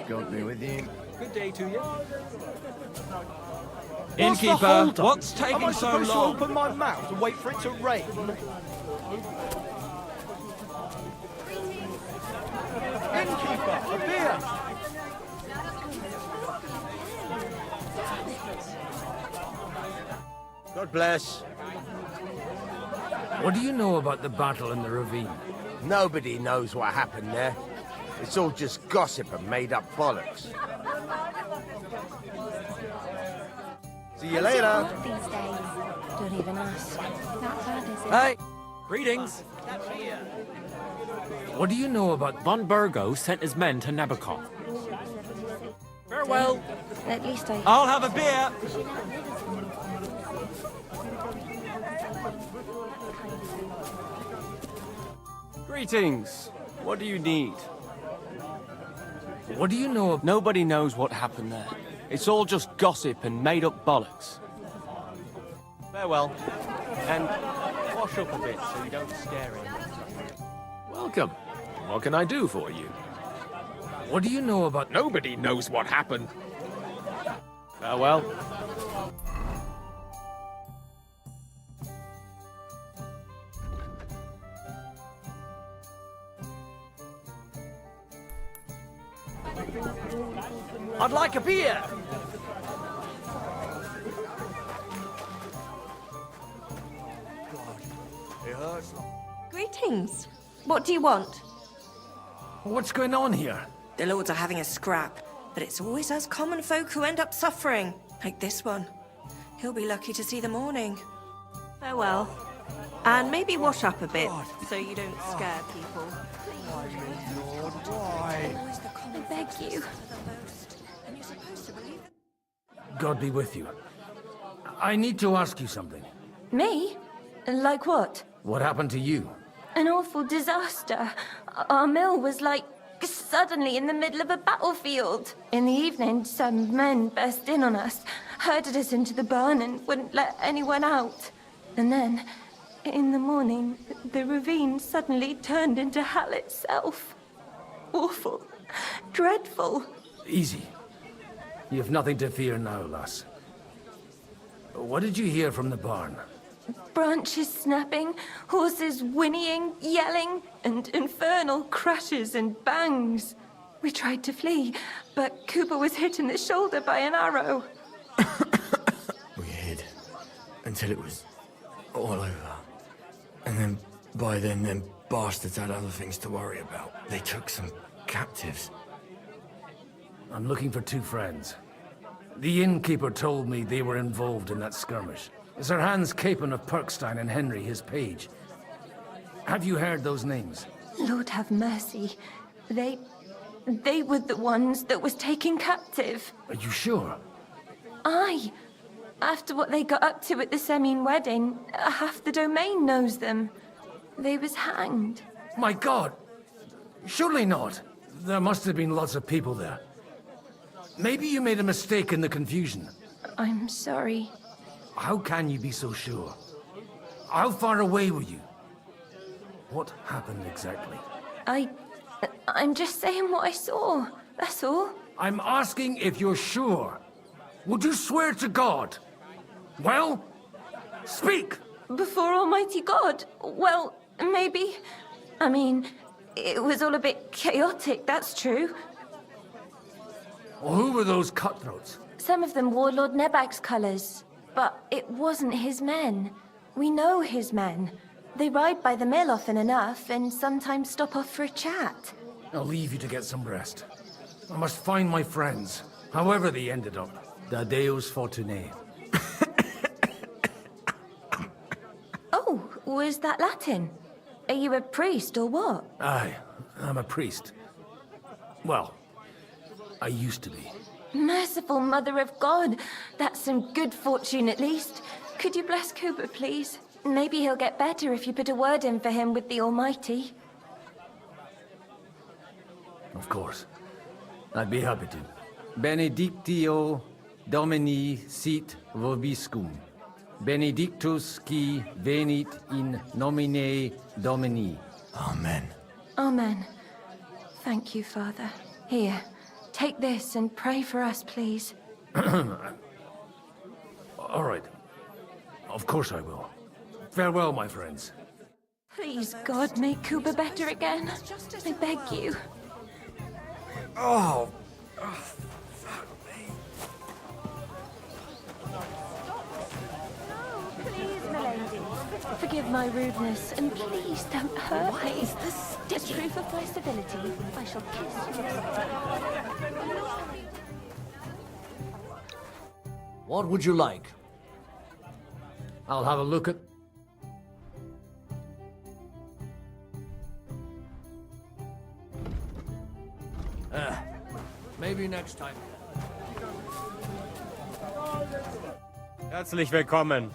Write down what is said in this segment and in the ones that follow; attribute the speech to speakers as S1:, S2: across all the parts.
S1: Got me with you.
S2: Good day to you.
S3: Innkeeper, what's taking
S1: Am I
S3: so
S1: supposed
S3: long?
S1: to open my mouth and wait for it to rain? Innkeeper, a beer!
S4: God bless.
S5: What do you know about the battle in the ravine?
S4: Nobody knows what happened there. It's all just gossip and made-up bollocks. See you later.
S6: These days, don't even ask. That bad, is it?
S3: Hey, greetings.
S5: What do you know about...
S3: Von Burgo sent his men to Nabokov. Farewell.
S6: At least
S3: I'll have a beer. Greetings. What do you need?
S5: What do you know of...
S3: Nobody knows what happened there. It's all just gossip and made-up bollocks. Farewell. And wash up a bit so you don't scare anyone.
S7: Welcome. What can I do for you?
S5: What do you know about...
S7: Nobody knows what happened.
S3: Farewell.
S1: I'd like a beer!
S8: Greetings. What do you want?
S5: What's going on here?
S8: The lords are having a scrap, but it's always us common folk who end up suffering, like this one. He'll be lucky to see the morning. Farewell. And maybe wash up a bit, so you don't scare people.
S6: I beg you.
S5: God be with you. I need to ask you something.
S6: Me? Like what?
S5: What happened to you?
S6: An awful disaster. Our mill was like suddenly in the middle of a battlefield. In the evening, some men burst in on us, herded us into the barn and wouldn't let anyone out. And then, in the morning, the ravine suddenly turned into hell itself. Awful. Dreadful.
S5: Easy. You have nothing to fear now, lass. What did you hear from the barn?
S6: Branches snapping, horses whinnying, yelling, and infernal crashes and bangs. We tried to flee, but Cooper was hit in the shoulder by an arrow.
S9: We hid until it was all over. And then, by then, them bastards had other things to worry about. They took some captives.
S5: I'm looking for two friends. The innkeeper told me they were involved in that skirmish. Sir Hans Capon of Perkstein and Henry, his page. Have you heard those names?
S6: Lord have mercy. They were the ones that was taken captive.
S5: Are you sure?
S6: Aye. After what they got up to at the Semine wedding, half the domain knows them. They was hanged.
S5: My God! Surely not. There must have been lots of people there. Maybe you made a mistake in the confusion.
S6: I'm sorry.
S5: How can you be so sure? How far away were you? What happened exactly?
S6: I'm just saying what I saw. That's all.
S5: I'm asking if you're sure. Would you swear to God? Well, speak!
S6: Before Almighty God? Well, maybe. I mean, it was all a bit chaotic, that's true.
S5: Well, who were those cutthroats?
S6: Some of them wore Lord Nebag's colours, but it wasn't his men. We know his men. They ride by the mill often enough, and sometimes stop off for a chat.
S5: I'll leave you to get some rest. I must find my friends, however they ended up. Da Deus Fortunae.
S6: Oh, was that Latin? Are you a priest or what?
S5: Aye, I'm a priest. Well, I used to be.
S6: Merciful Mother of God. That's some good fortune at least. Could you bless Cooper, please? Maybe he'll get better if you put a word in for him with the Almighty.
S5: Of course. I'd be happy to. Benedictio Domini sit vobiscum. Benedictus qui venit in nomine Domini.
S9: Amen.
S6: Amen. Thank you, Father. Here, Take this and pray for us, please.
S5: All right. Of course I will. Farewell, my friends.
S6: Please, God, make Cuba better again. I beg you.
S9: Oh,
S6: Please, milady. Forgive my rudeness, and please don't hurt me. Why is this? As proof of my civility, I shall kiss you.
S1: What would you like?
S5: I'll have a look at...
S1: Maybe next time.
S3: Herzlich willkommen.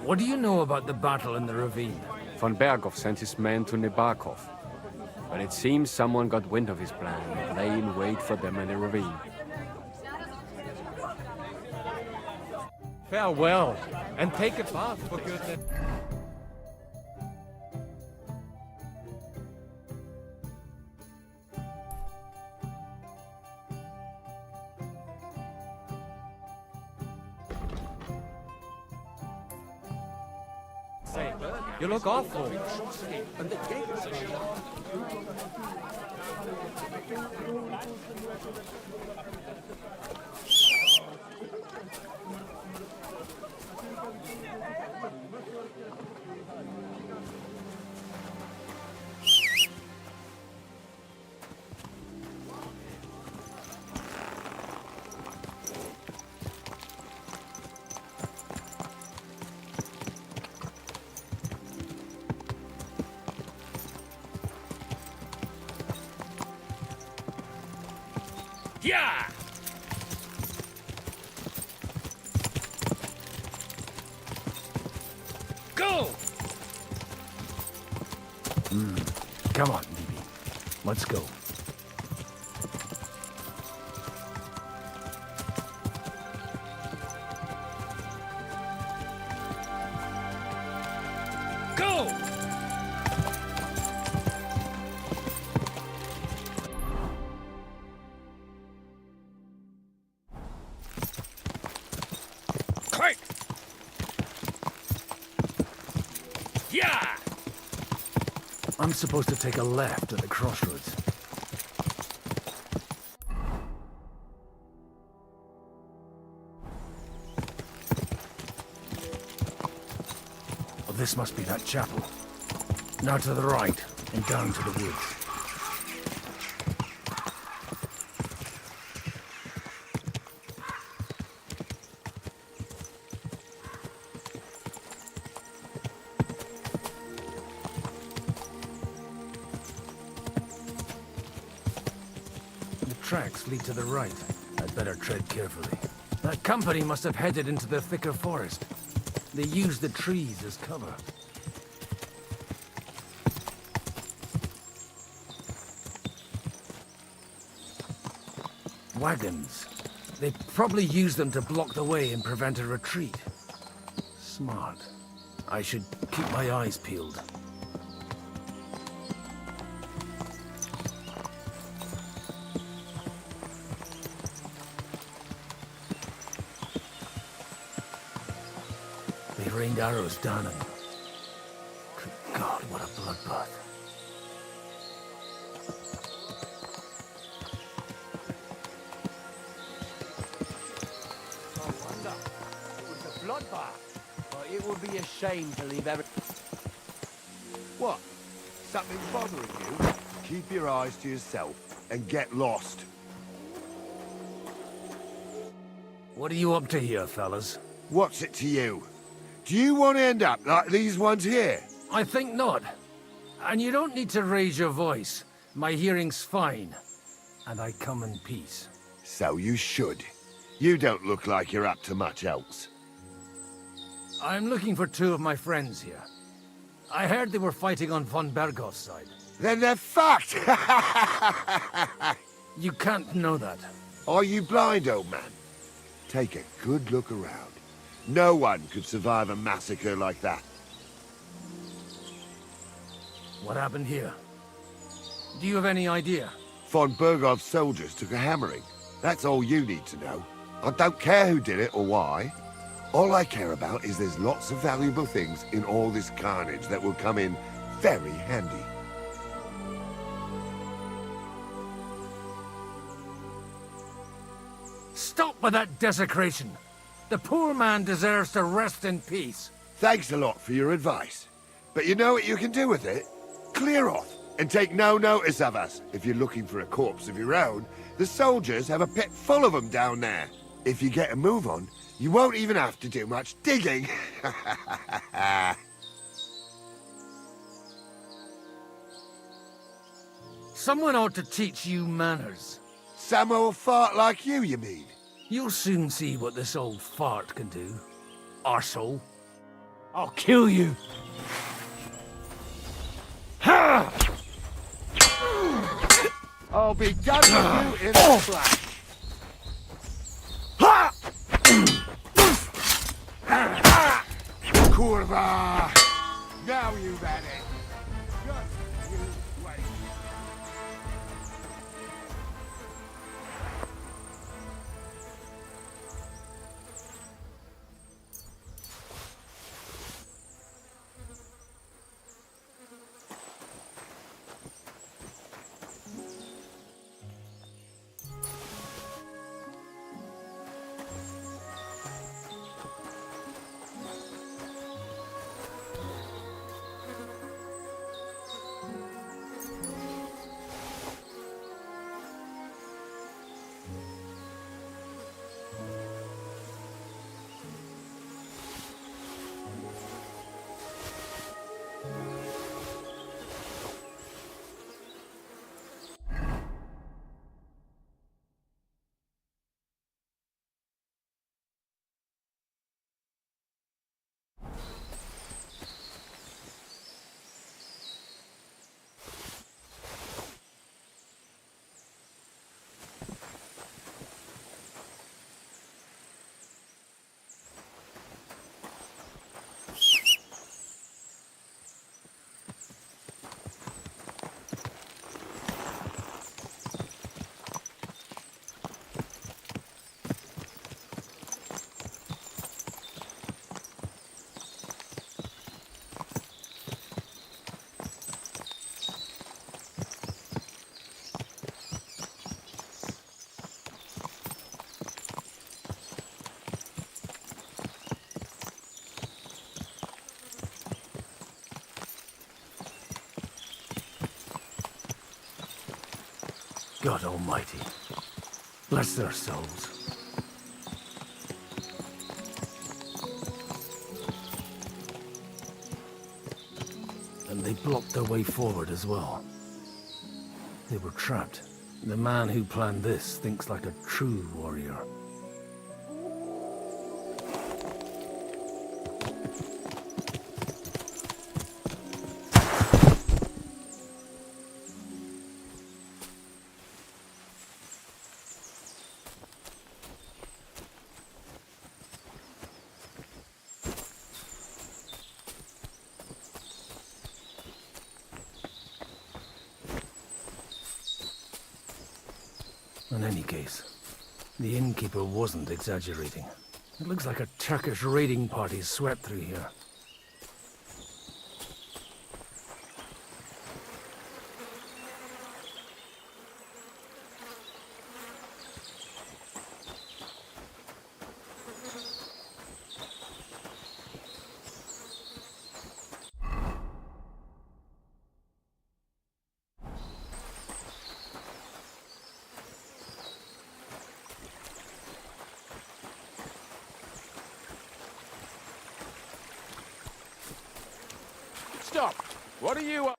S5: What do you know about the battle in the ravine?
S2: Von Berghoff sent his men to Nebakov. But it seems someone got wind of his plan and lay in wait for them in the ravine.
S3: Farewell, and take a bath for goodness. Say, you look awful. And the gates are shut.
S5: Yeah! Go! Come on, Bibi. Let's go. Go! Quick! Yeah! I'm supposed to take a left at the crossroads. Well, this must be that chapel. Now to the right, and down to the woods. Tracks lead to the right. I'd better tread carefully. That company must have headed into the thicker forest. They used the trees as cover. Wagons. They probably used them to block the way and prevent a retreat. Smart. I should keep my eyes peeled. They rained arrows down him. Good God, what a bloodbath.
S1: No wonder. It was a bloodbath. But it would be a shame to leave every...
S4: What? Something bothering you? Keep your eyes to yourself and get lost.
S5: What are you up to here, fellas?
S4: What's it to you? Do you want to end up like these ones here?
S5: I think not. And you don't need to raise your voice. My hearing's fine. And I come in peace.
S4: So you should. You don't look like you're up to much else.
S5: I'm looking for two of my friends here. I heard they were fighting on von Berghoff's side.
S4: Then they're fucked!
S5: You can't know that.
S4: Are you blind, old man? Take a good look around. No one could survive a massacre like that.
S5: What happened here? Do you have any idea?
S4: Von Burgov's soldiers took a hammering. That's all you need to know. I don't care who did it or why. All I care about is there's lots of valuable things in all this carnage that will come in very handy.
S5: Stop with that desecration. The poor man deserves to rest in peace.
S4: Thanks a lot for your advice. But you know what you can do with it? Clear off and take no notice of us. If you're looking for a corpse of your own, the soldiers have a pit full of them down there. If you get a move on, you won't even have to do much digging.
S5: Someone ought to teach you manners.
S4: Some old fart like you mean?
S5: You'll soon see what this old fart can do. Arsehole.
S1: I'll kill you.
S4: I'll be done with you in a flash. Kurva! Now you've had it. Just you wait.
S5: God Almighty. Bless their souls. And they blocked their way forward as well. They were trapped. The man who planned this thinks like a true warrior. In any case, the innkeeper wasn't exaggerating. It looks like a Turkish raiding party swept through here.
S7: Stop! What are you...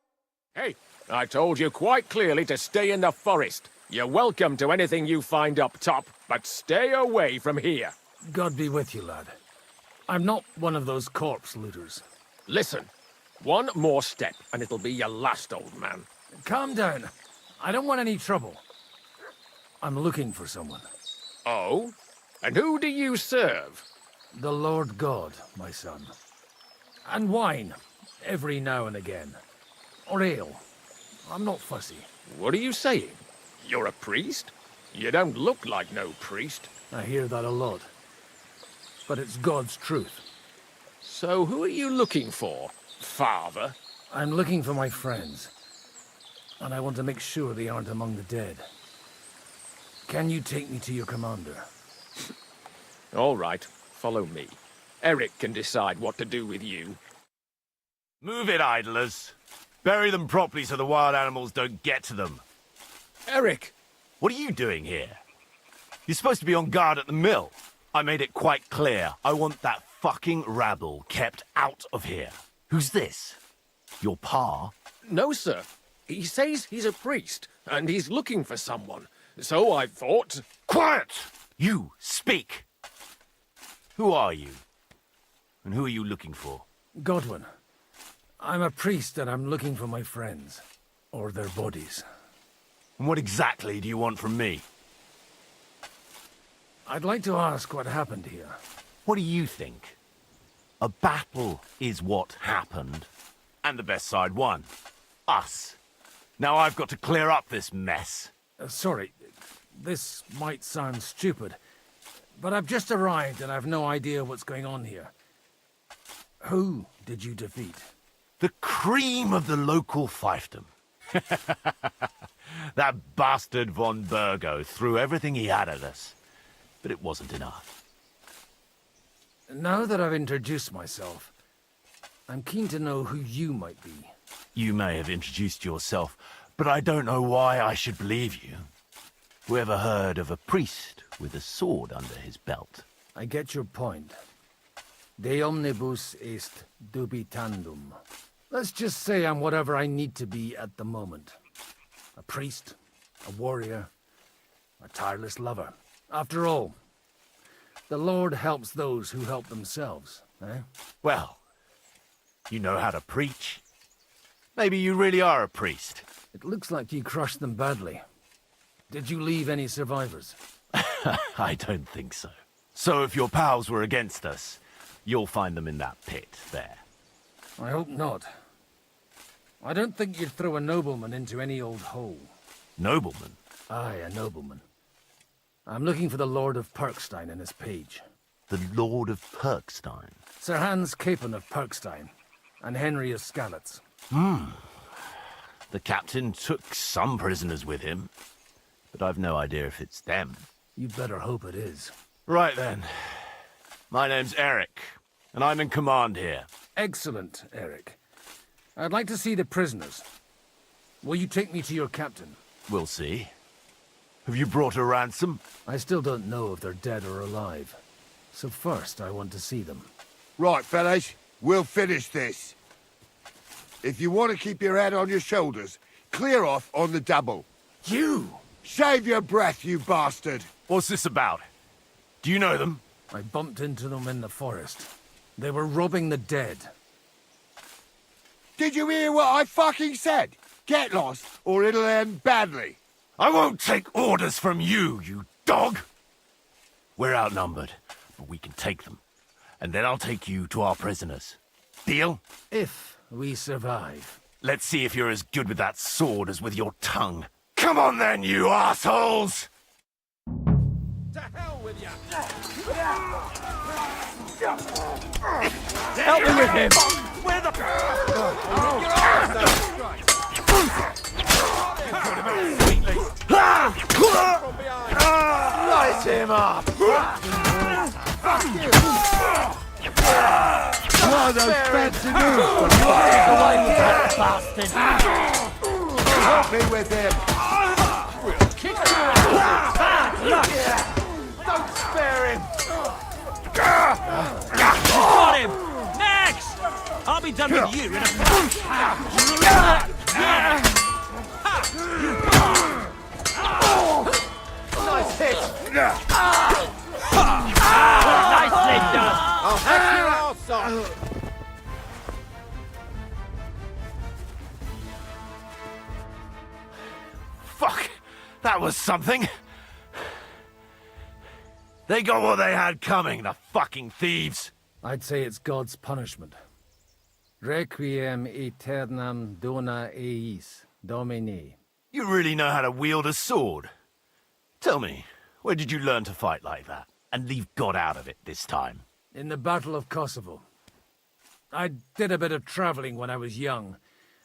S7: Hey, I told you quite clearly to stay in the forest. You're welcome to anything you find up top, but stay away from here.
S5: God be with you, lad. I'm not one of those corpse looters.
S7: Listen, one more step and it'll be your last, old man.
S5: Calm down. I don't want any trouble. I'm looking for someone.
S7: Oh? And who do you serve?
S5: The Lord God, my son. And wine, every now and again. Or ale. I'm not fussy.
S7: What are you saying? You're a priest? You don't look like no priest.
S5: I hear that a lot. But it's God's truth.
S7: So who are you looking for, Father?
S5: I'm looking for my friends. And I want to make sure they aren't among the dead. Can you take me to your commander?
S7: All right, follow me. Eric can decide what to do with you.
S10: Move it, idlers. Bury them properly so the wild animals don't get to them.
S7: Eric!
S10: What are you doing here? You're supposed to be on guard at the mill. I made it quite clear. I want that fucking rabble kept out of here. Who's this? Your pa?
S7: No, sir. He says he's a priest, and he's looking for someone. So I thought...
S10: Quiet! You, speak! Who are you? And who are you looking for?
S5: Godwin. I'm a priest and I'm looking for my friends. Or their bodies.
S10: And what exactly do you want from me?
S5: I'd like to ask what happened here.
S10: What do you think? A battle is what happened. And the best side won. Us. Now I've got to clear up this mess.
S5: Sorry, this might sound stupid, but I've just arrived and I've no idea what's going on here. Who did you defeat?
S10: The cream of the local fiefdom. That bastard von Burgo threw everything he had at us, but it wasn't enough.
S5: Now that I've introduced myself, I'm keen to know who you might be.
S10: You may have introduced yourself, but I don't know why I should believe you. Who ever heard of a priest with a sword under his belt?
S5: I get your point. De omnibus est dubitandum. Let's just say I'm whatever I need to be at the moment. A priest, a warrior, a tireless lover. After all, the Lord helps those who help themselves, eh?
S10: Well, you know how to preach. Maybe you really are a priest.
S5: It looks like you crushed them badly. Did you leave any survivors?
S10: I don't think so. So if your pals were against us, you'll find them in that pit there.
S5: I hope not. I don't think you'd throw a nobleman into any old hole.
S10: Nobleman?
S5: Aye, a nobleman. I'm looking for the Lord of Perkstein and his page.
S10: The Lord of Perkstein?
S5: Sir Hans Capon of Perkstein, and Henry of Skalitz.
S10: The captain took some prisoners with him, but I've no idea if it's them.
S5: You'd better hope it is.
S10: Right then. My name's Eric, and I'm in command here.
S5: Excellent, Eric. I'd like to see the prisoners. Will you take me to your captain?
S10: We'll see. Have you brought a ransom?
S5: I still don't know if they're dead or alive. So first, I want to see them.
S4: Right, fellas, we'll finish this. If you want to keep your head on your shoulders, clear off on the double.
S10: You!
S4: Save your breath, you bastard!
S10: What's this about? Do you know them?
S5: I bumped into them in the forest. They were robbing the dead.
S4: Did you hear what I fucking said? Get lost, or it'll end badly.
S10: I won't take orders from you, you dog! We're outnumbered, but we can take them. And then I'll take you to our prisoners. Deal?
S5: If we survive.
S10: Let's see if you're as good with that sword as with your tongue. Come on then, you assholes!
S7: To hell with you!
S3: Help me with him!
S7: Where the...
S3: Light him up!
S4: What are those fancy moves?
S3: Bastard!
S4: Help me with him!
S3: Don't spare him! Got him! Next! I'll be done with you in a flash! Nice hit! Nicely done!
S7: I'll hack your arse off!
S10: Fuck! That was something! They got what they had coming, the fucking thieves!
S5: I'd say it's God's punishment. Requiem aeternam dona eis, Domine.
S10: You really know how to wield a sword. Tell me, where did you learn to fight like that? And leave God out of it this time?
S5: In the Battle of Kosovo. I did a bit of traveling when I was young,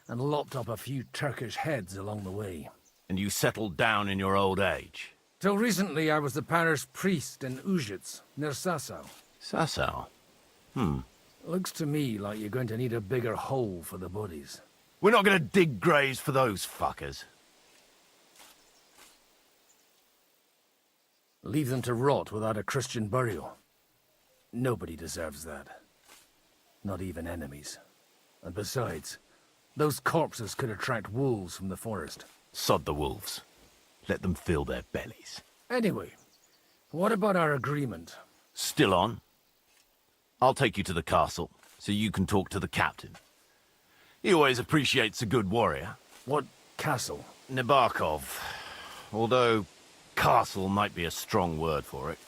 S5: and lopped up a few Turkish heads along the way.
S10: And you settled down in your old age?
S5: Till recently, I was the parish priest in Užice, near Sasau.
S10: Sasau?
S5: Looks to me like you're going to need a bigger hole for the bodies.
S10: We're not gonna dig graves for those fuckers.
S5: Leave them to rot without a Christian burial. Nobody deserves that. Not even enemies. And besides, those corpses could attract wolves from the forest.
S10: Sod the wolves. Let them fill their bellies.
S5: Anyway, what about our agreement?
S10: Still on? I'll take you to the castle, so you can talk to the captain. He always appreciates a good warrior.
S5: What castle?
S10: Nabokov. Although, castle might be a strong word for it.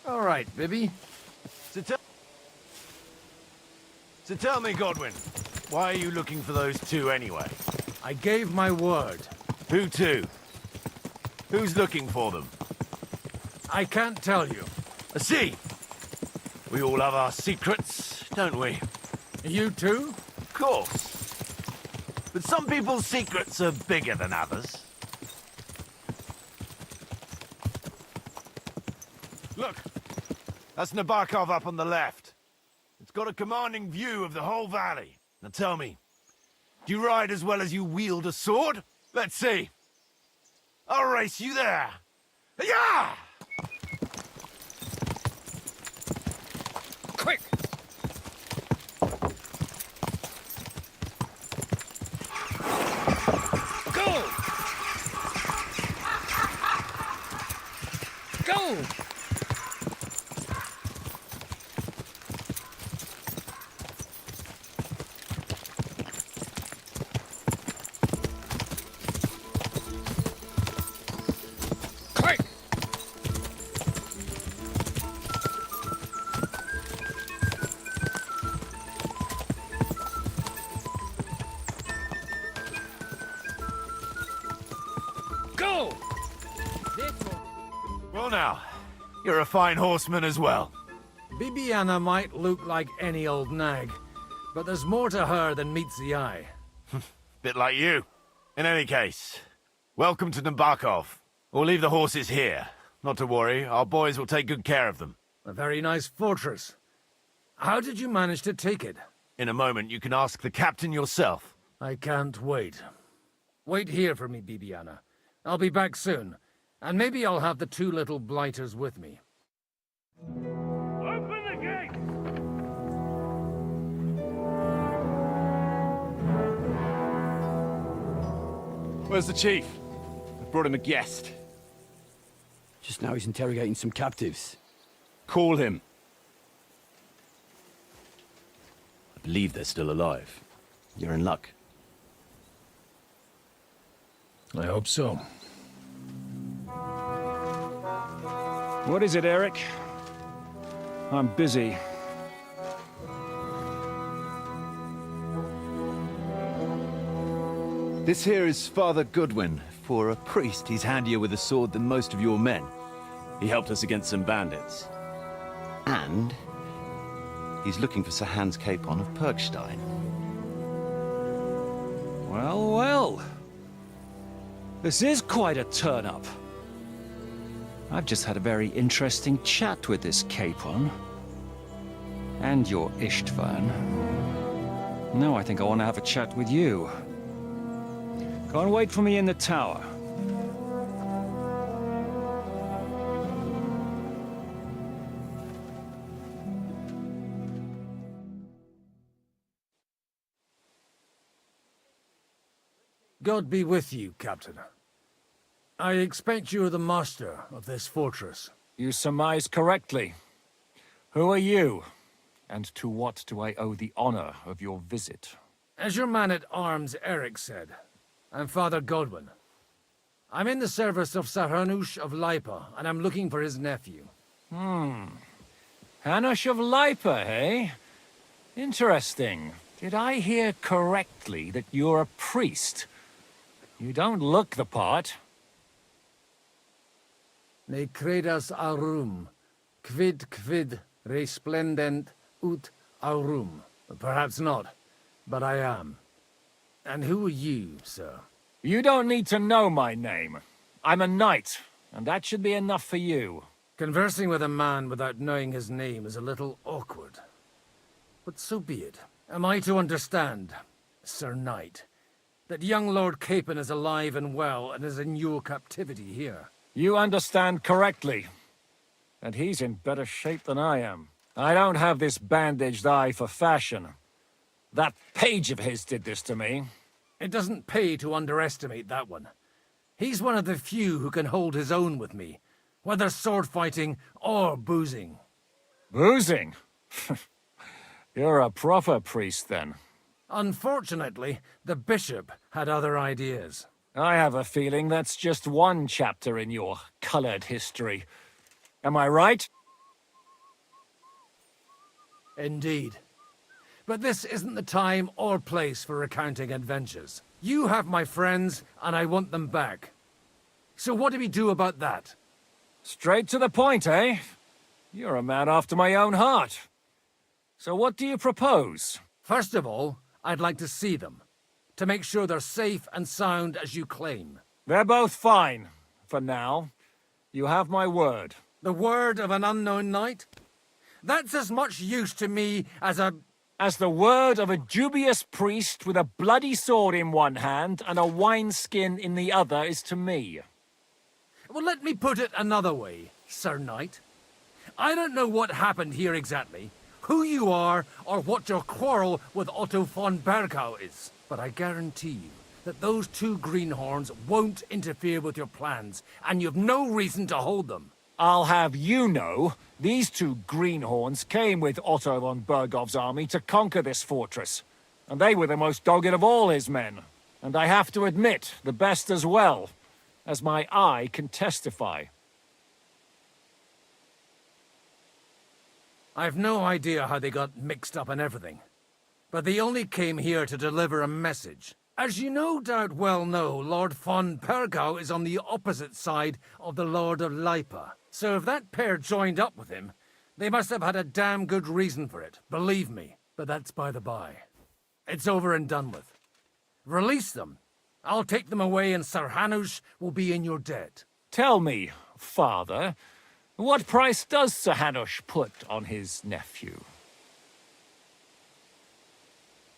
S5: All right, Bibby.
S10: So tell me, Godwin, why are you looking for those two anyway?
S5: I gave my word.
S10: Who to? Who's looking for them?
S5: I can't tell you.
S10: I see. We all have our secrets, don't we?
S5: You too?
S10: Of course. But some people's secrets are bigger than others. Look, that's Nabokov up on the left. It's got a commanding view of the whole valley. Now tell me, do you ride as well as you wield a sword? Let's see. I'll race you there. Yeah!
S5: Quick! Go! Go! Quick! Go!
S10: Well now, you're a fine horseman as well.
S5: Bibiana might look like any old nag, but there's more to her than meets the eye.
S10: Bit like you. In any case, welcome to Nabokov. We'll leave the horses here. Not to worry, our boys will take good care of them.
S5: A very nice fortress. How did you manage to take it?
S10: In a moment, you can ask the captain yourself.
S5: I can't wait. Wait here for me, Bibiana. I'll be back soon, and maybe I'll have the two little blighters with me.
S1: Open the gate!
S7: Where's the chief? I brought him a guest.
S11: Just now he's interrogating some captives.
S7: Call him.
S11: I believe they're still alive. You're in luck.
S5: I hope so.
S12: What is it, Eric? I'm busy.
S13: This here is Father Goodwin. For a priest, he's handier with a sword than most of your men. He helped us against some bandits. And he's looking for Sir Hans Capon of Perkstein.
S12: Well, well. This is quite a turn-up. I've just had a very interesting chat with this Capon. And your Istvan. Now I think I want to have a chat with you. Go and wait for me in the tower.
S5: God be with you, Captain. I expect you are the master of this fortress.
S12: You surmise correctly. Who are you? And to what do I owe the honor of your visit?
S5: As your man-at-arms Eric said, I'm Father Godwin. I'm in the service of Hanush of Lipa, and I'm looking for his nephew.
S12: Hanush of Lipa, eh? Interesting. Did I hear correctly that you're a priest? You don't look the part.
S5: Ne credas aurum, quid resplendent ut aurum. Perhaps not, but I am. And who are you, sir?
S12: You don't need to know my name. I'm a knight, and that should be enough for you.
S5: Conversing with a man without knowing his name is a little awkward. But so be it. Am I to understand, Sir Knight, that young Lord Capon is alive and well and is in your captivity here?
S12: You understand correctly. And he's in better shape than I am. I don't have this bandaged eye for fashion. That page of his did this to me.
S5: It doesn't pay to underestimate that one. He's one of the few who can hold his own with me, whether sword fighting or boozing.
S12: Boozing? You're a proper priest, then.
S5: Unfortunately, the bishop had other ideas.
S12: I have a feeling that's just one chapter in your colored history. Am I right?
S5: Indeed. But this isn't the time or place for recounting adventures. You have my friends, and I want them back. So what do we do about that?
S12: Straight to the point, eh? You're a man after my own heart. So what do you propose?
S5: First of all, I'd like to see them, to make sure they're safe and sound as you claim.
S12: They're both fine, for now. You have my word.
S5: The word of an unknown knight? That's as much use to me as
S12: the word of a dubious priest with a bloody sword in one hand and a wineskin in the other is to me.
S5: Well, let me put it another way, Sir Knight. I don't know what happened here exactly, who you are, or what your quarrel with Otto von Bergau is. But I guarantee you that those two greenhorns won't interfere with your plans, and you've no reason to hold them.
S12: I'll have you know, these two greenhorns came with Otto von Bergov's army to conquer this fortress. And they were the most dogged of all his men. And I have to admit, the best as well, as my eye can testify.
S5: I've no idea how they got mixed up in everything. But they only came here to deliver a message. As you no doubt well know, Lord von Bergau is on the opposite side of the Lord of Lipa. So if that pair joined up with him, they must have had a damn good reason for it, believe me. But that's by the by. It's over and done with. Release them. I'll take them away and Sir Hanush will be in your debt.
S12: Tell me, father, what price does Sir Hanush put on his nephew?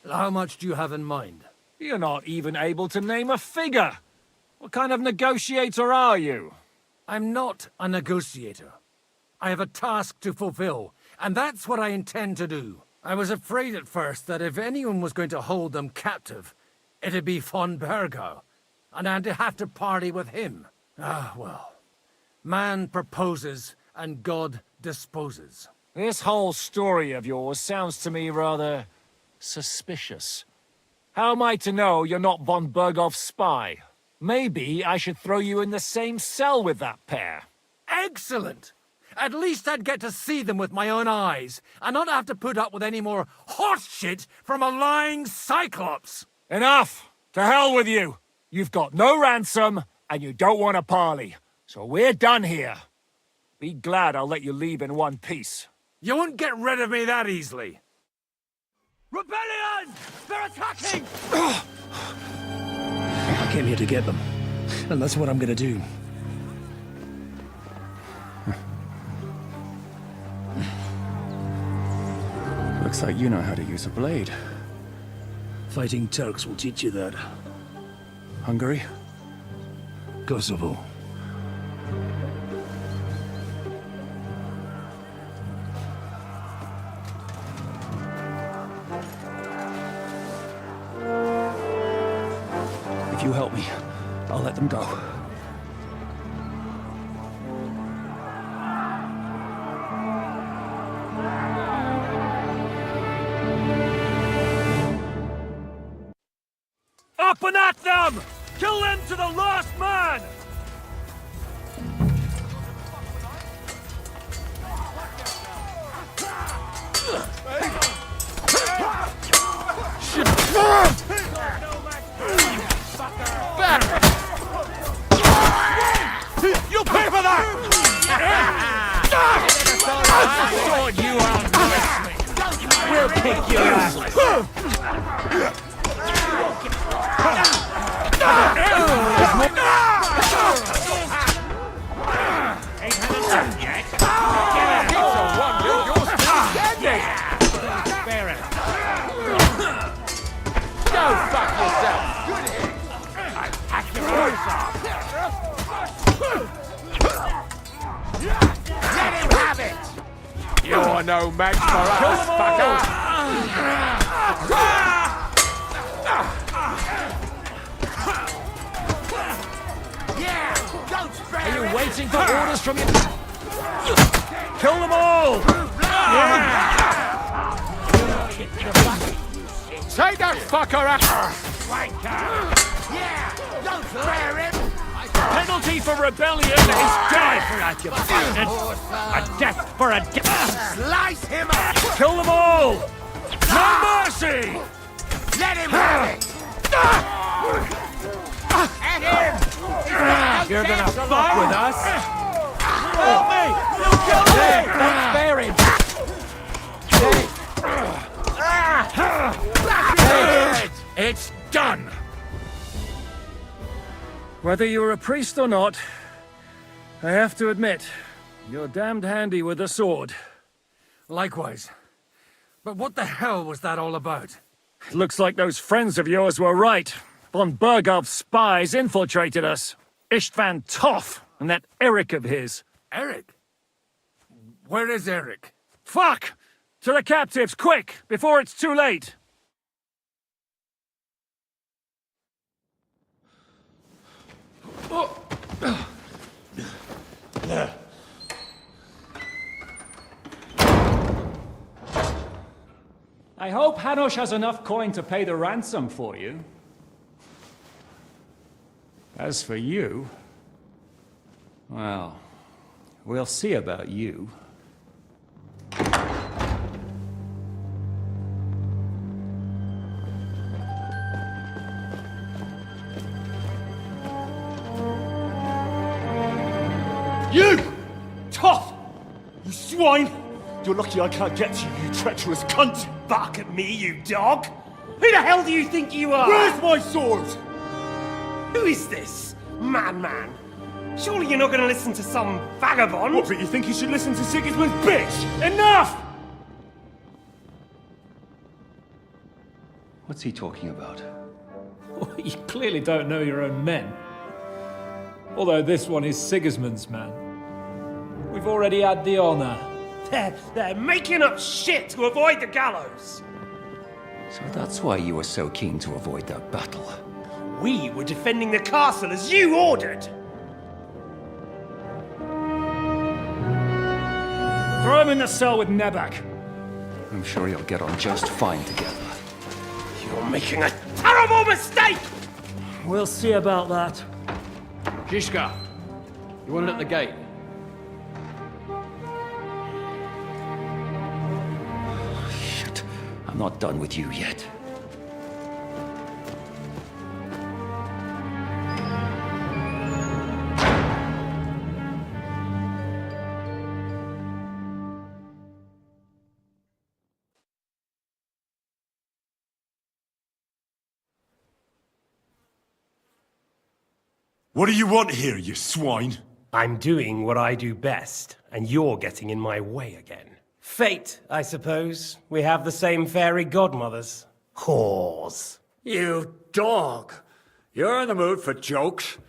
S5: How much do you have in mind?
S12: You're not even able to name a figure. What kind of negotiator are you?
S5: I'm not a negotiator. I have a task to fulfill, and that's what I intend to do. I was afraid at first that if anyone was going to hold them captive, it'd be von Bergau, and I'd have to party with him. Ah, well. Man proposes, and God disposes.
S12: This whole story of yours sounds to me rather suspicious. How am I to know you're not von Bergov's spy? Maybe I should throw you in the same cell with that pair.
S5: Excellent! At least I'd get to see them with my own eyes, and not have to put up with any more horse shit from a lying cyclops!
S12: Enough! To hell with you! You've got no ransom, and you don't want a parley. So we're done here. Be glad I'll let you leave in one piece.
S5: You won't get rid of me that easily.
S1: Rebellion! They're attacking!
S5: I came here to get them, and that's what I'm gonna do.
S11: Looks like you know how to use a blade.
S5: Fighting Turks will teach you that.
S11: Hungary?
S5: Kosovo.
S11: If you help me, I'll let them go.
S12: Up and at them! Kill them to the last man!
S10: Pay for that!
S1: Sort you out nicely. We'll kick your ass. Go fuck yourself! I'll hack your voice off! Let him have it!
S7: You're no match for us, fucker!
S1: Yeah! Don't spare
S12: Are you
S1: it.
S12: waiting for orders from your... Kill them all!
S7: Take that fucker out!
S1: Yeah! Don't spare him!
S12: Penalty for rebellion is death! A death for a death!
S1: Slice him up!
S12: Kill them all! No mercy!
S1: Let him have it! At him!
S12: You're gonna fuck with us? Help me! You killed me! Don't spare him! It's done! Whether you're a priest or not, I have to admit, you're damned handy with a sword.
S5: Likewise. But what the hell was that all about?
S12: Looks like those friends of yours were right. Von Berghoff's spies infiltrated us. Istvan Toff and that Eric of his.
S5: Eric? Where is Eric?
S12: Fuck! To the captives, quick, before it's too late! I hope Hanush has enough coin to pay the ransom for you. As for you... well, we'll see about you.
S14: You! Tough! You swine! You're lucky I can't get to you, you treacherous cunt! Bark at me, you dog! Who the hell do you think you are? Where's my sword? Who is this? Man. Surely you're not gonna listen to some vagabond? What, but you think you should listen to Sigismund's bitch? Enough!
S12: What's he talking about?
S15: You clearly don't know your own men. Although this one is Sigismund's man. We've already had the honor.
S14: They're making up shit to avoid the gallows!
S12: So that's why you were so keen to avoid that battle.
S14: We were defending the castle as you ordered!
S12: Throw him in the cell with Nebak. I'm sure you'll get on just fine together.
S14: You're making a terrible mistake!
S15: We'll see about that.
S3: Zhishka, you want it at the gate?
S12: Shit, I'm not done with you yet.
S14: What do you want here, you swine? I'm doing what I do best, and you're getting in my way again. Fate, I suppose. We have the same fairy godmothers. Whores.
S16: You dog! You're in the mood for jokes?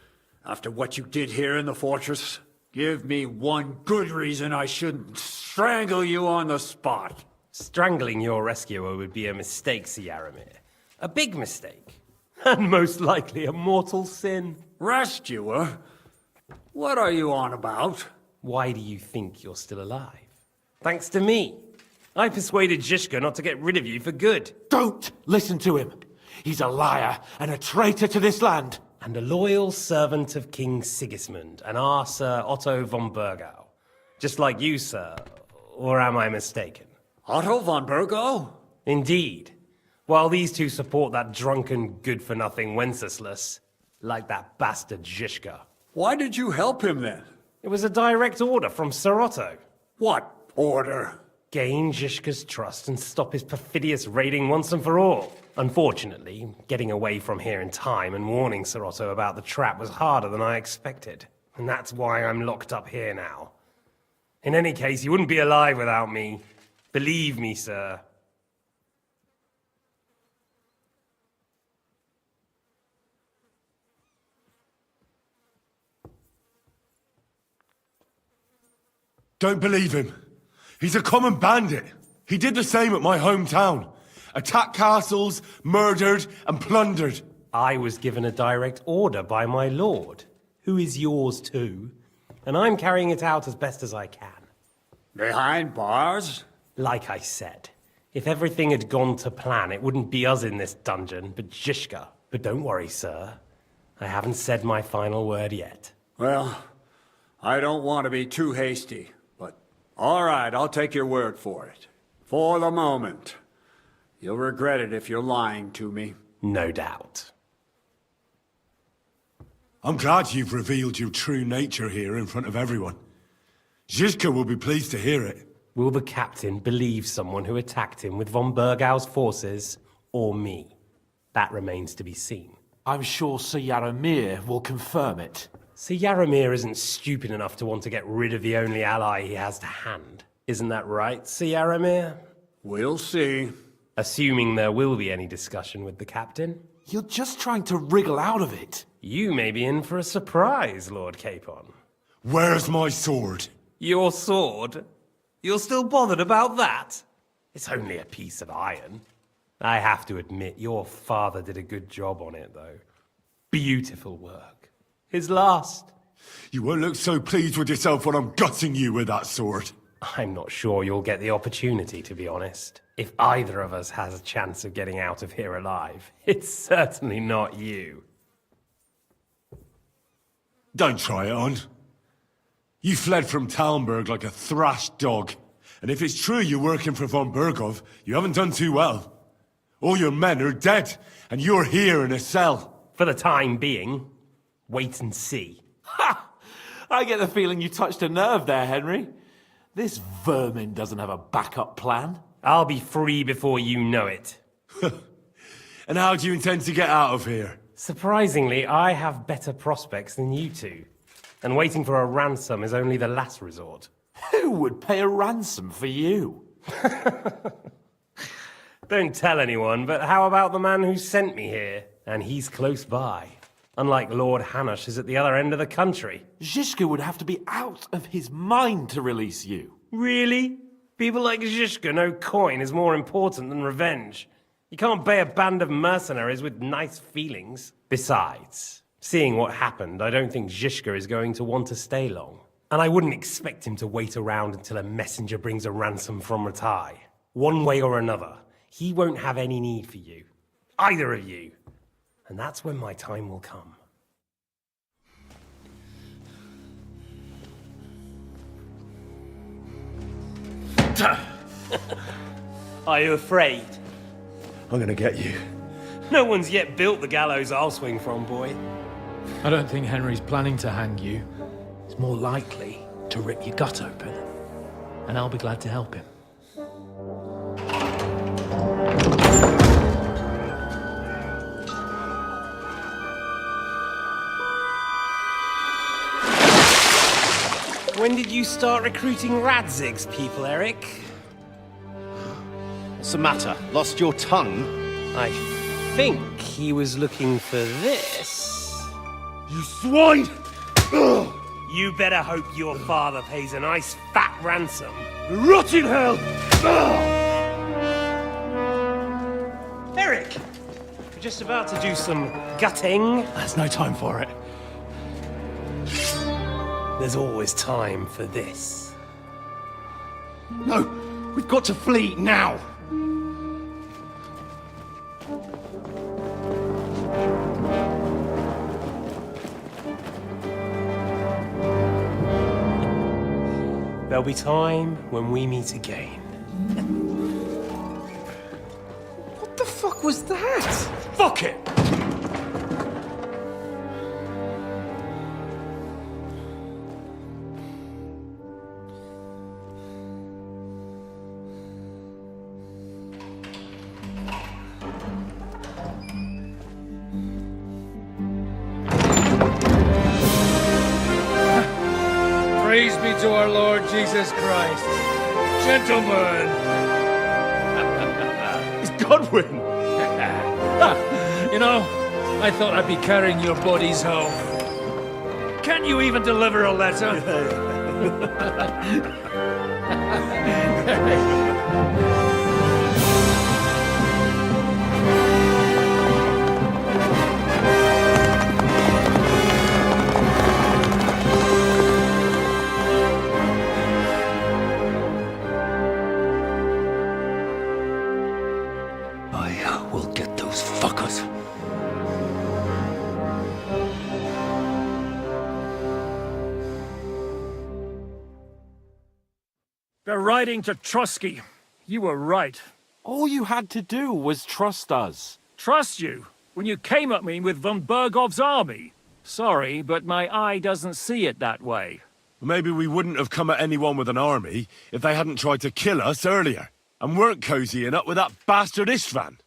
S16: After what you did here in the fortress? Give me one good reason I shouldn't strangle you on the spot.
S14: Strangling your rescuer would be a mistake, Yaramir. A big mistake. And most likely a mortal sin.
S16: Rescuer? What are you on about?
S14: Why do you think you're still alive? Thanks to me. I persuaded Zhishka not to get rid of you for good.
S10: Don't listen to him. He's a liar and a traitor to this land.
S14: And a loyal servant of King Sigismund and our Sir Otto von Bergau. Just like you, sir. Or am I mistaken?
S16: Otto von Bergau?
S14: Indeed. While these two support that drunken, good-for-nothing Wenceslas, like that bastard Zhishka.
S16: Why did you help him then?
S17: It was a direct order from Sir Otto.
S16: What order?
S17: Gain Zhishka's trust and stop his perfidious raiding once and for all. Unfortunately, getting away from here in time and warning Sir Otto about the trap was harder than I expected. And that's why I'm locked up here now. In any case, you wouldn't be alive without me. Believe me, sir.
S10: Don't believe him. He's a common bandit. He did the same at my hometown. Attacked castles, murdered, and plundered.
S17: I was given a direct order by my lord, who is yours too, and I'm carrying it out as best as I can.
S16: Behind bars?
S17: Like I said, if everything had gone to plan, it wouldn't be us in this dungeon, but Zhishka. But don't worry, sir. I haven't said my final word yet.
S16: Well, I don't want to be too hasty, but all right, I'll take your word for it. For the moment. You'll regret it if you're lying to me.
S17: No doubt.
S10: I'm glad you've revealed your true nature here in front of everyone. Zhishka will be pleased to hear it.
S17: Will the captain believe someone who attacked him with von Bergau's forces, or me? That remains to be seen.
S1: I'm sure Sir Yaramir will confirm it.
S17: Sir Yaramir isn't stupid enough to want to get rid of the only ally he has to hand. Isn't that right, Sir Yaramir?
S16: We'll see.
S17: Assuming there will be any discussion with the captain.
S1: You're just trying to wriggle out of it.
S17: You may be in for a surprise, Lord Capon.
S10: Where's my sword?
S17: Your sword? You're still bothered about that? It's only a piece of iron. I have to admit, your father did a good job on it, though. Beautiful work. His last.
S10: You won't look so pleased with yourself when I'm gutting you with that sword.
S17: I'm not sure you'll get the opportunity, to be honest. If either of us has a chance of getting out of here alive, it's certainly not you.
S10: Don't try it on. You fled from Talmberg like a thrashed dog. And if it's true you're working for von Bergov, you haven't done too well. All your men are dead, and you're here in a cell.
S17: For the time being, wait and see.
S1: Ha! I get the feeling you touched a nerve there, Henry. This vermin doesn't have a backup plan.
S17: I'll be free before you know it.
S10: And how do you intend to get out of here?
S17: Surprisingly, I have better prospects than you two. And waiting for a ransom is only the last resort.
S1: Who would pay a ransom for you?
S17: Don't tell anyone, but how about the man who sent me here? And he's close by. Unlike Lord Hanush is at the other end of the country.
S1: Zhishka would have to be out of his mind to release you.
S17: Really? People like Zhishka know coin is more important than revenge. You can't pay a band of mercenaries with nice feelings. Besides, seeing what happened, I don't think Zhishka is going to want to stay long. And I wouldn't expect him to wait around until a messenger brings a ransom from Ratai. One way or another, he won't have any need for you. Either of you. And that's when my time will come. Are you afraid?
S10: I'm gonna get you.
S17: No one's yet built the gallows I'll swing from, boy.
S15: I don't think Henry's planning to hang you. He's more likely to rip your gut open. And I'll be glad to help him.
S17: When did you start recruiting Radzig's people, Eric?
S13: What's the matter? Lost your tongue?
S17: I think he was looking for this.
S10: You swine!
S17: You better hope your father pays a nice fat ransom.
S10: Rot in hell!
S17: Eric! We're just about to do some gutting.
S1: There's no time for it.
S17: There's always time for this.
S1: No, we've got to flee now.
S17: There'll be time when we meet again.
S1: What the fuck was that?
S17: Fuck it!
S5: Jesus Christ. Gentlemen!
S14: It's Godwin!
S5: You know, I thought I'd be carrying your bodies home. Can you even deliver a letter?
S14: I will get those fuckers.
S12: They're riding to Trusky. You were right.
S1: All you had to do was trust us.
S12: Trust you? When you came at me with von Bergov's army? Sorry, but my eye doesn't see it that way.
S10: Maybe we wouldn't have come at anyone with an army if they hadn't tried to kill us earlier, and weren't cozying up with that bastard Istvan.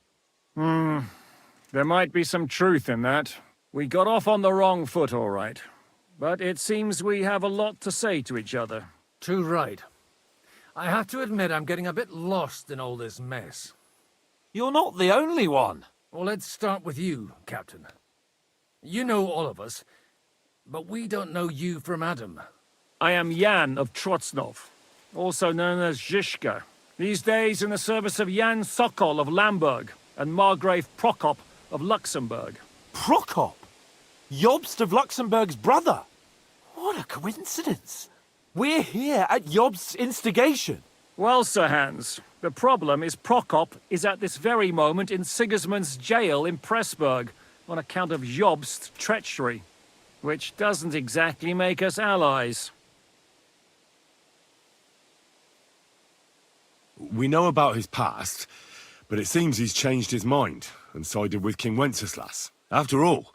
S12: There might be some truth in that. We got off on the wrong foot, all right. But it seems we have a lot to say to each other.
S5: Too right. I have to admit I'm getting a bit lost in all this mess.
S1: You're not the only one.
S5: Well, let's start with you, Captain. You know all of us, but we don't know you from Adam.
S12: I am Jan of Trotsnov, also known as Zhishka. These days in the service of Jan Sokol of Lamberg and Margrave Prokop of Luxembourg.
S1: Prokop? Jobst of Luxembourg's brother? What a coincidence. We're here at Jobst's instigation.
S12: Well, Sir Hans, the problem is Prokop is at this very moment in Sigismund's jail in Pressburg on account of Jobst's treachery, which doesn't exactly make us allies.
S10: We know about his past, but it seems he's changed his mind and sided with King Wenceslas. After all,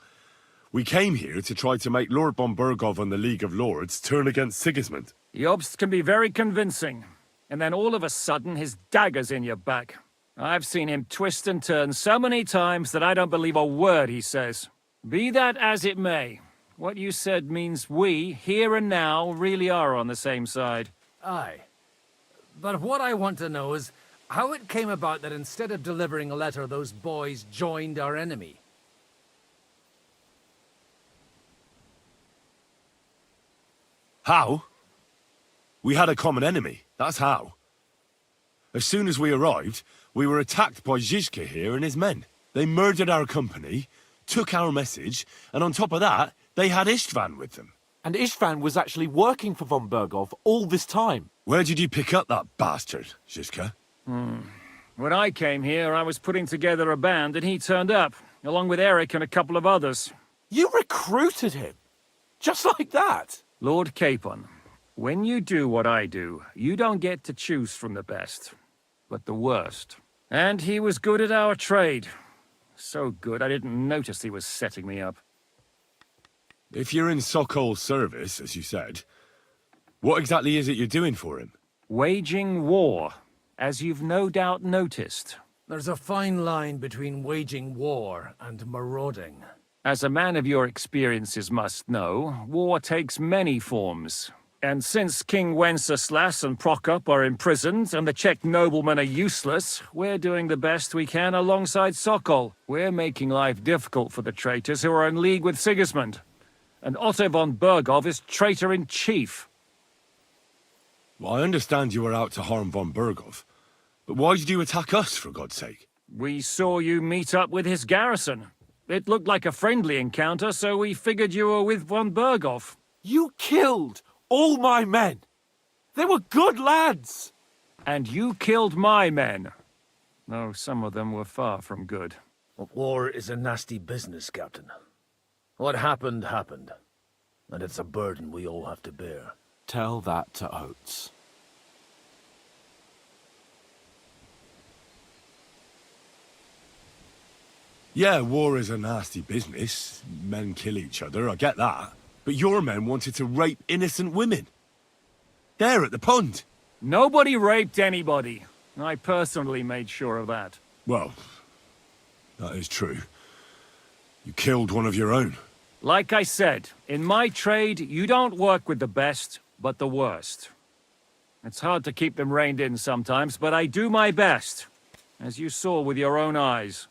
S10: we came here to try to make Lord von Bergov and the League of Lords turn against Sigismund.
S12: Jobst can be very convincing, and then all of a sudden his dagger's in your back. I've seen him twist and turn so many times that I don't believe a word he says. Be that as it may, what you said means we, here and now, really are on the same side.
S5: Aye. But what I want to know is how it came about that instead of delivering a letter, those boys joined our enemy.
S10: How? We had a common enemy, that's how. As soon as we arrived, we were attacked by Zhizka here and his men. They murdered our company, took our message, and on top of that, they had Istvan with them.
S1: And Istvan was actually working for von Bergov all this time.
S10: Where did you pick up that bastard, Zhizka?
S12: When I came here, I was putting together a band and he turned up, along with Eric and a couple of others.
S1: You recruited him? Just like that?
S12: Lord Capon, when you do what I do, you don't get to choose from the best, but the worst. And he was good at our trade. So good, I didn't notice he was setting me up.
S10: If you're in Sokol's service, as you said, what exactly is it you're doing for him?
S12: Waging war, as you've no doubt noticed.
S5: There's a fine line between waging war and marauding.
S12: As a man of your experiences must know, war takes many forms. And since King Wenceslas and Prokop are imprisoned and the Czech noblemen are useless, we're doing the best we can alongside Sokol. We're making life difficult for the traitors who are in league with Sigismund. And Otto von Bergov is traitor-in-chief.
S10: Well, I understand you were out to harm von Bergov, but why did you attack us, for God's sake?
S12: We saw you meet up with his garrison. It looked like a friendly encounter, so we figured you were with von Bergov.
S1: You killed all my men. They were good lads.
S12: And you killed my men. Though some of them were far from good.
S5: War is a nasty business, Captain. What happened, happened. And it's a burden we all have to bear.
S1: Tell that to Oates.
S10: Yeah, war is a nasty business. Men kill each other, I get that. But your men wanted to rape innocent women. There at the pond.
S12: Nobody raped anybody. I personally made sure of that.
S10: Well, that is true. You killed one of your own.
S12: Like I said, in my trade, you don't work with the best, but the worst. It's hard to keep them reined in sometimes, but I do my best, as you saw with your own eyes.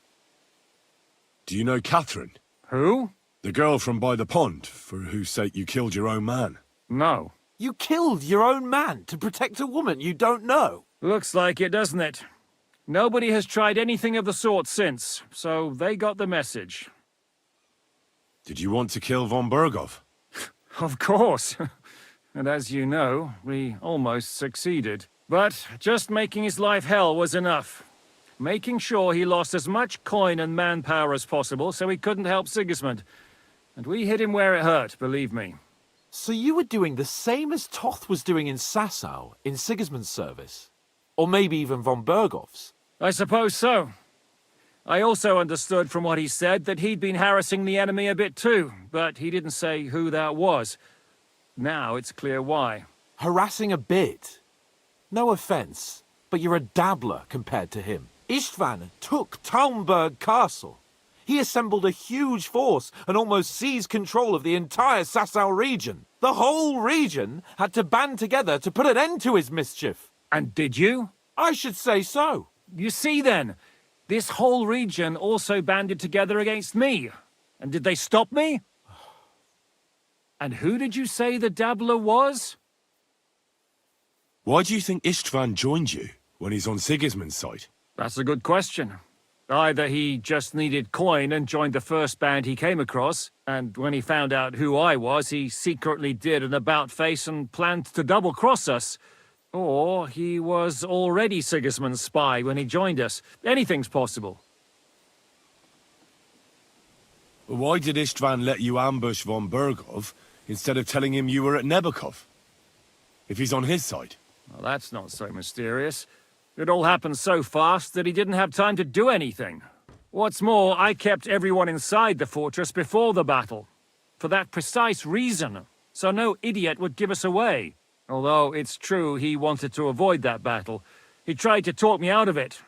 S18: Do you know Catherine?
S12: Who?
S18: The girl from by the pond, for whose sake you killed your own man.
S12: No.
S1: You killed your own man to protect a woman you don't know?
S12: Looks like it, doesn't it? Nobody has tried anything of the sort since, so they got the message.
S18: Did you want to kill von Berghoff?
S12: Of course. And as you know, we almost succeeded. But just making his life hell was enough. Making sure he lost as much coin and manpower as possible so he couldn't help Sigismund. And we hit him where it hurt, believe me.
S1: So you were doing the same as Toth was doing in Sasau, in Sigismund's service? Or maybe even von Berghoff's?
S12: I suppose so. I also understood from what he said that he'd been harassing the enemy a bit too, but he didn't say who that was. Now it's clear why.
S1: Harassing a bit? No offence, but you're a dabbler compared to him. Istvan took Talmberg Castle. He assembled a huge force and almost seized control of the entire Sasau region. The whole region had to band together to put an end to his mischief.
S12: And did you?
S1: I should say so.
S12: You see then, this whole region also banded together against me. And did they stop me? And who did you say the dabbler was?
S18: Why do you think Istvan joined you when he's on Sigismund's side?
S12: That's a good question. Either he just needed coin and joined the first band he came across, and when he found out who I was, he secretly did an about-face and planned to double-cross us. Or he was already Sigismund's spy when he joined us. Anything's possible.
S18: Why did Istvan let you ambush von Berghoff instead of telling him you were at Nebakov? If he's on his side.
S12: Well, that's not so mysterious. It all happened so fast that he didn't have time to do anything. What's more, I kept everyone inside the fortress before the battle. For that precise reason, so no idiot would give us away. Although it's true he wanted to avoid that battle. He tried to talk me out of it.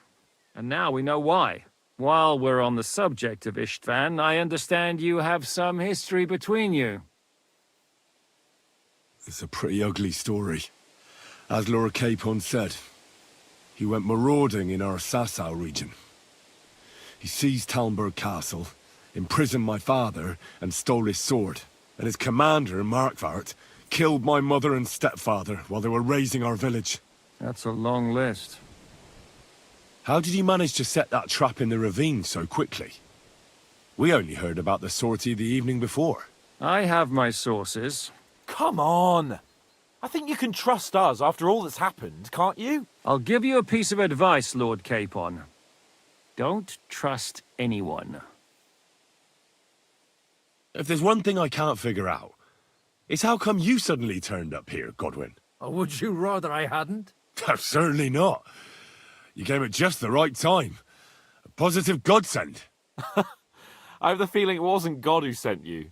S12: And now we know why. While we're on the subject of Istvan, I understand you have some history between you.
S18: It's a pretty ugly story. As Lord Capon said, he went marauding in our Sasau region. He seized Talmberg Castle, imprisoned my father, and stole his sword. And his commander, Markvart, killed my mother and stepfather while they were raising our village.
S12: That's a long list.
S18: How did you manage to set that trap in the ravine so quickly? We only heard about the sortie the evening before.
S12: I have my sources.
S1: Come on! I think you can trust us after all that's happened, can't you?
S12: I'll give you a piece of advice, Lord Capon. Don't trust anyone.
S18: If there's one thing I can't figure out, it's how come you suddenly turned up here, Godwin?
S5: Or would you rather I hadn't?
S18: Certainly not. You came at just the right time. A positive godsend.
S1: I have the feeling it wasn't God who sent you,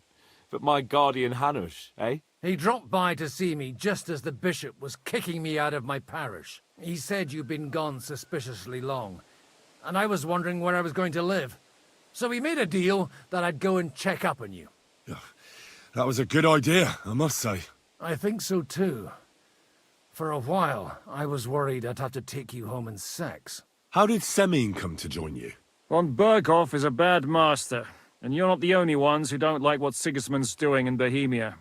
S1: but my guardian Hanush, eh?
S5: He dropped by to see me just as the bishop was kicking me out of my parish. He said you'd been gone suspiciously long, and I was wondering where I was going to live. So we made a deal that I'd go and check up on you.
S18: That was a good idea, I must say.
S5: I think so too. For a while, I was worried I'd have to take you home in sex.
S18: How did Semyon come to join you?
S12: Von Berghoff is a bad master, and you're not the only ones who don't like what Sigismund's doing in Bohemia.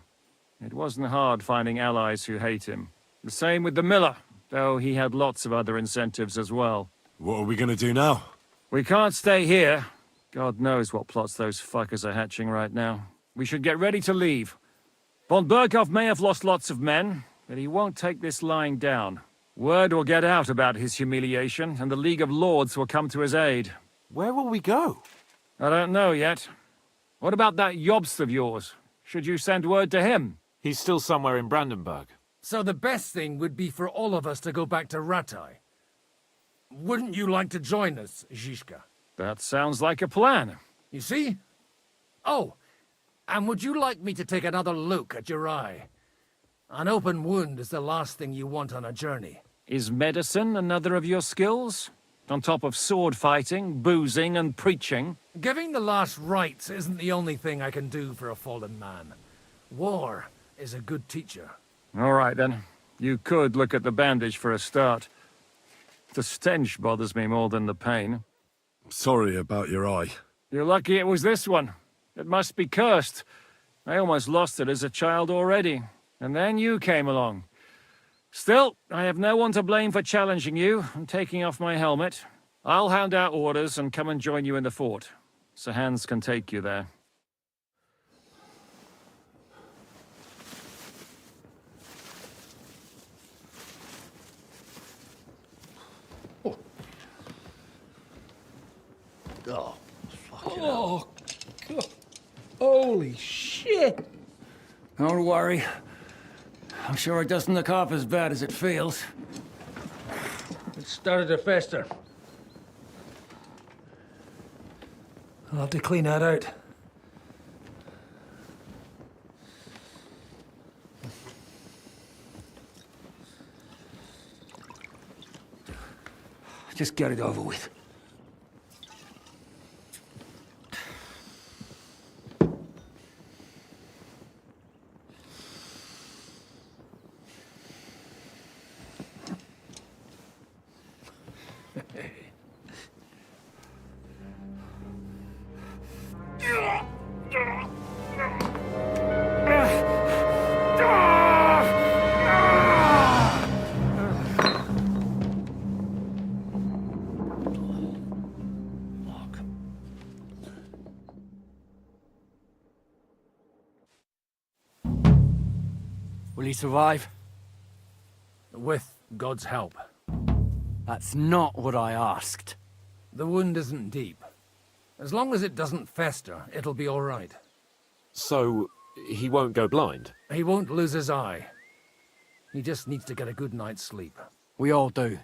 S12: It wasn't hard finding allies who hate him. The same with the miller, though he had lots of other incentives as well.
S18: What are we gonna do now?
S12: We can't stay here. God knows what plots those fuckers are hatching right now. We should get ready to leave. Von Berghoff may have lost lots of men, but he won't take this lying down. Word will get out about his humiliation, and the League of Lords will come to his aid.
S1: Where will we go?
S12: I don't know yet. What about that Jobst of yours? Should you send word to him?
S1: He's still somewhere in Brandenburg.
S5: So the best thing would be for all of us to go back to Ratai. Wouldn't you like to join us, Zizka?
S12: That sounds like a plan.
S5: You see? Oh, and would you like me to take another look at your eye? An open wound is the last thing you want on a journey.
S12: Is medicine another of your skills? On top of sword fighting, boozing, and preaching?
S5: Giving the last rites isn't the only thing I can do for a fallen man. War is a good teacher.
S12: All right, then.
S15: You could look at the bandage for a start. The stench bothers me more than the pain.
S18: Sorry about your eye.
S15: You're lucky it was this one. It must be cursed. I almost lost it as a child already. And then you came along. Still, I have no one to blame for challenging you and taking off my helmet. I'll hand out orders and come and join you in the fort. Sir Hans can take you there.
S5: Oh, fucking hell. God. Holy shit!
S9: Don't worry. I'm sure it doesn't look half as bad as it feels.
S5: It started to fester. I'll have to clean that out.
S9: Just get it over with.
S3: Will he survive?
S5: With God's help.
S3: That's not what I asked.
S5: The wound isn't deep. As long as it doesn't fester, it'll be all right.
S1: So, he won't go blind?
S5: He won't lose his eye. He just needs to get a good night's sleep.
S3: We all do.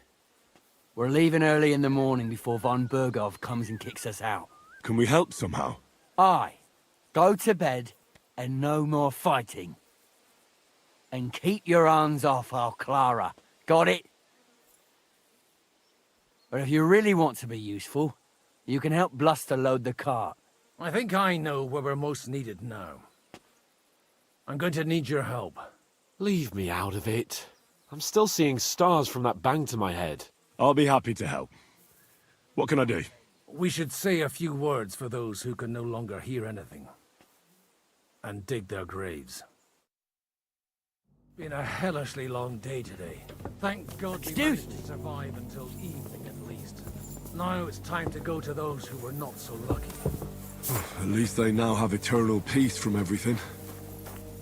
S3: We're leaving early in the morning before von Burgov comes and kicks us out.
S18: Can we help somehow?
S3: Aye. Go to bed and no more fighting. And keep your hands off our Clara. Got it? But if you really want to be useful, you can help Bluster load the cart.
S5: I think I know where we're most needed now. I'm going to need your help.
S1: Leave me out of it. I'm still seeing stars from that bang to my head.
S18: I'll be happy to help. What can I do?
S5: We should say a few words for those who can no longer hear anything. And dig their graves. Been a hellishly long day today. Thank God we managed to survive until evening at least. Now it's time to go to those who were not so lucky.
S18: At least they now have eternal peace from everything.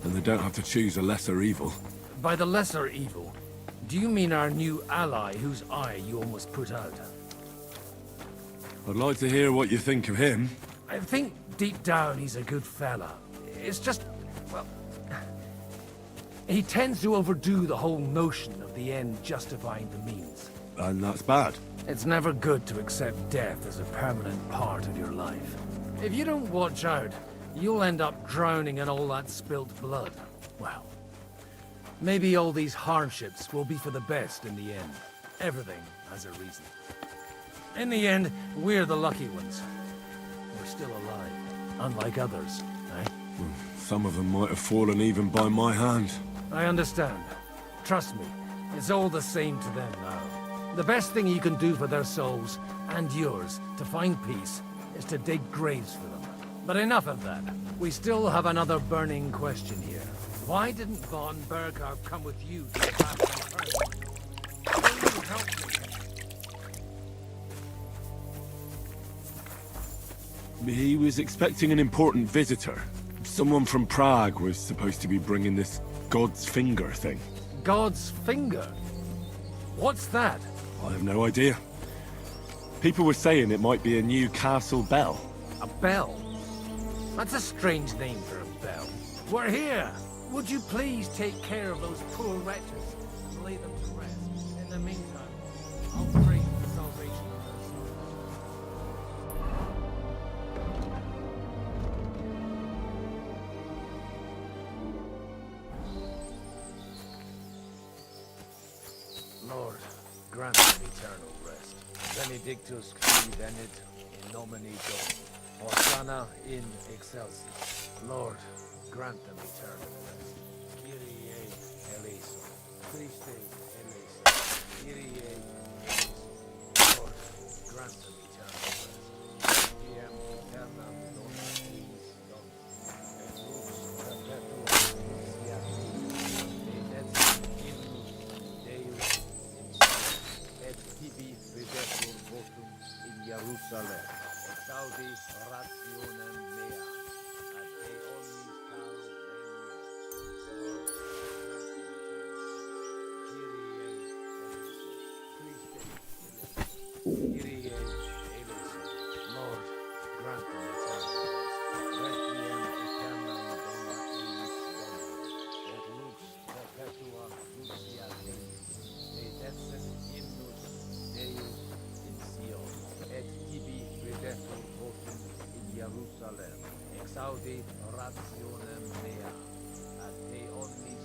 S18: And they don't have to choose a lesser evil.
S5: By the lesser evil, do you mean our new ally whose eye you almost put out?
S18: I'd like to hear what you think of him.
S5: I think deep down he's a good fella. It's just, well... he tends to overdo the whole notion of the end justifying the means.
S18: And that's bad.
S5: It's never good to accept death as a permanent part of your life. If you don't watch out, you'll end up drowning in all that spilt blood. Well, maybe all these hardships will be for the best in the end. Everything has a reason. In the end, we're the lucky ones. We're still alive, unlike others, eh?
S18: Some of them might have fallen even by my hand.
S5: I understand. Trust me, it's all the same to them now. The best thing you can do for their souls, and yours, to find peace, is to dig graves for them. But enough of that. We still have another burning question here. Why didn't von Berghoff come with you to the past in person? Will you help me?
S18: He was expecting an important visitor. Someone from Prague was supposed to be bringing this God's Finger thing.
S5: God's Finger? What's that?
S18: I have no idea. People were saying it might be a new castle bell.
S5: A bell? That's a strange name for a bell. We're here! Would you please take care of those poor wretches and lay them to rest? In the meantime, I'll pray for the salvation of their souls. Lord, grant them eternal rest. Benedictus qui venit in nomine Domini. Hosanna in excelsis. Lord, grant them eternal rest. Kyrie eleison.
S19: Exaudi rationem mea, ad te omnis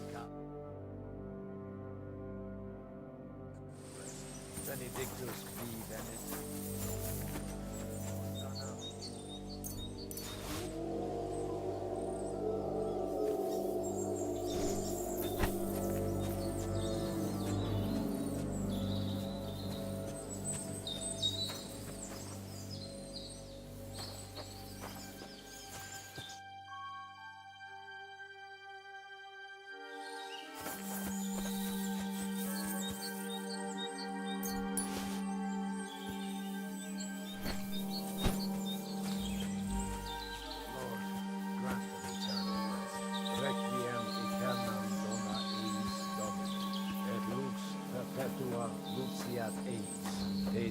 S19: Benedictus qui venet.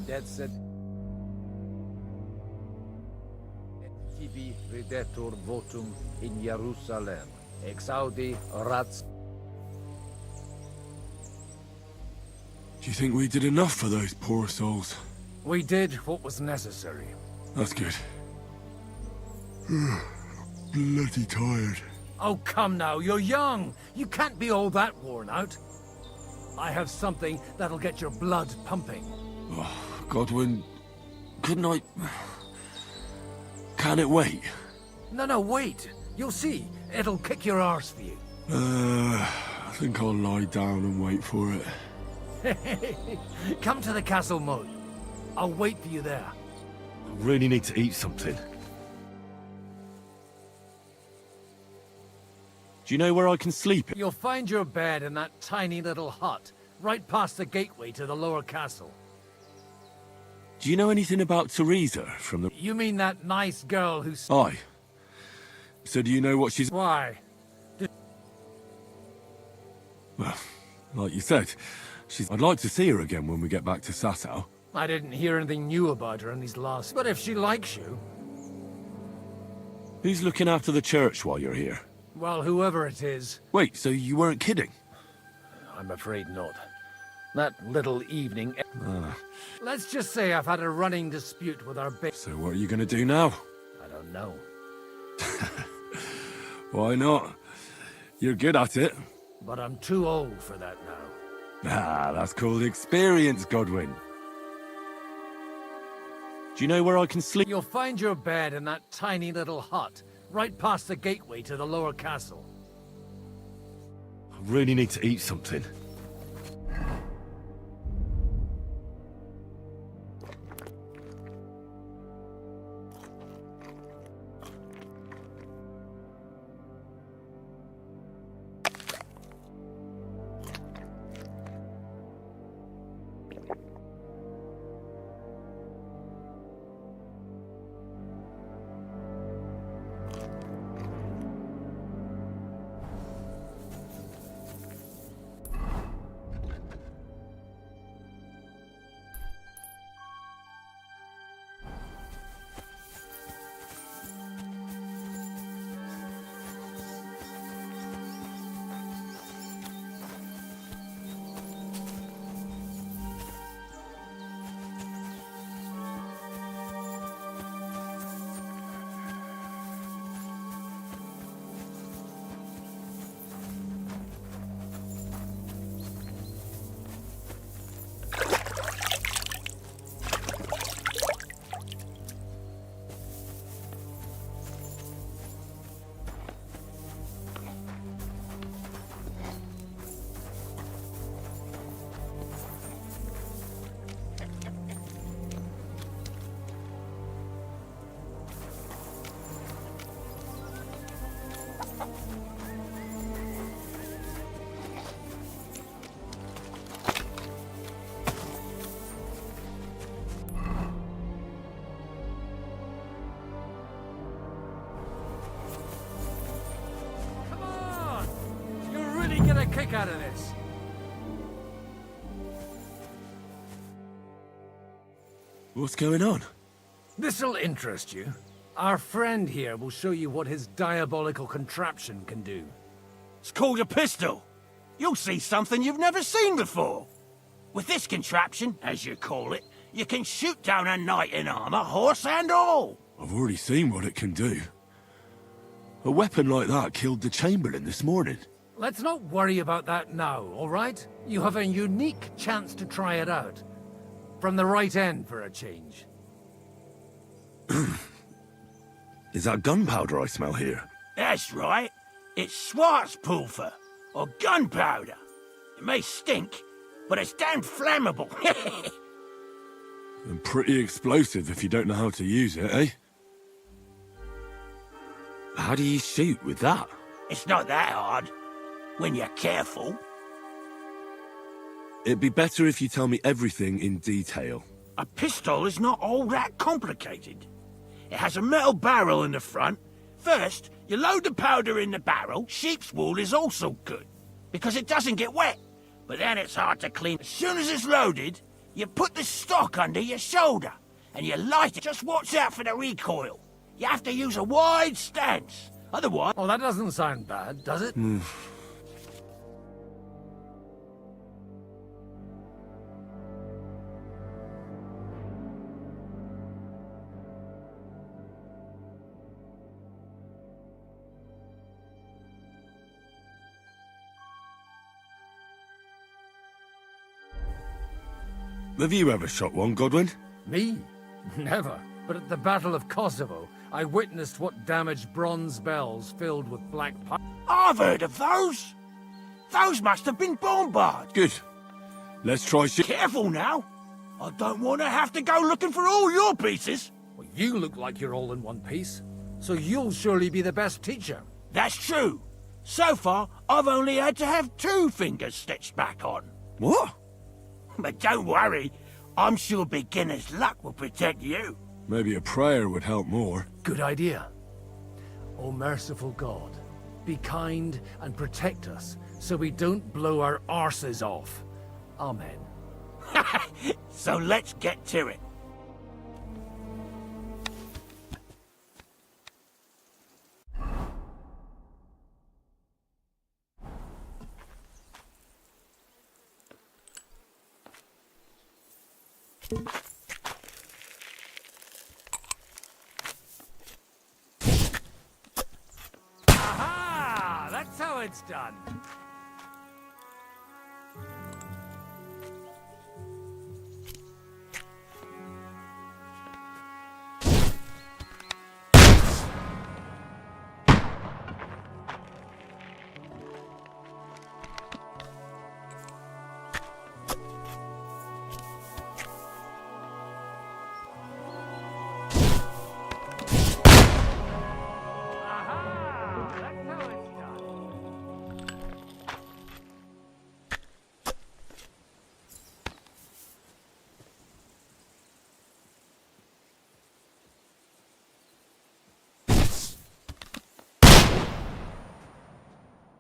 S19: Dedset et tibi videtur votum in Jerusalem. Exaudi rats.
S18: Do you think we did enough for those poor souls?
S5: We did what was necessary.
S18: That's good. Bloody tired.
S5: Oh, come now, you're young. You can't be all that worn out. I have something that'll get your blood pumping.
S18: Oh, Godwin, couldn't I... Can it wait?
S5: No, wait. You'll see. It'll kick your arse for you.
S18: I think I'll lie down and wait for it.
S5: Come to the castle moat. I'll wait for you there.
S18: I really need to eat something. Do you know where I can sleep?
S5: You'll find your bed in that tiny little hut, right past the gateway to the lower castle.
S18: Do you know anything about Teresa from the...
S5: You mean that nice girl who's...
S18: Aye. So do you know what she's...
S5: Why?
S18: Well, like you said, I'd like to see her again when we get back to Sasau.
S5: I didn't hear anything new about her in these last... But if she likes you...
S18: Who's looking after the church while you're here?
S5: Well, whoever it is...
S18: Wait, so you weren't kidding?
S5: I'm afraid not. That little evening...
S18: Ah.
S5: Let's just say I've had a running dispute with our base.
S18: So what are you going to do now?
S5: I don't know.
S18: Why not? You're good at it.
S5: But I'm too old for that now.
S18: Ah, that's called experience, Godwin. Do you know where I can sleep?
S5: You'll find your bed in that tiny little hut, right past the gateway to the lower castle.
S18: I really need to eat something.
S5: kick out of this.
S18: What's going on?
S5: This'll interest you. Our friend here will show you what his diabolical contraption can do.
S14: It's called a pistol. You'll see something you've never seen before. With this contraption, as you call it, you can shoot down a knight in armor, horse and all.
S18: I've already seen what it can do. A weapon like that killed the Chamberlain this morning.
S5: Let's not worry about that now, all right? You have a unique chance to try it out. From the right end for a change.
S18: Is that gunpowder I smell here?
S14: That's right. It's Schwarzpulver, or gunpowder. It may stink, but it's damn flammable.
S18: And pretty explosive if you don't know how to use it, eh? How do you shoot with that?
S14: It's not that hard, when you're careful.
S18: It'd be better if you tell me everything in detail.
S14: A pistol is not all that complicated. It has a metal barrel in the front. First, you load the powder in the barrel. Sheep's wool is also good, because it doesn't get wet. But then it's hard to clean. As soon as it's loaded, you put the stock under your shoulder, and you light it. Just watch out for the recoil. You have to use a wide stance, otherwise...
S5: Oh, that doesn't sound bad, does it?
S18: Have you ever shot one, Godwin?
S5: Me? Never. But at the Battle of Kosovo, I witnessed what damaged bronze bells filled with black pipe.
S14: I've heard of those. Those must have been bombards.
S18: Good. Let's try shit.
S14: Careful now. I don't want to have to go looking for all your pieces.
S5: Well, you look like you're all in one piece, so you'll surely be the best teacher.
S14: That's true. So far, I've only had to have 2 fingers stitched back on.
S18: What?
S14: But don't worry. I'm sure beginner's luck will protect you.
S18: Maybe a prayer would help more.
S5: Good idea. O merciful God, be kind and protect us so we don't blow our arses off. Amen.
S14: So let's get to it.
S5: Aha! That's how it's done.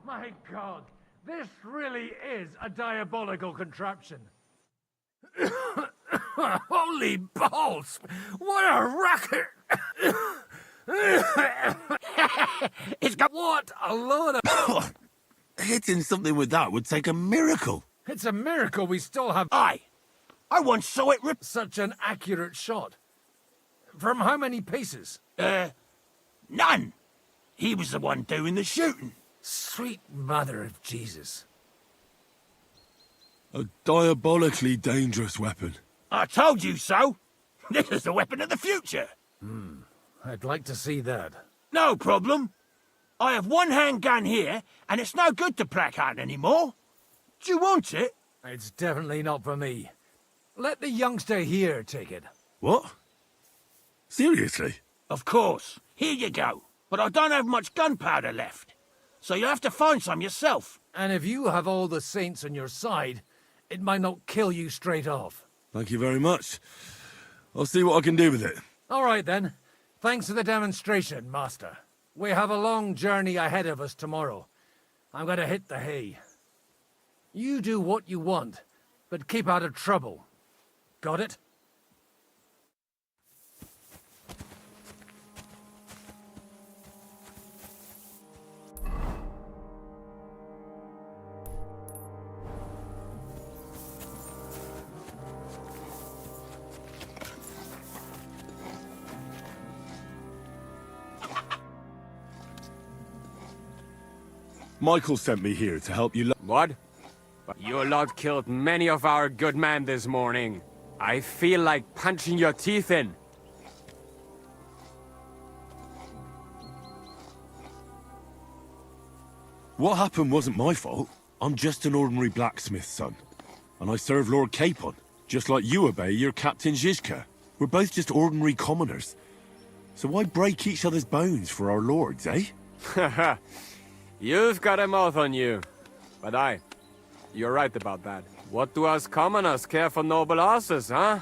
S5: My God, this really is a diabolical contraption. Holy balls! What a racket!
S14: It's got...
S5: What a load of...
S18: Hitting something with that would take a miracle.
S5: It's a miracle we still have...
S14: I once saw it rip...
S5: Such an accurate shot. From how many paces?
S14: None. He was the one doing the shooting.
S5: Sweet mother of Jesus.
S18: A diabolically dangerous weapon.
S14: I told you so. This is the weapon of the future.
S5: I'd like to see that.
S14: No problem. I have one handgun here, and it's no good to placard anymore. Do you want it?
S5: It's definitely not for me. Let the youngster here take it.
S18: What? Seriously?
S14: Of course. Here you go. But I don't have much gunpowder left. So you have to find some yourself.
S5: And if you have all the saints on your side, it might not kill you straight off.
S18: Thank you very much. I'll see what I can do with it.
S5: All right, then. Thanks for the demonstration, Master. We have a long journey ahead of us tomorrow. I'm going to hit the hay. You do what you want, but keep out of trouble. Got it?
S18: Michael sent me here to help you.
S2: What? Your lot killed many of our good men this morning. I feel like punching your teeth in.
S18: What happened wasn't my fault. I'm just an ordinary blacksmith's son. And I serve Lord Capon, just like you obey your Captain Zizka. We're both just ordinary commoners. So why break each other's bones for our lords, eh?
S2: Haha. You've got a mouth on you. But you're right about that. What do us commoners care for noble asses, huh?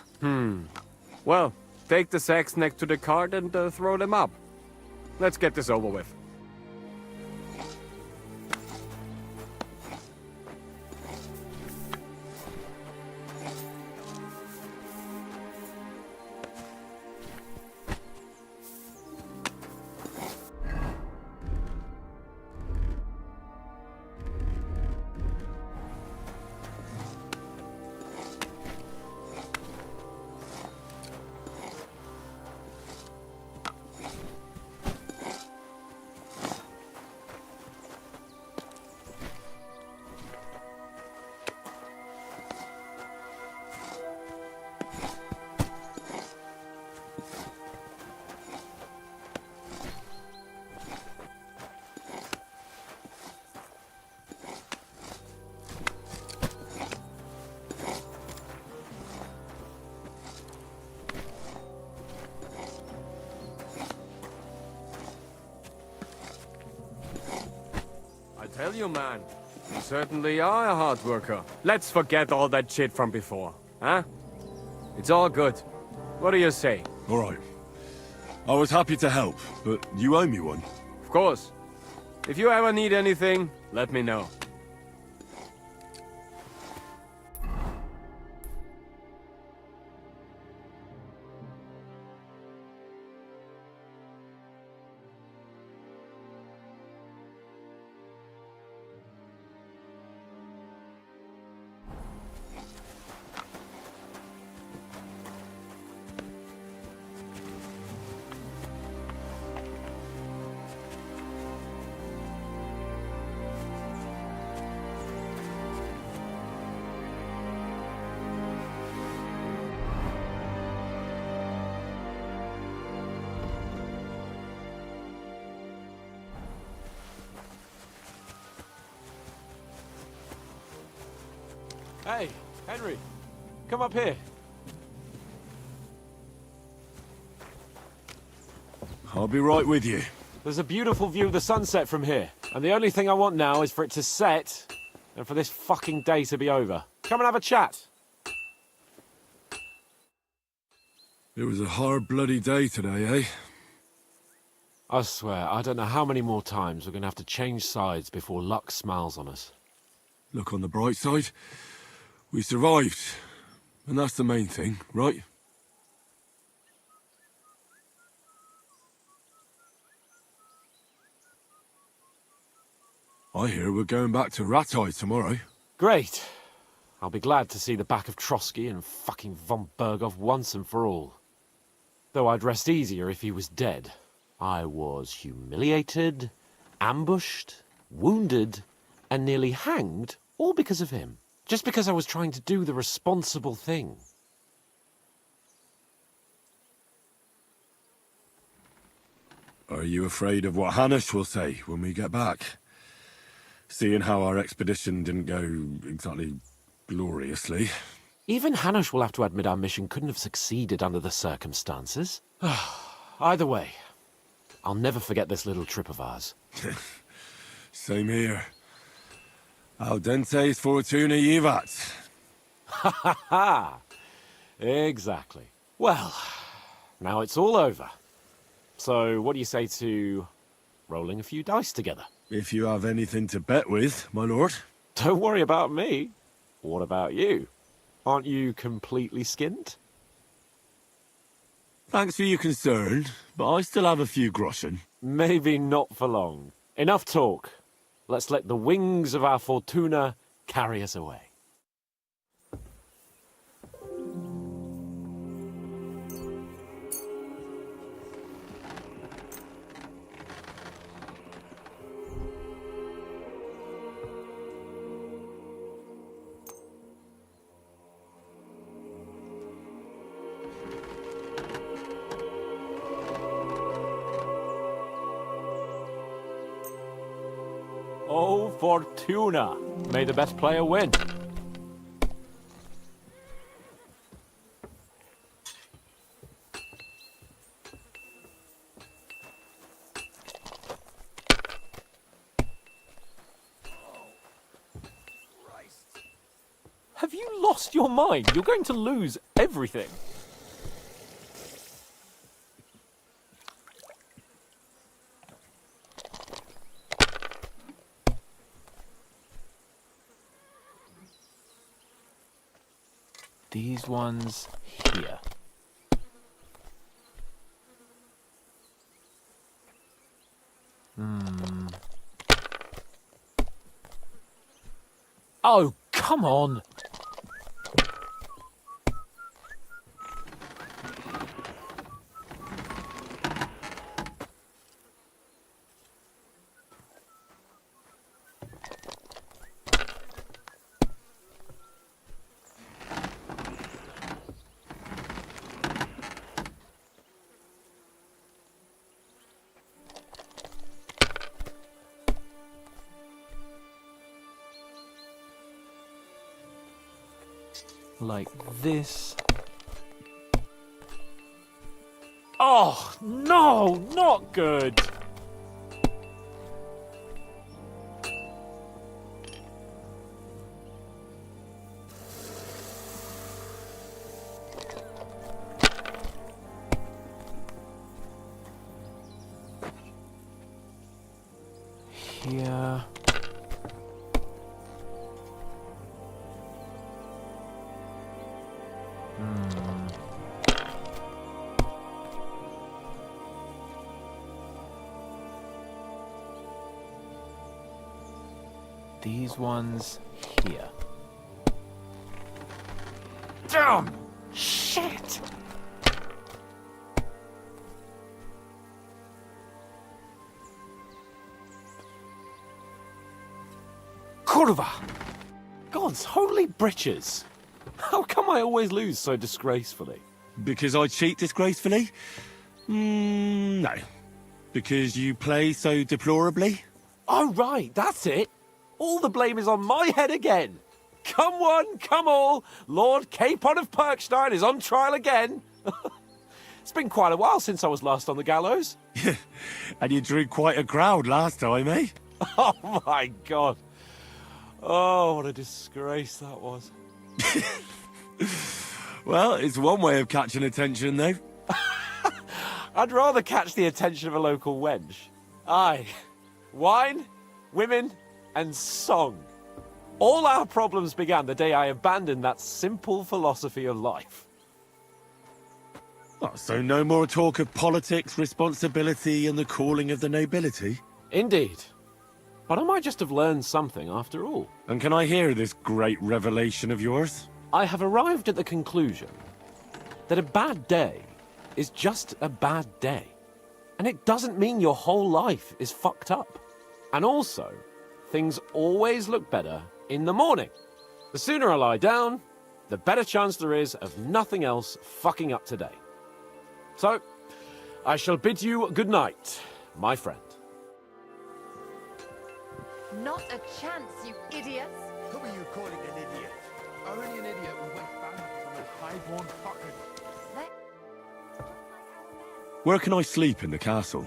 S2: Well, take the sacks next to the cart and throw them up. Let's get this over with. Tell you, man, you certainly are a hard worker. Let's forget all that shit from before, huh? It's all good. What do you say?
S18: All right. I was happy to help, but you owe me one.
S2: Of course. If you ever need anything, let me know.
S1: Hey, Henry, come up here.
S18: I'll be right with you.
S1: There's a beautiful view of the sunset from here, and the only thing I want now is for it to set, and for this fucking day to be over. Come and have a chat.
S18: It was a hard bloody day today, eh?
S1: I swear, I don't know how many more times we're gonna have to change sides before luck smiles on us.
S18: Look on the bright side. We survived. And that's the main thing, right? I hear we're going back to Ratai tomorrow.
S1: Great. I'll be glad to see the back of Trotsky and fucking von Berghoff once and for all. Though I'd rest easier if he was dead. I was humiliated, ambushed, wounded, and nearly hanged, all because of him. Just because I was trying to do the responsible thing.
S18: Are you afraid of what Hanush will say when we get back? Seeing how our expedition didn't go exactly gloriously.
S1: Even Hanush will have to admit our mission couldn't have succeeded under the circumstances. Either way, I'll never forget this little trip of ours.
S18: Same here. Al dentes fortuna jivat.
S1: Ha ha ha! Exactly. Well, now it's all over. So what do you say to rolling a few dice together?
S18: If you have anything to bet with, my lord.
S1: Don't worry about me. What about you? Aren't you completely skinned?
S18: Thanks for your concern, but I still have a few groschen.
S1: Maybe not for long. Enough talk. Let's let the wings of our Fortuna carry us away. Oh, Fortuna! May the best player win. Have you lost your mind? You're going to lose everything. These ones here. Oh, come on! Like this. Oh, no, not good. Here. These ones here. Damn! Shit! Curva! God's holy britches! How come I always lose so disgracefully?
S18: Because I cheat disgracefully? No. Because you play so deplorably?
S1: Oh, right, that's it. All the blame is on my head again. Come one, come all. Lord Capon of Perkstein is on trial again. It's been quite a while since I was last on the gallows.
S18: And you drew quite a crowd last time, eh?
S1: Oh, my God. Oh, what a disgrace that was.
S18: Well, it's one way of catching attention, though.
S1: I'd rather catch the attention of a local wench. Aye. Wine, women, and song. All our problems began the day I abandoned that simple philosophy of life.
S18: Oh, so no more talk of politics, responsibility, and the calling of the nobility?
S1: Indeed. But I might just have learned something after all.
S18: And can I hear this great revelation of yours?
S1: I have arrived at the conclusion that a bad day is just a bad day. And it doesn't mean your whole life is fucked up. And also, things always look better in the morning. The sooner I lie down, the better chance there is of nothing else fucking up today. So, I shall bid you good night, my friend.
S20: Not a chance, you idiots!
S10: Who are you calling an idiot? Only an idiot would went back from a high-born fucker.
S18: Where can I sleep in the castle?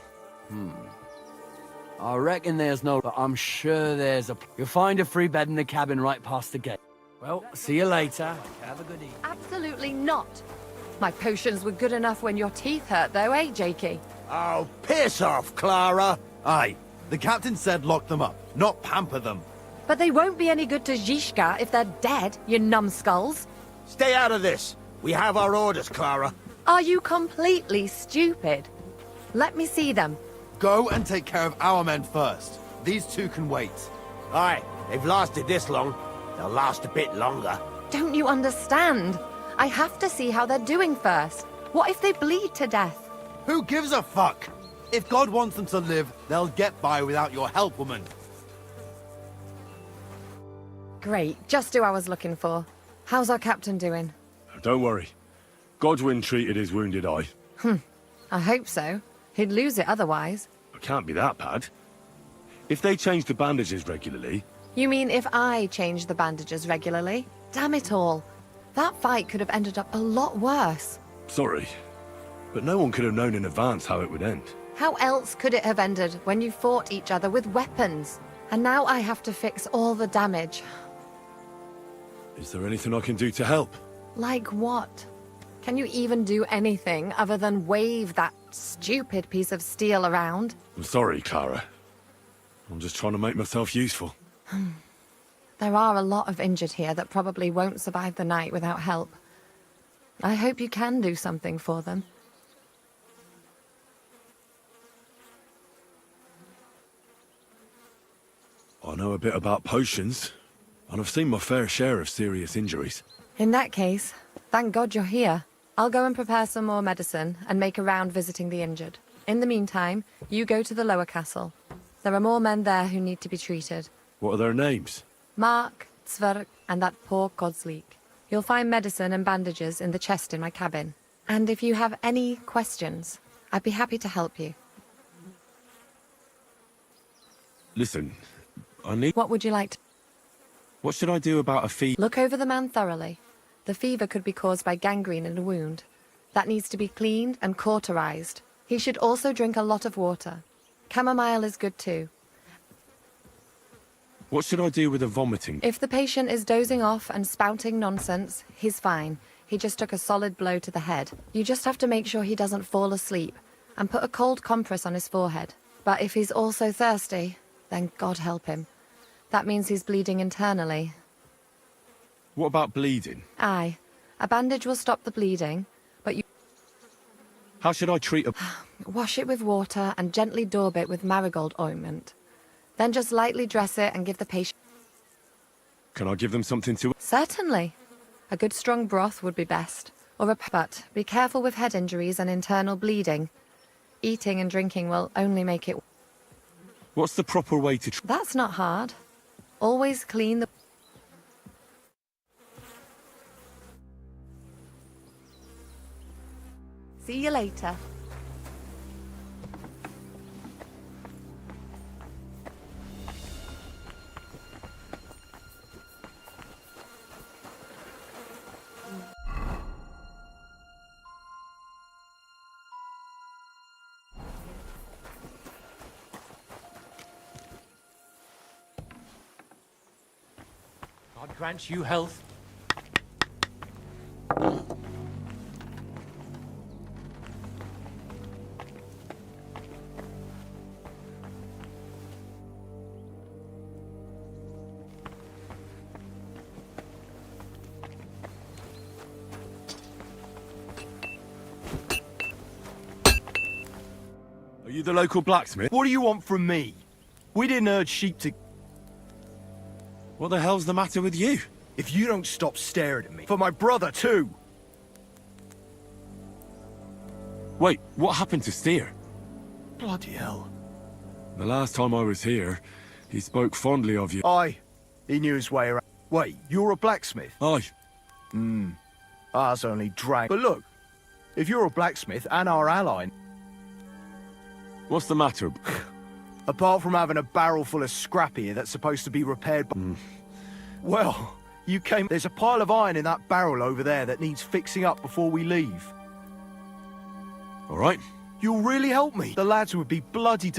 S21: I reckon there's no, but I'm sure there's a... You'll find a free bed in the cabin right past the gate. Well, see you later. Have a good evening.
S20: Absolutely not. My potions were good enough when your teeth hurt, though, eh, Jakey?
S22: Oh, piss off, Clara! Aye, the captain said lock them up, not pamper them.
S20: But they won't be any good to Zhishka if they're dead, you numbskulls.
S10: Stay out of this. We have our orders, Clara.
S20: Are you completely stupid? Let me see them.
S10: Go and take care of our men first. These two can wait. Aye, they've lasted this long. They'll last a bit longer.
S20: Don't you understand? I have to see how they're doing first. What if they bleed to death?
S10: Who gives a fuck? If God wants them to live, they'll get by without your help, woman.
S20: Great, just who I was looking for. How's our captain doing?
S18: Don't worry. Godwin treated his wounded eye.
S20: I hope so. He'd lose it otherwise.
S18: It can't be that bad. If they change the bandages regularly...
S20: You mean if I change the bandages regularly? Damn it all. That fight could have ended up a lot worse.
S18: Sorry, but no one could have known in advance how it would end.
S20: How else could it have ended when you fought each other with weapons? And now I have to fix all the damage.
S18: Is there anything I can do to help?
S20: Like what? Can you even do anything other than wave that stupid piece of steel around?
S18: I'm sorry, Clara. I'm just trying to make myself useful.
S20: There are a lot of injured here that probably won't survive the night without help. I hope you can do something for them.
S18: I know a bit about potions, and I've seen my fair share of serious injuries.
S20: In that case, thank God you're here. I'll go and prepare some more medicine and make a round visiting the injured. In the meantime, you go to the lower castle. There are more men there who need to be treated.
S18: What are their names?
S20: Mark, Zverk, and that poor Kozlik. You'll find medicine and bandages in the chest in my cabin. And if you have any questions, I'd be happy to help you.
S18: Listen, I need...
S20: What would you like to...
S18: What should I do about a fever?
S20: Look over the man thoroughly. The fever could be caused by gangrene in a wound. That needs to be cleaned and cauterized. He should also drink a lot of water. Chamomile is good too.
S18: What should I do with the vomiting?
S20: If the patient is dozing off and spouting nonsense, he's fine. He just took a solid blow to the head. You just have to make sure he doesn't fall asleep and put a cold compress on his forehead. But if he's also thirsty, then God help him. That means he's bleeding internally.
S18: What about bleeding?
S20: Aye. A bandage will stop the bleeding, but you...
S18: How should I treat a...
S20: Wash it with water and gently daub it with marigold ointment. Then just lightly dress it and give the patient...
S18: Can I give them something to...
S20: Certainly. A good strong broth would be best. Or a... But be careful with head injuries and internal bleeding. Eating and drinking will only make it...
S18: What's the proper way to...
S20: That's not hard. Always clean the... See you later.
S3: God grant you health.
S18: Are you the local blacksmith?
S10: What do you want from me? We didn't herd sheep to...
S18: What the hell's the matter with you?
S10: If you don't stop staring at me... For my brother, too!
S18: Wait, what happened to Steer?
S10: Bloody hell.
S18: The last time I was here, he spoke fondly of you.
S10: Aye. He knew his way around. Wait, you're a blacksmith?
S18: Aye.
S10: Ours only drank. But look, if you're a blacksmith and our ally...
S18: What's the matter?
S10: Apart from having a barrel full of scrap here that's supposed to be repaired by... Well, you came... There's a pile of iron in that barrel over there that needs fixing up before we leave.
S18: All right.
S10: You'll really help me. The lads would be bloody...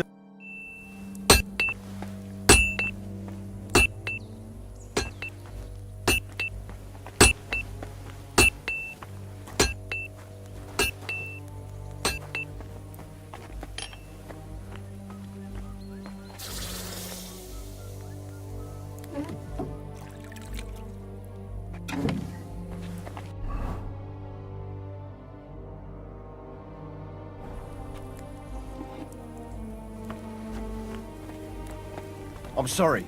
S10: I'm sorry.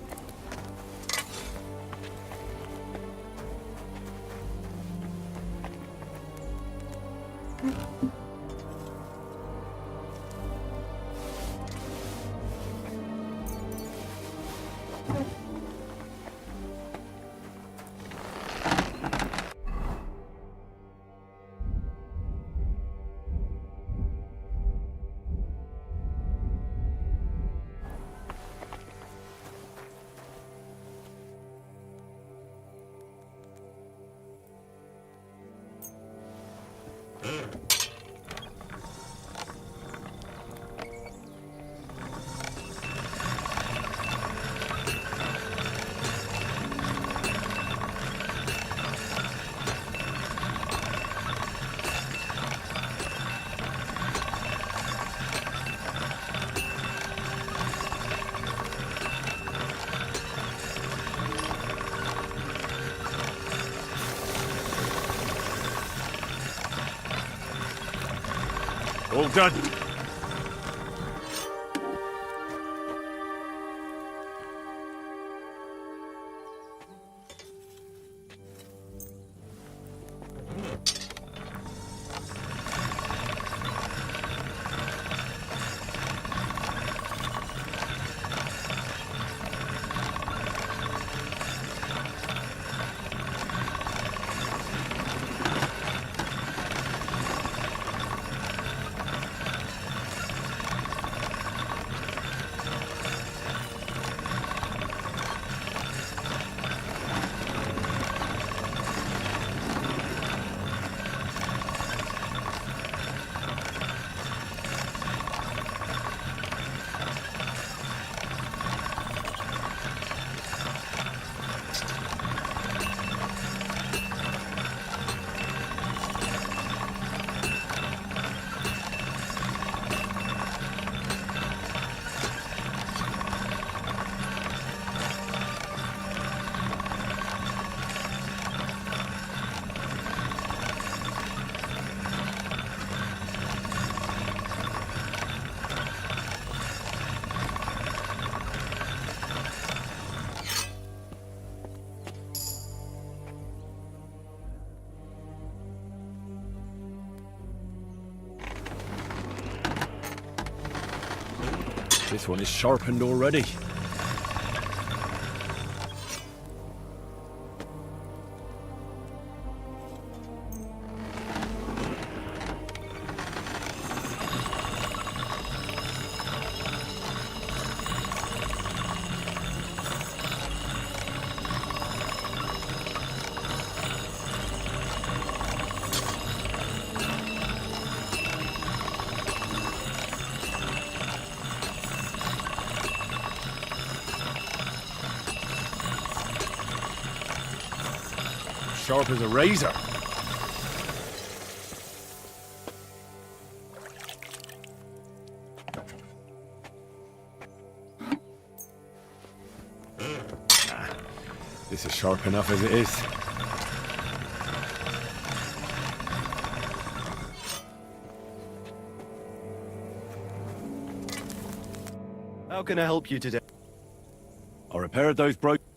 S7: All done.
S18: This one is sharpened already. Sharp as a razor. This is sharp enough as it is.
S11: How can I help you today?
S13: I repaired those broken.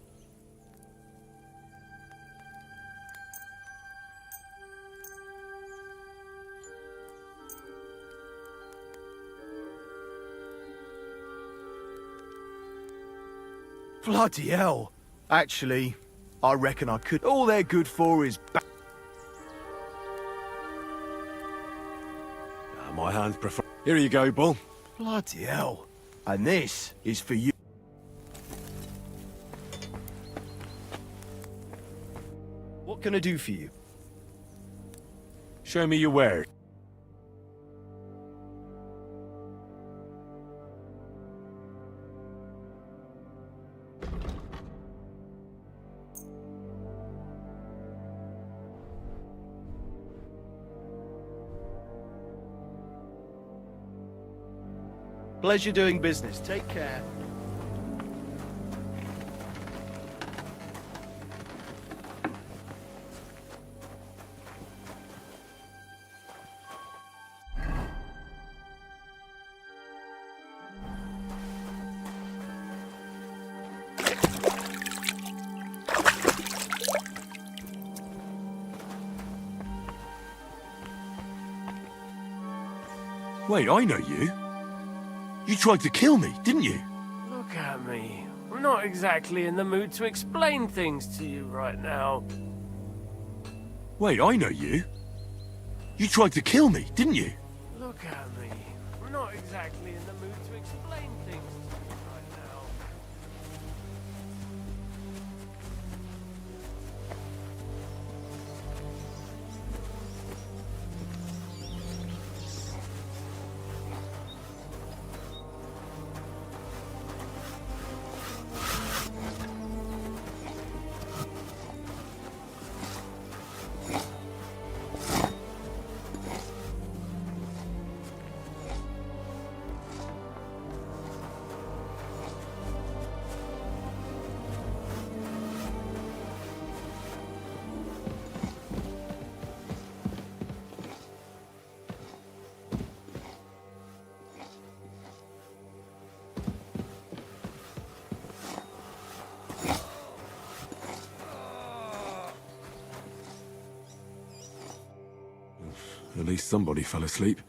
S10: Bloody hell. Actually, I reckon I could. All they're good for is
S18: My hands prefer. Here you go, Bull.
S10: bloody hell. And this is for you.
S11: What can I do for you?
S18: Show me your wares.
S11: Pleasure doing business. Take care.
S18: Wait, I know you. You tried to kill me, didn't you?
S17: Look at me. I'm not exactly in the mood to explain things to you right now.
S18: Wait, I know you. You tried to kill me, didn't you?
S17: Look at me. I'm not exactly in the mood to explain things to you right now.
S18: At least somebody fell asleep.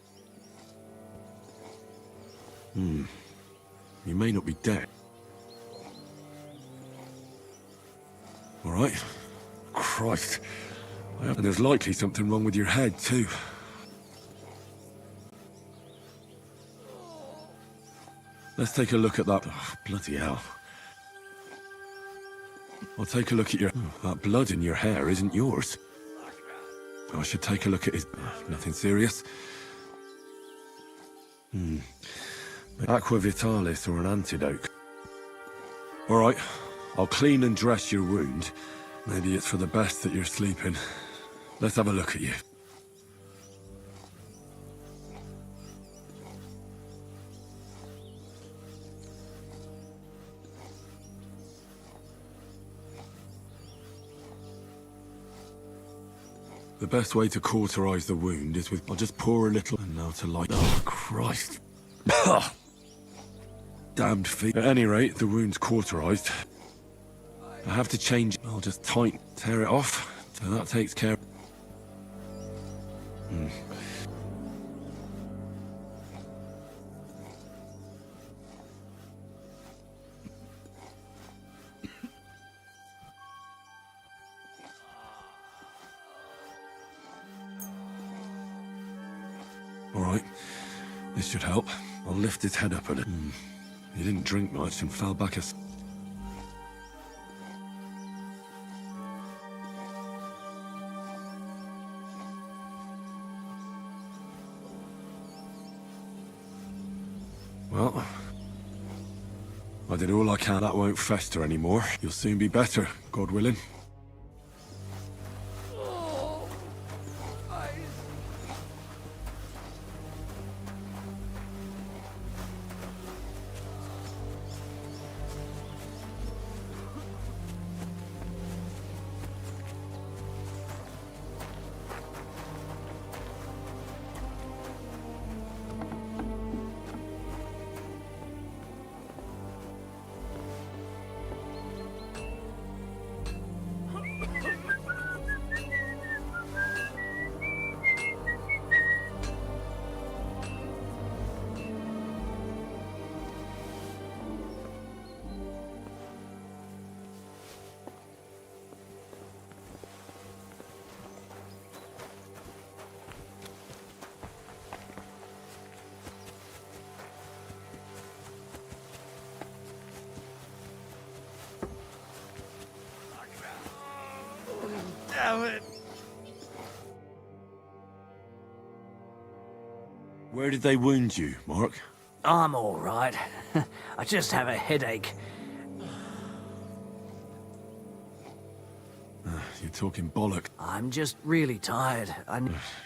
S18: You may not be dead. All right. Christ. And there's likely something wrong with your head, too. Let's take a look at that. Oh, bloody hell. I'll take a look at your... that blood in your hair isn't yours. I should take a look at his... nothing serious. Aqua Vitalis or an antidote. All right, I'll clean and dress your wound. Maybe it's for the best that you're sleeping. Let's have a look at you. The best way to cauterize the wound is with... I'll just pour a little... And now to light... Oh, Christ. Damned feet. At any rate, the wound's cauterized. I have to change... I'll just tear it off. So that takes care... All right, this should help. I'll lift his head up a little. He didn't drink much and fell back a... Well, I did all I can. That won't fester anymore. You'll soon be better, God willing.
S17: Damn it.
S18: Where did they wound you, Mark?
S21: I'm all right. I just have a headache.
S18: You're talking bollock.
S21: I'm just really tired.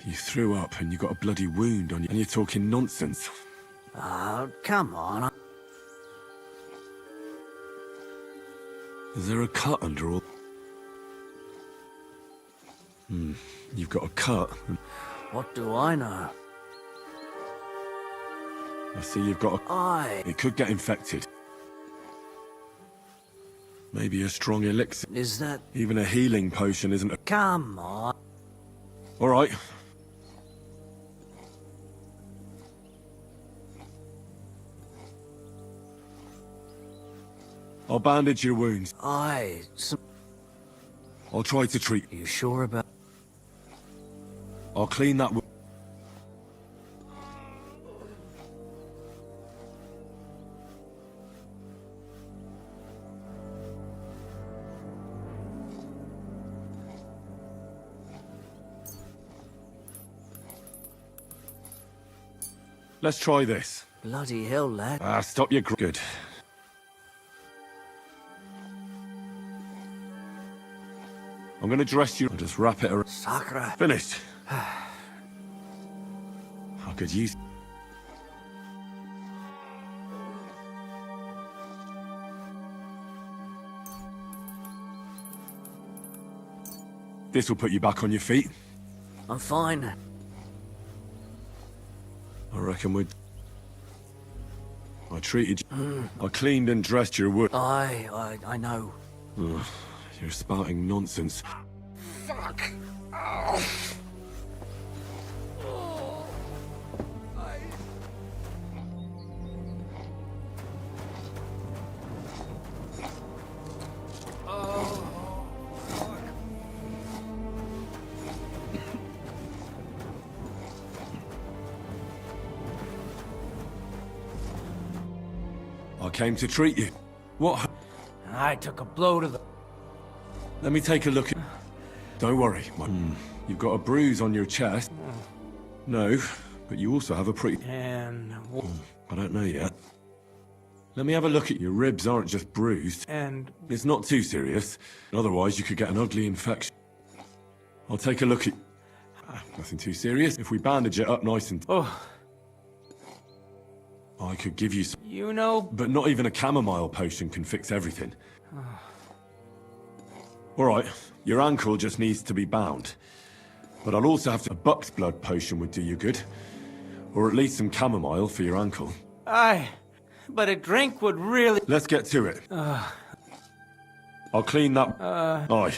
S18: You threw up and you got a bloody wound on you, and you're talking nonsense.
S21: Oh, come on.
S18: Is there a cut under all... You've got a cut.
S21: What do I know?
S18: I see you've got a... It could get infected. Maybe a strong elixir.
S21: Is that...
S18: Even a healing potion isn't a...
S21: Come on.
S18: All right. I'll bandage your wounds.
S21: Aye.
S18: I'll try to treat.
S21: You sure about?
S18: I'll clean that wound. Let's try this.
S21: Bloody hell, lad.
S18: Stop your good. I'm gonna dress you and just wrap it around.
S21: Sacre.
S18: Finished. I could use... This will put you back on your feet.
S21: I'm fine.
S18: I reckon we'd... I treated you. I cleaned and dressed your wound.
S21: I know.
S18: Ugh, you're spouting nonsense.
S21: Fuck. Oh.
S18: I came to treat you. What?
S21: I took a blow to the...
S18: Let me take a look at... Don't worry. You've got a bruise on your chest. No, but you also have a pretty...
S21: And...
S18: I don't know yet. Let me have a look at your ribs. Aren't just bruised.
S21: And...
S18: It's not too serious. Otherwise, you could get an ugly infection. I'll take a look at... Nothing too serious. If we bandage it up nice and...
S21: Oh.
S18: I could give you some...
S21: You know...
S18: But not even a chamomile potion can fix everything. Alright, your ankle just needs to be bound. But I'll also have to... A buck's blood potion would do you good. Or at least some chamomile for your ankle.
S21: Aye, but a drink would really...
S18: Let's get to it. I'll clean that... Aye.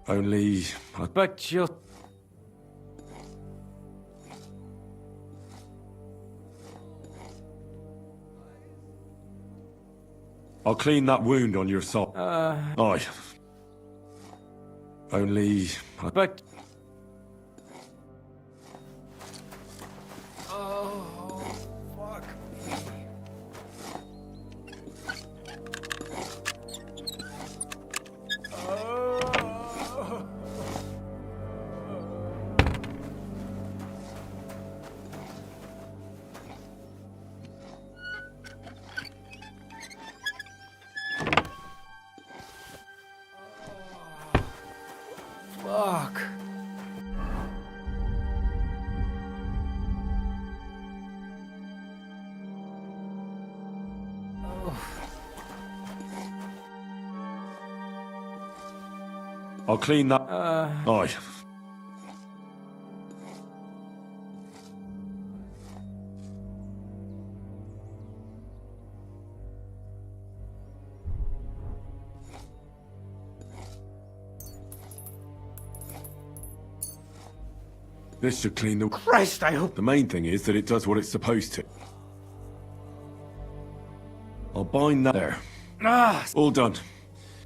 S18: Only...
S21: But you'll...
S18: I'll clean that wound on your soul. Aye. Only...
S21: But... Fuck.
S18: I'll clean that... Aye. This should clean the...
S21: Christ, I hope...
S18: The main thing is that it does what it's supposed to. I'll bind that there. All done.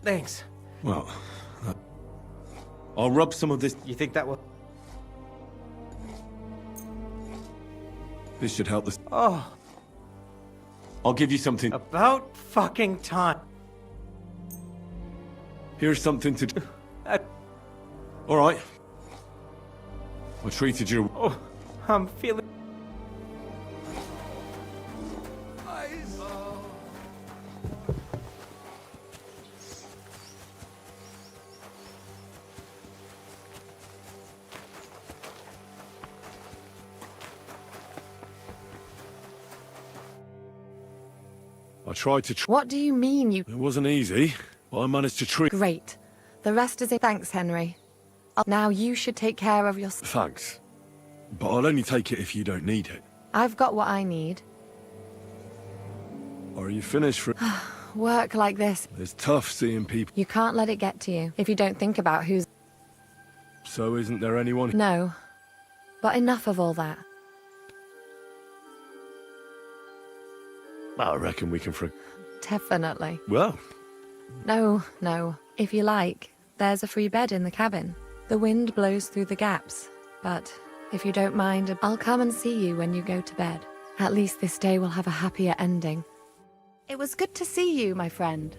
S21: Thanks.
S18: Well... I'll rub some of this...
S21: You think that will...
S18: This should help this...
S21: Oh.
S18: I'll give you something...
S21: About fucking time.
S18: Here's something to... All right. I treated you...
S21: Oh, I'm feeling...
S18: I tried to...
S20: What do you mean you...
S18: It wasn't easy, but I managed to treat...
S20: Great. The rest is in... Thanks, Henry. Now you should take care of your...
S18: Thanks. But I'll only take it if you don't need it.
S20: I've got what I need.
S18: Are you finished for...
S20: Work like this,
S18: It's tough seeing people.
S20: you can't let it get to you if you don't think about who's...
S18: So isn't there anyone...
S20: No. But enough of all that.
S18: I reckon we can
S20: Definitely.
S18: Well,
S20: No. If you like, there's a free bed in the cabin. The wind blows through the gaps. But if you don't mind, I'll come and see you when you go to bed. At least this day will have a happier ending. It was good to see you, my friend.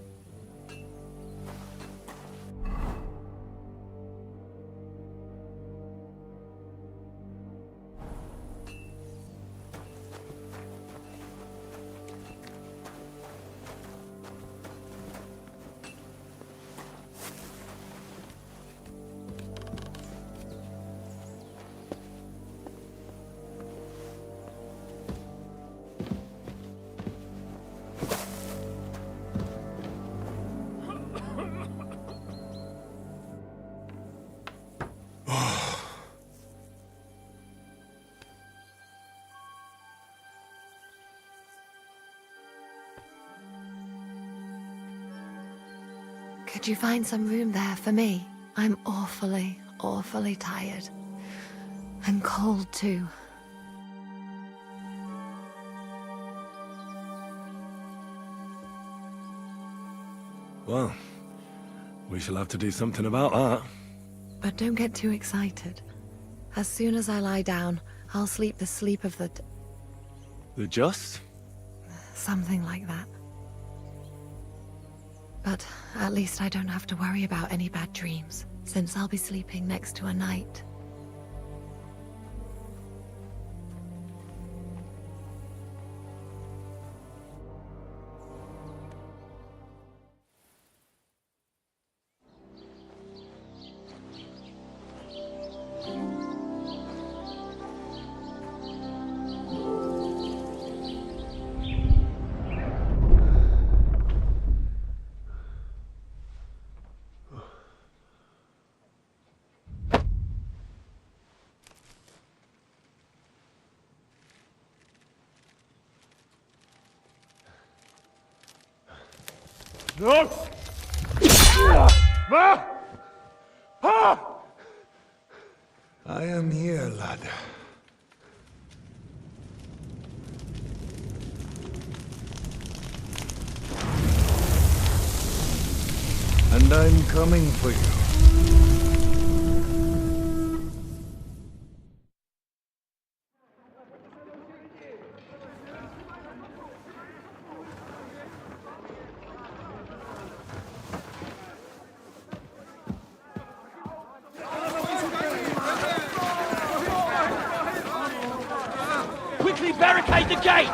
S20: Could you find some room there for me? I'm awfully tired. And cold too.
S18: well, we shall have to do something about that.
S20: But don't get too excited. As soon as I lie down, I'll sleep the sleep of the...
S18: The just?
S20: something like that. But at least I don't have to worry about any bad dreams, since I'll be sleeping next to a knight.
S14: No!
S4: I am here, lad. And I'm coming for you.
S14: Quickly barricade the gate!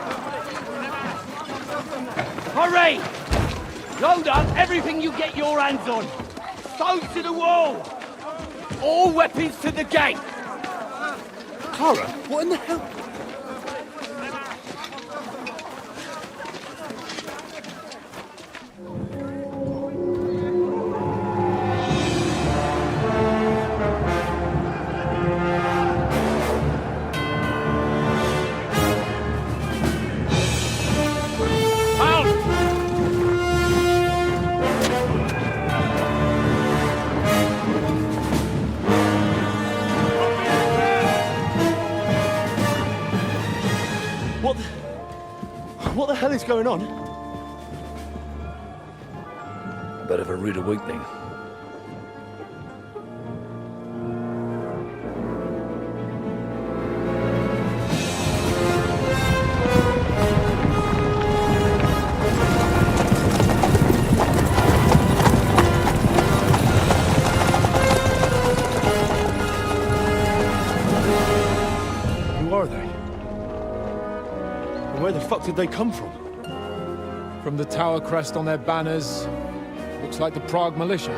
S14: Hurry! Load up everything you get your hands on. Stones to the wall! All weapons to the gate!
S13: Clara, what in the hell?
S11: What the hell is going on?
S19: A bit of a rude awakening.
S11: Who are they? And where the fuck did they come from?
S7: From the tower crest on their banners, looks like the Prague militia.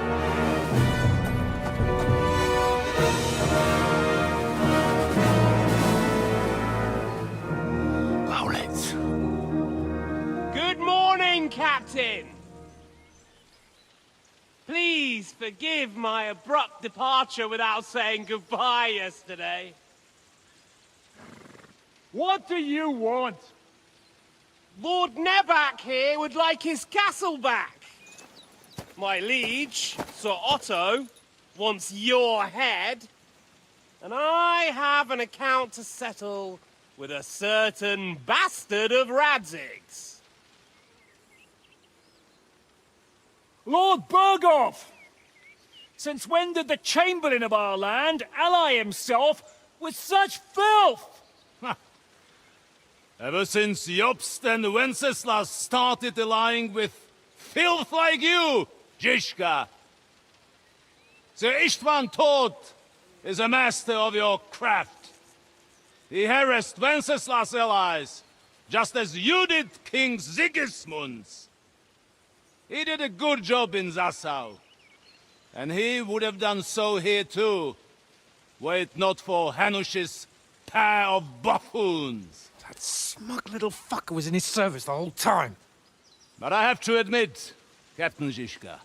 S18: Owlets.
S17: Good morning, Captain! Please forgive my abrupt departure without saying goodbye yesterday.
S14: What do you want?
S17: Lord Nebak here would like his castle back. My liege, Sir Otto, wants your head. And I have an account to settle with a certain bastard of Radzig's.
S14: Lord Berghoff! Since when did the Chamberlain of our land ally himself with such filth?
S8: Ever since Jobst and Wenceslas started allying with filth like you, Zizka. Sir Istvan Tod is a master of your craft. He harassed Wenceslas' allies, just as you did King Sigismund's. He did a good job in Zassau, and he would have done so here too, were it not for Hanush's pair of buffoons.
S10: That smug little fucker was in his service the whole time.
S8: But I have to admit, Captain Zizka,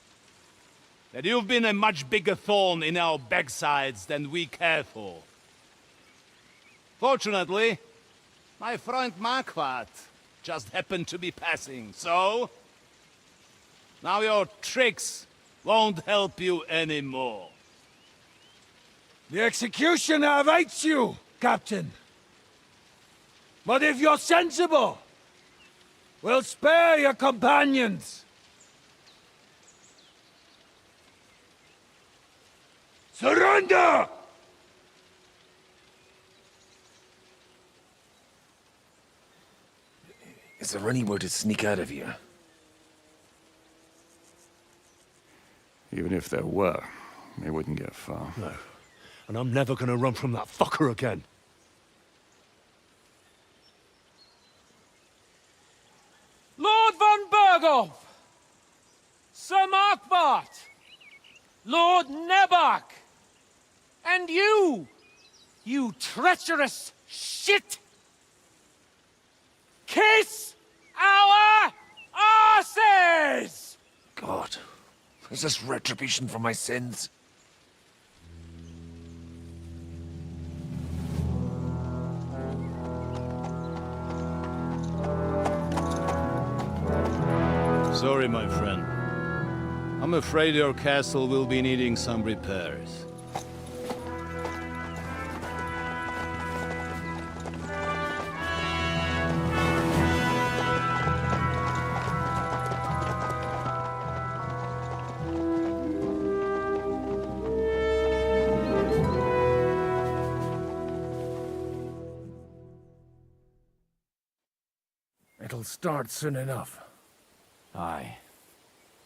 S8: that you've been a much bigger thorn in our backsides than we care for. Fortunately, my friend Marquardt just happened to be passing, so... now your tricks won't help you anymore.
S10: The executioner awaits you, Captain. But if you're sensible, we'll spare your companions. Surrender!
S22: Is there anywhere to sneak out of here?
S18: Even if there were, they wouldn't get far.
S10: No. And I'm never gonna run from that fucker again.
S17: Lord von Berghoff! Sir Markwart! Lord Nebak! And you! You treacherous shit! Kiss our arses!
S22: God, is this retribution for my sins?
S8: Sorry, my friend. I'm afraid your castle will be needing some repairs.
S5: It'll start soon enough.
S21: Aye.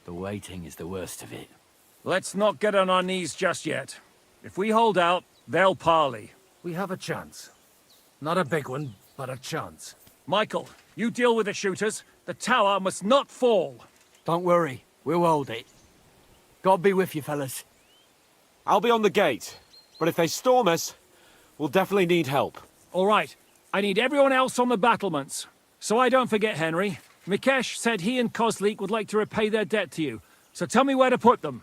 S21: The waiting is the worst of it.
S15: Let's not get on our knees just yet. If we hold out, they'll parley.
S5: We have a chance. Not a big one, but a chance.
S15: Michael, you deal with the shooters. The tower must not fall.
S21: Don't worry. We'll hold it. God be with you, fellas.
S1: I'll be on the gate, but if they storm us, we'll definitely need help.
S15: All right. I need everyone else on the battlements. So I don't forget, Henry. Mikesh said he and Kozlik would like to repay their debt to you. So tell me where to put them.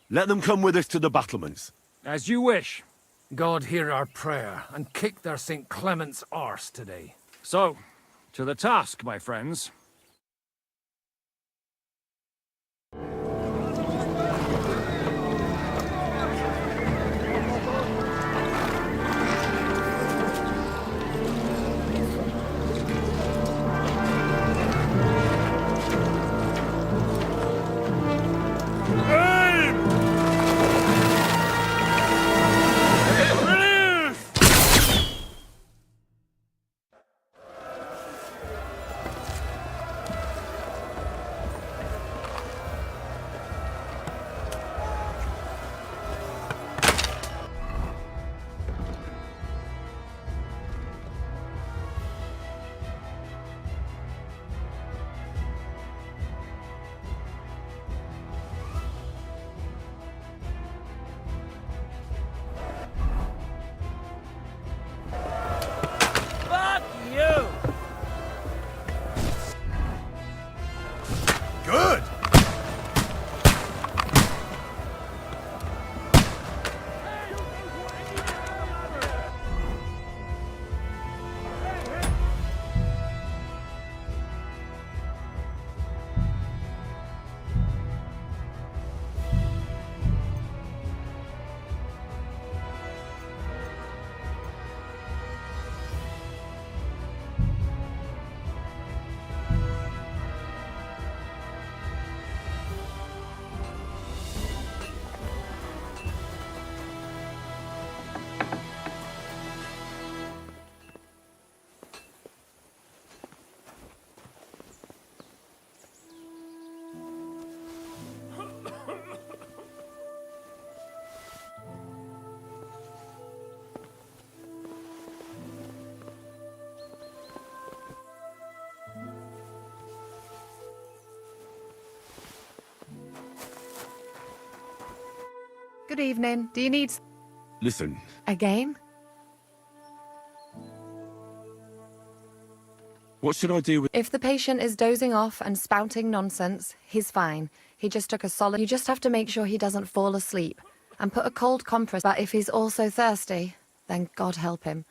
S10: Let them come with us to the battlements.
S15: As you wish.
S5: God hear our prayer, and kick their St. Clement's arse today.
S15: So, to the task, my friends.
S20: Good evening. Do you need
S18: Listen,
S20: a game?
S18: what should I do with...
S20: If the patient is dozing off and spouting nonsense, he's fine. He just took a solid... You just have to make sure he doesn't fall asleep and put a cold compress. But if he's also thirsty, then God help him.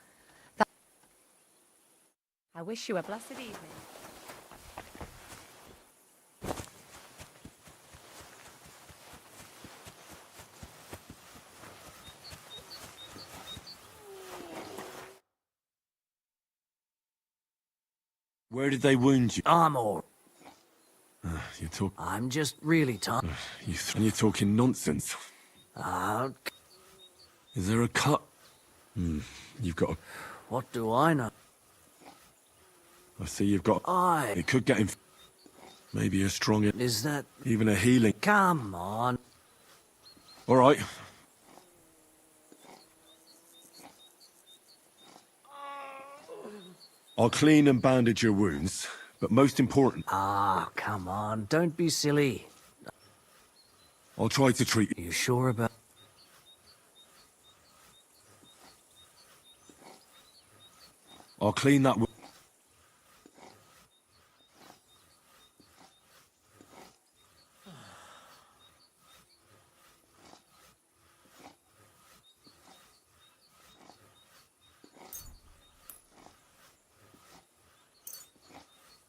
S20: I wish you a blessed evening.
S18: Where did they wound you?
S21: I'm all...
S18: You talk...
S21: I'm just really tired.
S18: You're talking nonsense. Is there a cut? You've got a...
S21: What do I know?
S18: I see you've got... It could get him... Maybe a strong...
S21: Is that...
S18: Even a healing...
S21: Come on.
S18: All right. I'll clean and bandage your wounds, but most important...
S21: Come on. Don't be silly.
S18: I'll try to treat you.
S21: You sure about...
S18: I'll clean that...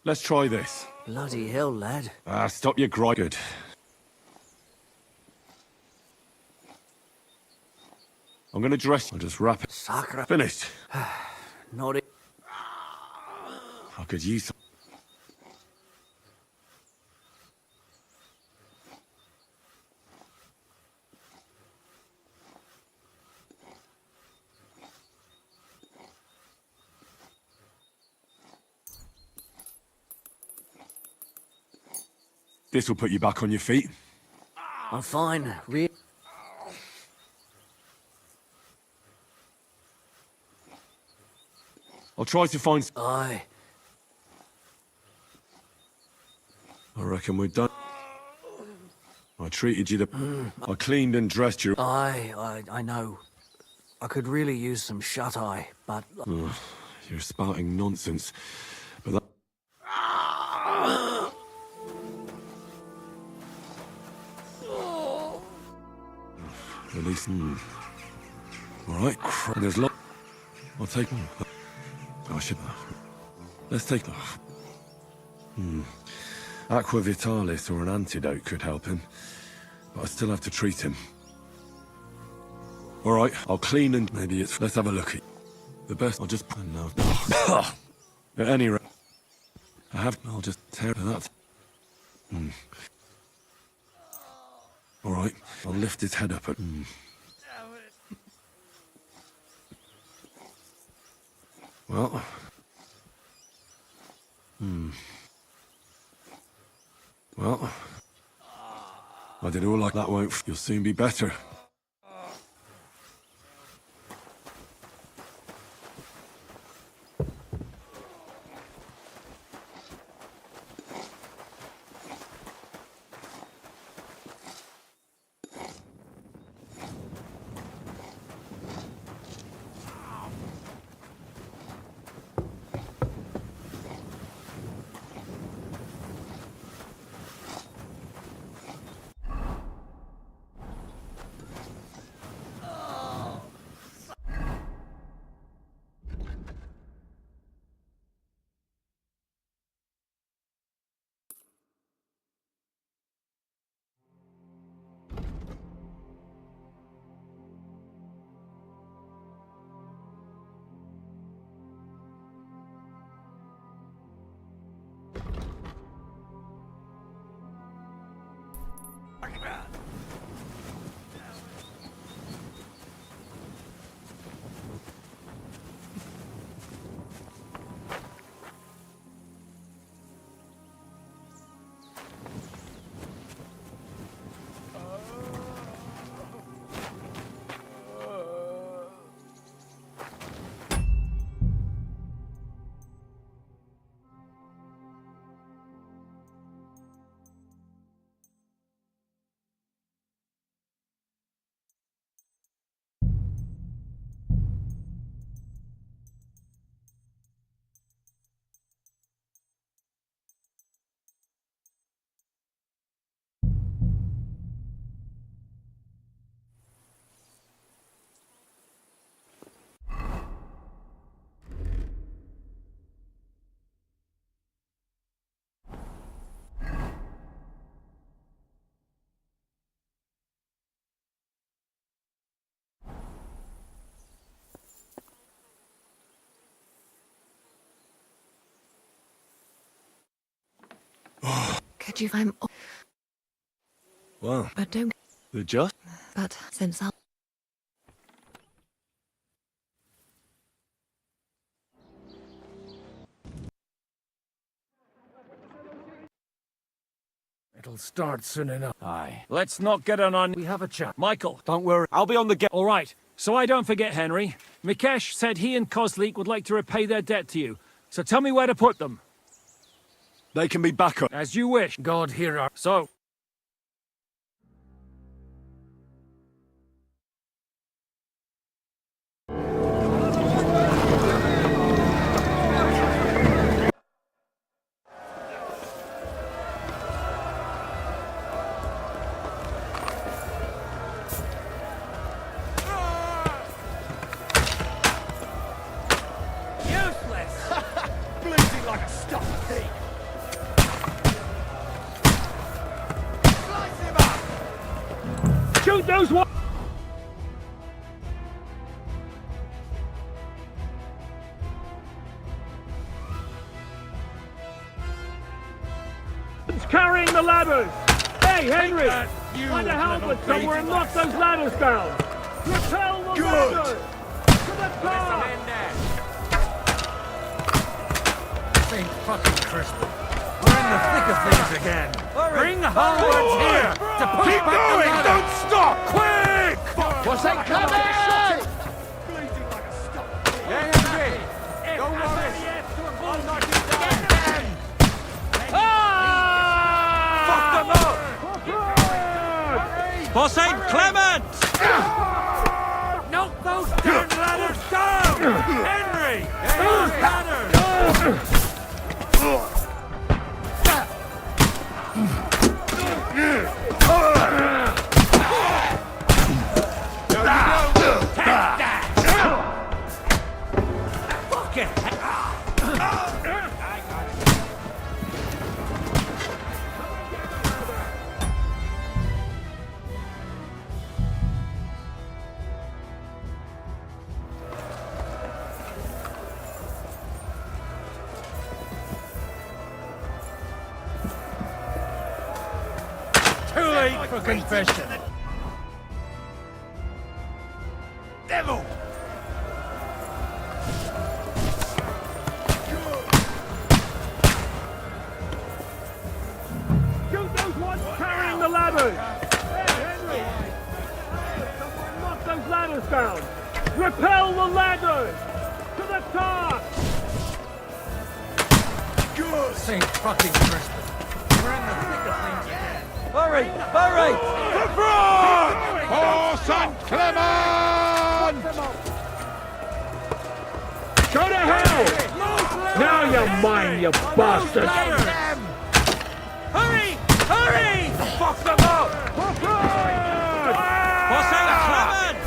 S18: Let's try this.
S21: Bloody hell, lad.
S18: Stop your gripe. Good. I'm gonna dress. I'll just wrap it.
S21: Sacre.
S18: Finished.
S21: Not it.
S18: I could use some. This will put you back on your feet.
S21: I'm fine.
S18: I'll try to find...
S21: Aye.
S18: I reckon we're done. I treated you I cleaned and dressed you...
S21: I know. I could really use some shut-eye, but...
S18: You're spouting nonsense. But that... At least... All right. There's lot... I'll take... I should... Let's take... Aqua Vitalis or an antidote could help him. But I still have to treat him. All right, I'll clean and... Maybe it's... Let's have a look at... The best... I'll just... No. At any rate... I'll just tear that... All right, I'll lift his head up and... Well... Well... I did all like that won't... You'll soon be better.
S20: Did you find...
S18: Well,
S20: But don't...
S18: the just...
S20: But since I'll...
S5: It'll start soon enough.
S15: Aye. Let's not get on.
S5: We have a chat.
S15: Michael.
S1: Don't worry, I'll be on the get.
S15: All right. So I don't forget, Henry. Mikesh said he and Kozlik would like to repay their debt to you. So tell me where to put them.
S18: They can be back up.
S15: As you wish.
S5: God, here are...
S15: So...
S14: Bleeding like a stuffed pig. Slice him up!
S15: Shoot those one! Carrying the ladders! Hey, Henry! Try to help us somewhere and knock those ladders down! Repel the ladders! To the top!
S5: St. fucking Crispin. We're in the thick of things again. Bring the Howards here to push
S14: Keep
S5: back
S14: going!
S5: the ladder.
S14: Don't stop! Quick!
S5: What's that coming?
S14: Bleeding like a stuffed pig.
S2: Yeah, Henry! Don't worry! I'll knock you down!
S15: Fuck them up! For St. Clement!
S5: Knock those damn ladders down! Henry!
S15: Those
S5: ladders!
S15: Too late for confession.
S14: Devil!
S15: Shoot those ones carrying the ladders! Hey, Henry! Someone knock those ladders down! Repel the ladders! To the top!
S14: Good!
S5: St. fucking Crispin. We're in the thick of things again.
S15: Hurry! Hurry!
S14: The front! For St. Clement!
S15: Go to hell! Now you're mine, you bastard! Hurry! Hurry! Fuck them up! For St. Clement!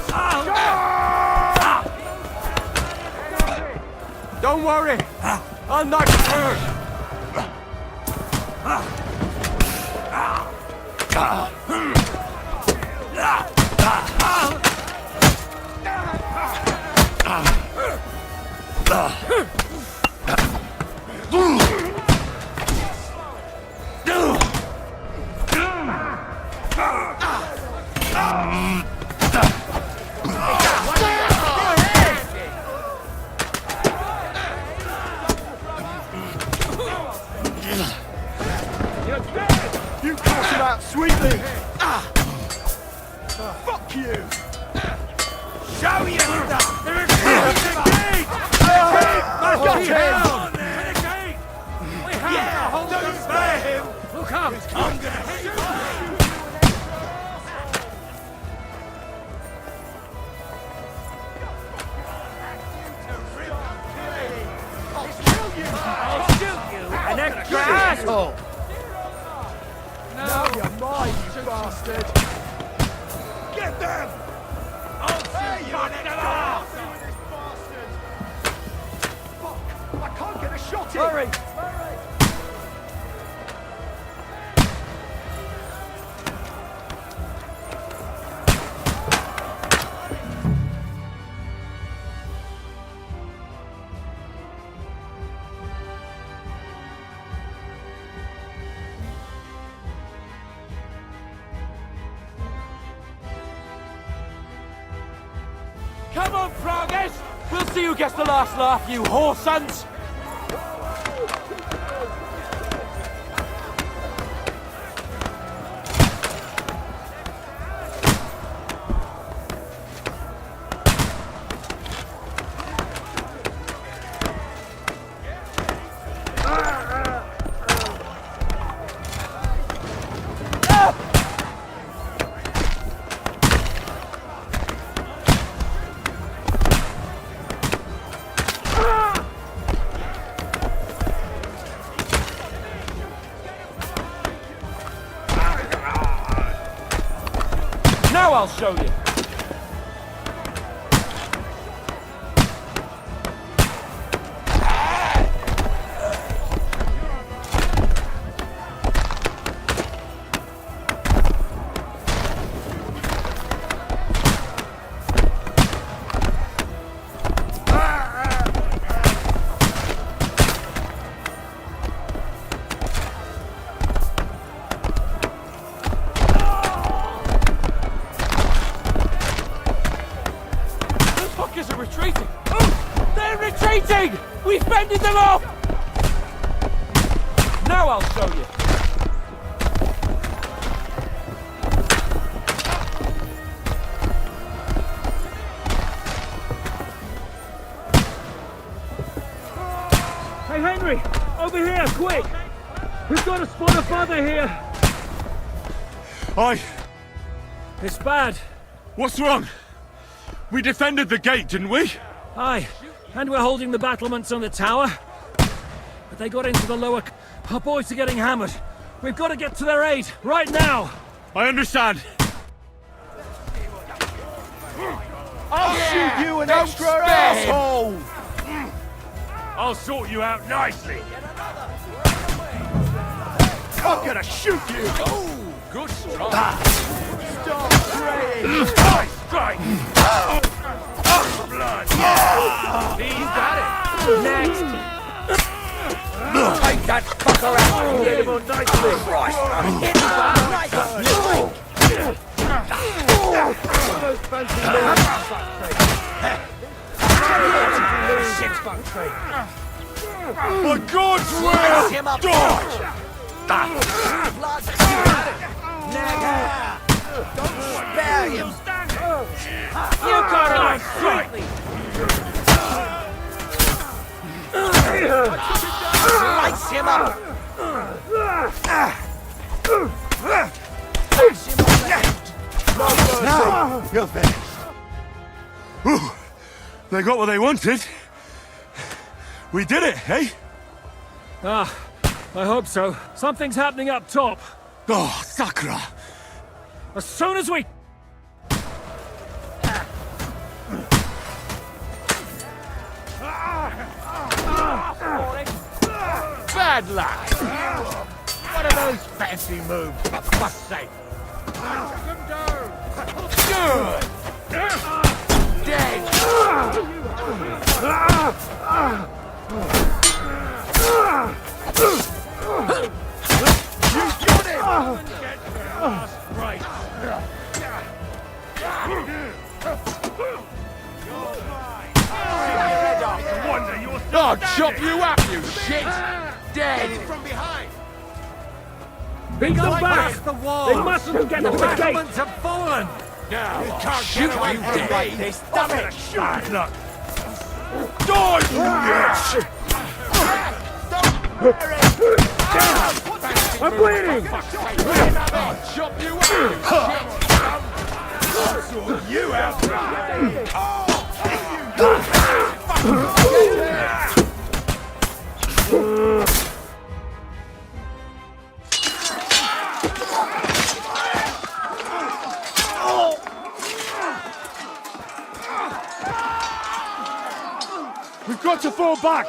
S2: Don't worry! I'll knock you first!
S14: You caught it out sweetly! Fuck you! Show you stuff! I got him!
S15: We have to
S14: Don't spare him!
S15: Look up!
S14: I'm gonna shoot you!
S15: I'll shoot you! An extra asshole!
S14: Now you're mine, you bastard! Get them! Hey, you fuck! I can't get a shot in!
S15: Hurry!
S1: Come on, Pragas! We'll see who gets the last laugh, you whore sons! Now I'll show you. Are retreating! Oh, they're retreating! We've fended them off! Now I'll show you.
S15: Hey, Henry! Over here, quick! We've got a spot of further here!
S18: Aye.
S15: It's bad.
S18: What's wrong? We defended the gate, didn't we?
S15: Aye, and we're holding the battlements on the tower. But they got into the lower... Our boys are getting hammered. We've got to get to their aid, right now!
S18: I understand.
S10: I'll shoot you an extra asshole!
S18: I'll sort you out nicely.
S10: I'm gonna shoot you!
S18: Oh, good strike.
S10: Stop praying!
S18: Nice strike! Blood! He's got it! Next!
S10: Take that fucker out! Hit him on nicely! Hit him on nicely! Those fancy six-buck tree!
S18: For God's will!
S10: Him up!
S18: Dodge!
S10: Don't spare him!
S15: You got it!
S18: Strike!
S10: Lights him up! Now, you're finished.
S18: Ooh, they got what they wanted. We did it, eh?
S15: Ah, I hope so. Something's happening up top.
S18: Oh, Sakura!
S15: As soon as we...
S10: Bad lad! What are those fancy moves, for fuck's sake? Good! Dead! You got him!
S18: Right.
S10: I'll chop you up, you shit! Dead! From behind!
S15: Bring them back!
S10: The wall!
S15: They mustn't get to the gate!
S10: Battlements have fallen! Now, you can't shoot you dead like this! Damn it! Shoot! Look! Die, you bitch!
S15: I'm bleeding!
S10: I'll chop you up, you shit! I'll sort you out!
S18: We've got to fall back!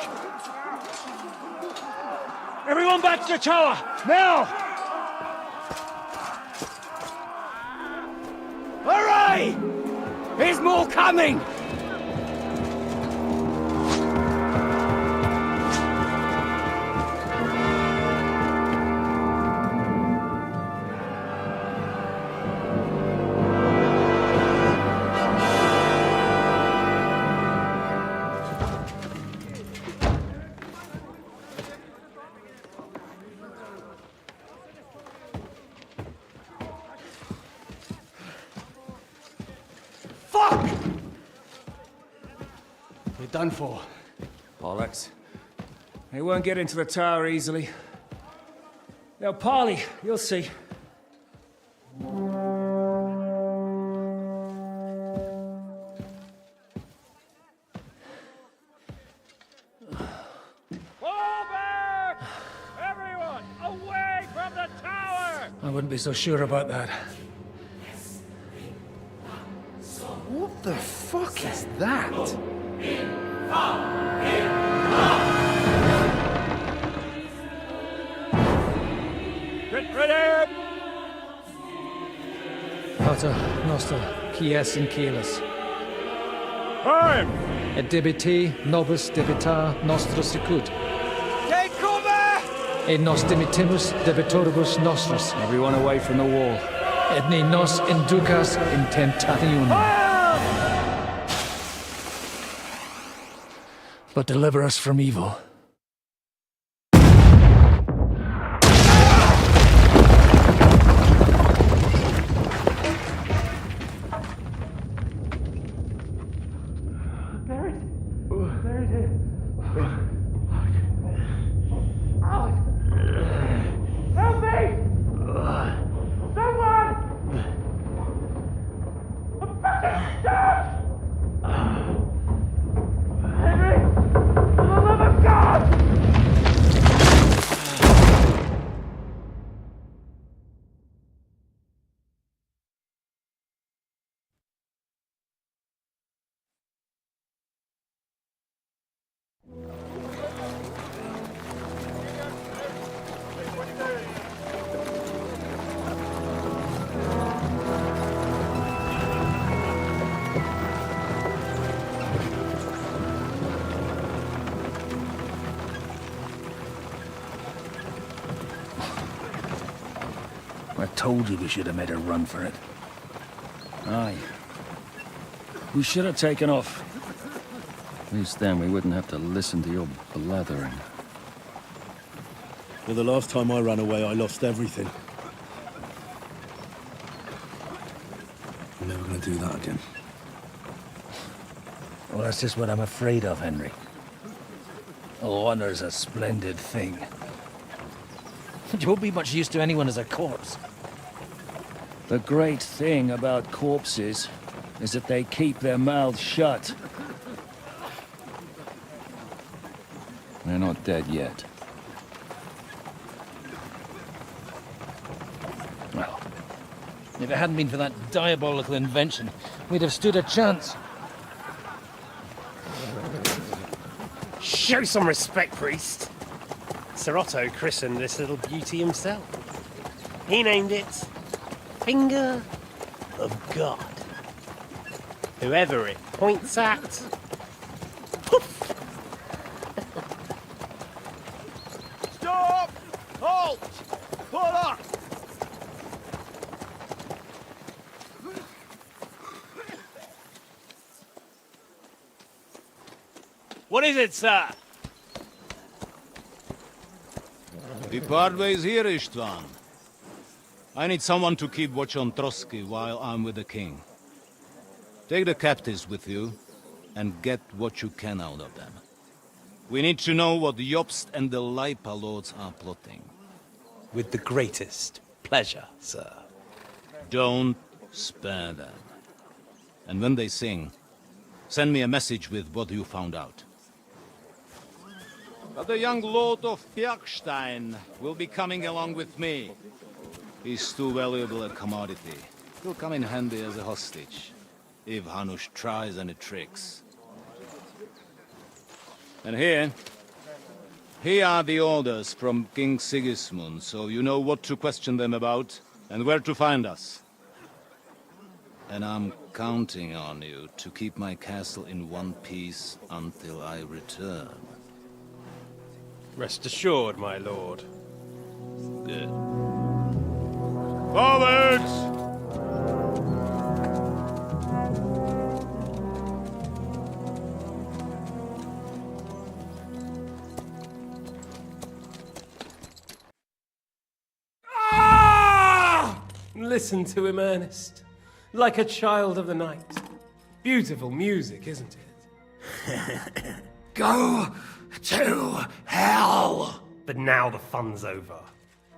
S15: Everyone back to the tower! Now!
S21: Hooray! There's more coming!
S14: fuck?
S3: You're done for.
S15: Bollocks. They won't get into the tower easily. Now, Parley, you'll see. Fall back! Everyone, away from the tower!
S5: I wouldn't be so sure about that.
S10: What the fuck is that?
S15: Get ready!
S5: Pater Noster, Kies in Kielis.
S15: Time!
S5: Et debiti nobis debita nostros sicut.
S15: Take cover!
S5: Et nos dimitimus debitoribus nostros.
S15: Everyone away from the wall.
S5: Et ne nos inducas in tentationem. But deliver us from evil.
S14: I told you we should have made a run for it.
S15: Aye. We should have taken off. At least then we wouldn't have to listen to your blathering.
S18: Well, the last time I ran away, I lost everything. I'm never gonna do that again.
S14: Well, that's just what I'm afraid of, Henry. Honor's a splendid thing.
S21: You won't be much use to anyone as a corpse.
S15: The great thing about corpses is that they keep their mouths shut. They're not dead yet.
S21: Well, if it hadn't been for that diabolical invention, we'd have stood a chance.
S17: Show some respect, priest. Sir Otto christened this little beauty himself. He named it Finger of God. Whoever it points at, poof!
S10: Stop! Halt! Pull up!
S8: What is it, sir?
S6: Depart ways here, Istvan. I need someone to keep watch on Trotsky while I'm with the king. Take the captives with you, and get what you can out of them. We need to know what the Jobst and the Leipa lords are plotting.
S17: With the greatest pleasure, sir.
S6: Don't spare them. And when they sing, send me a message with what you found out. But the young lord of Bjergstein will be coming along with me. He's too valuable a commodity. He'll come in handy as a hostage, if Hanush tries any tricks. And here are the orders from King Sigismund, so you know what to question them about, and where to find us. And I'm counting on you to keep my castle in one piece until I return.
S17: Rest assured, my lord.
S6: Good.
S10: Forwards!
S17: Listen to him, Ernest. Like a child of the night. Beautiful music, isn't it?
S22: Go to hell!
S17: But now the fun's over.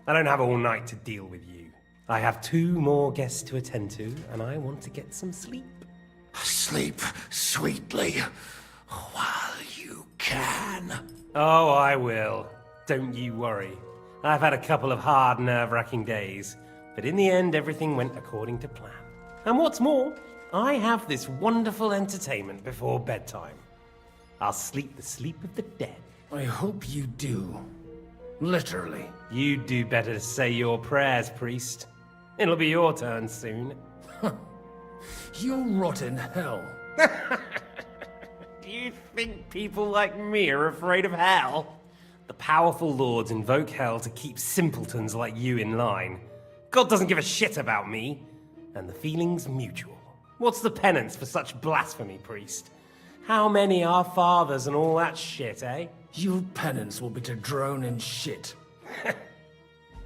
S17: I don't have all night to deal with you. I have 2 more guests to attend to, and I want to get some sleep.
S22: Sleep sweetly while you can.
S17: Oh, I will. Don't you worry. I've had a couple of hard, nerve-wracking days, but in the end, everything went according to plan. And what's more, I have this wonderful entertainment before bedtime. I'll sleep the sleep of the dead.
S5: I hope you do. Literally.
S17: You'd do better to say your prayers, priest. It'll be your turn soon.
S5: You'll rot in hell.
S17: Do you think people like me are afraid of hell? The powerful lords invoke hell to keep simpletons like you in line. God doesn't give a shit about me, and the feeling's mutual. What's the penance for such blasphemy, priest? How many are fathers and all that shit, eh?
S5: Your penance will be to drown in shit.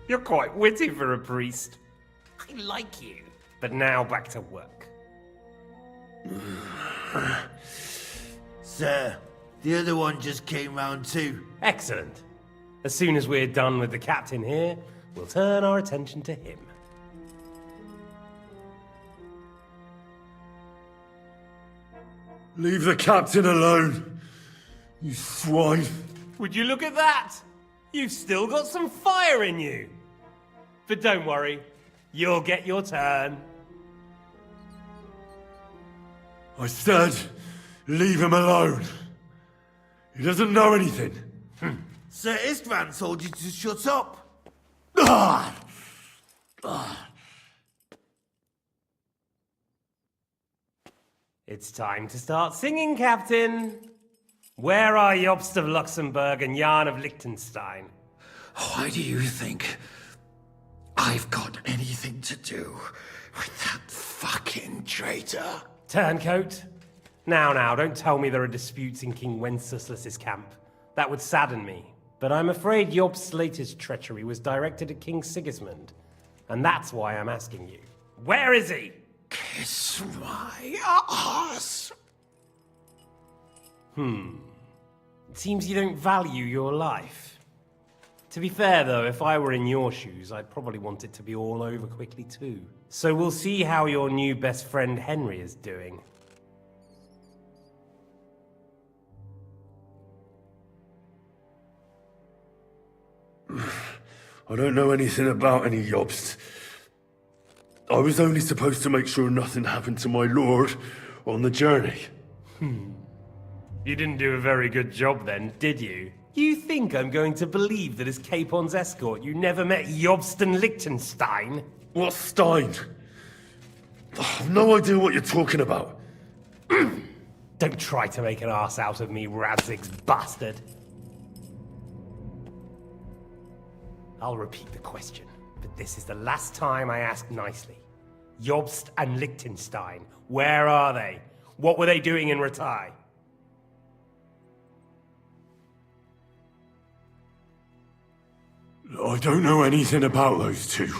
S17: You're quite witty for a priest. I like you. But now back to work.
S22: Sir, the other one just came round too.
S17: Excellent. As soon as we're done with the captain here, we'll turn our attention to him.
S18: Leave the captain alone, you swine.
S17: Would you look at that? You've still got some fire in you. But don't worry, you'll get your turn.
S18: I said, leave him alone. He doesn't know anything.
S22: Sir Istvan told you to shut up.
S17: It's time to start singing, Captain. Where are Jobst of Luxembourg and Jan of Liechtenstein?
S22: Why do you think I've got anything to do with that fucking traitor?
S17: Turncoat. Now, don't tell me there are disputes in King Wenceslas's camp. That would sadden me. But I'm afraid Jobst's latest treachery was directed at King Sigismund. And that's why I'm asking you. Where is he?
S22: Kiss my ass.
S17: It seems you don't value your life. To be fair, though, if I were in your shoes, I'd probably want it to be all over quickly, too. So we'll see how your new best friend Henry is doing.
S18: I don't know anything about any Jobst. I was only supposed to make sure nothing happened to my lord on the journey.
S17: You didn't do a very good job then, did you? You think I'm going to believe that as Capon's escort you never met Jobst and Liechtenstein?
S18: What Stein? I've no idea what you're talking about.
S17: Don't try to make an ass out of me, Radzig's bastard. I'll repeat the question, but this is the last time I ask nicely. Jobst and Liechtenstein, where are they? What were they doing in Ratai?
S18: I don't know anything about those two.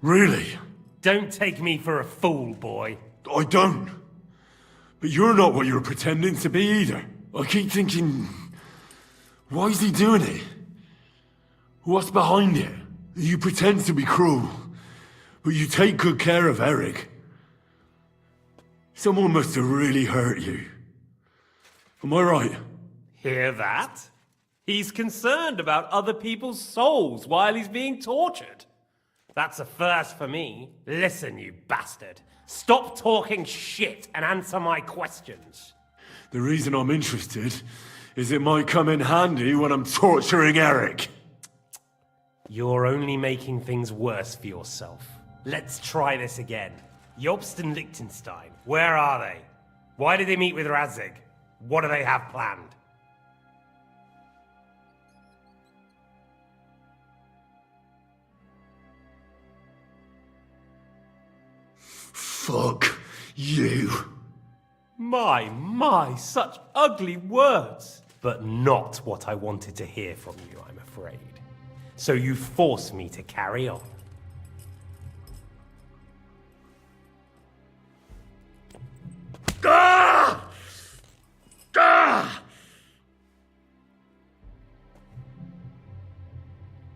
S18: Really?
S17: Don't take me for a fool, boy.
S18: I don't. But you're not what you're pretending to be either. I keep thinking, why is he doing it? What's behind it? You pretend to be cruel, but you take good care of Eric. Someone must have really hurt you. Am I right?
S17: Hear that? He's concerned about other people's souls while he's being tortured. That's a first for me. Listen, you bastard. Stop talking shit and answer my questions.
S18: The reason I'm interested is it might come in handy when I'm torturing Eric.
S17: You're only making things worse for yourself. Let's try this again. Jobst and Liechtenstein, where are they? Why did they meet with Radzig? What do they have planned?
S18: Fuck you.
S17: My, such ugly words. But not what I wanted to hear from you, I'm afraid. So you force me to carry on.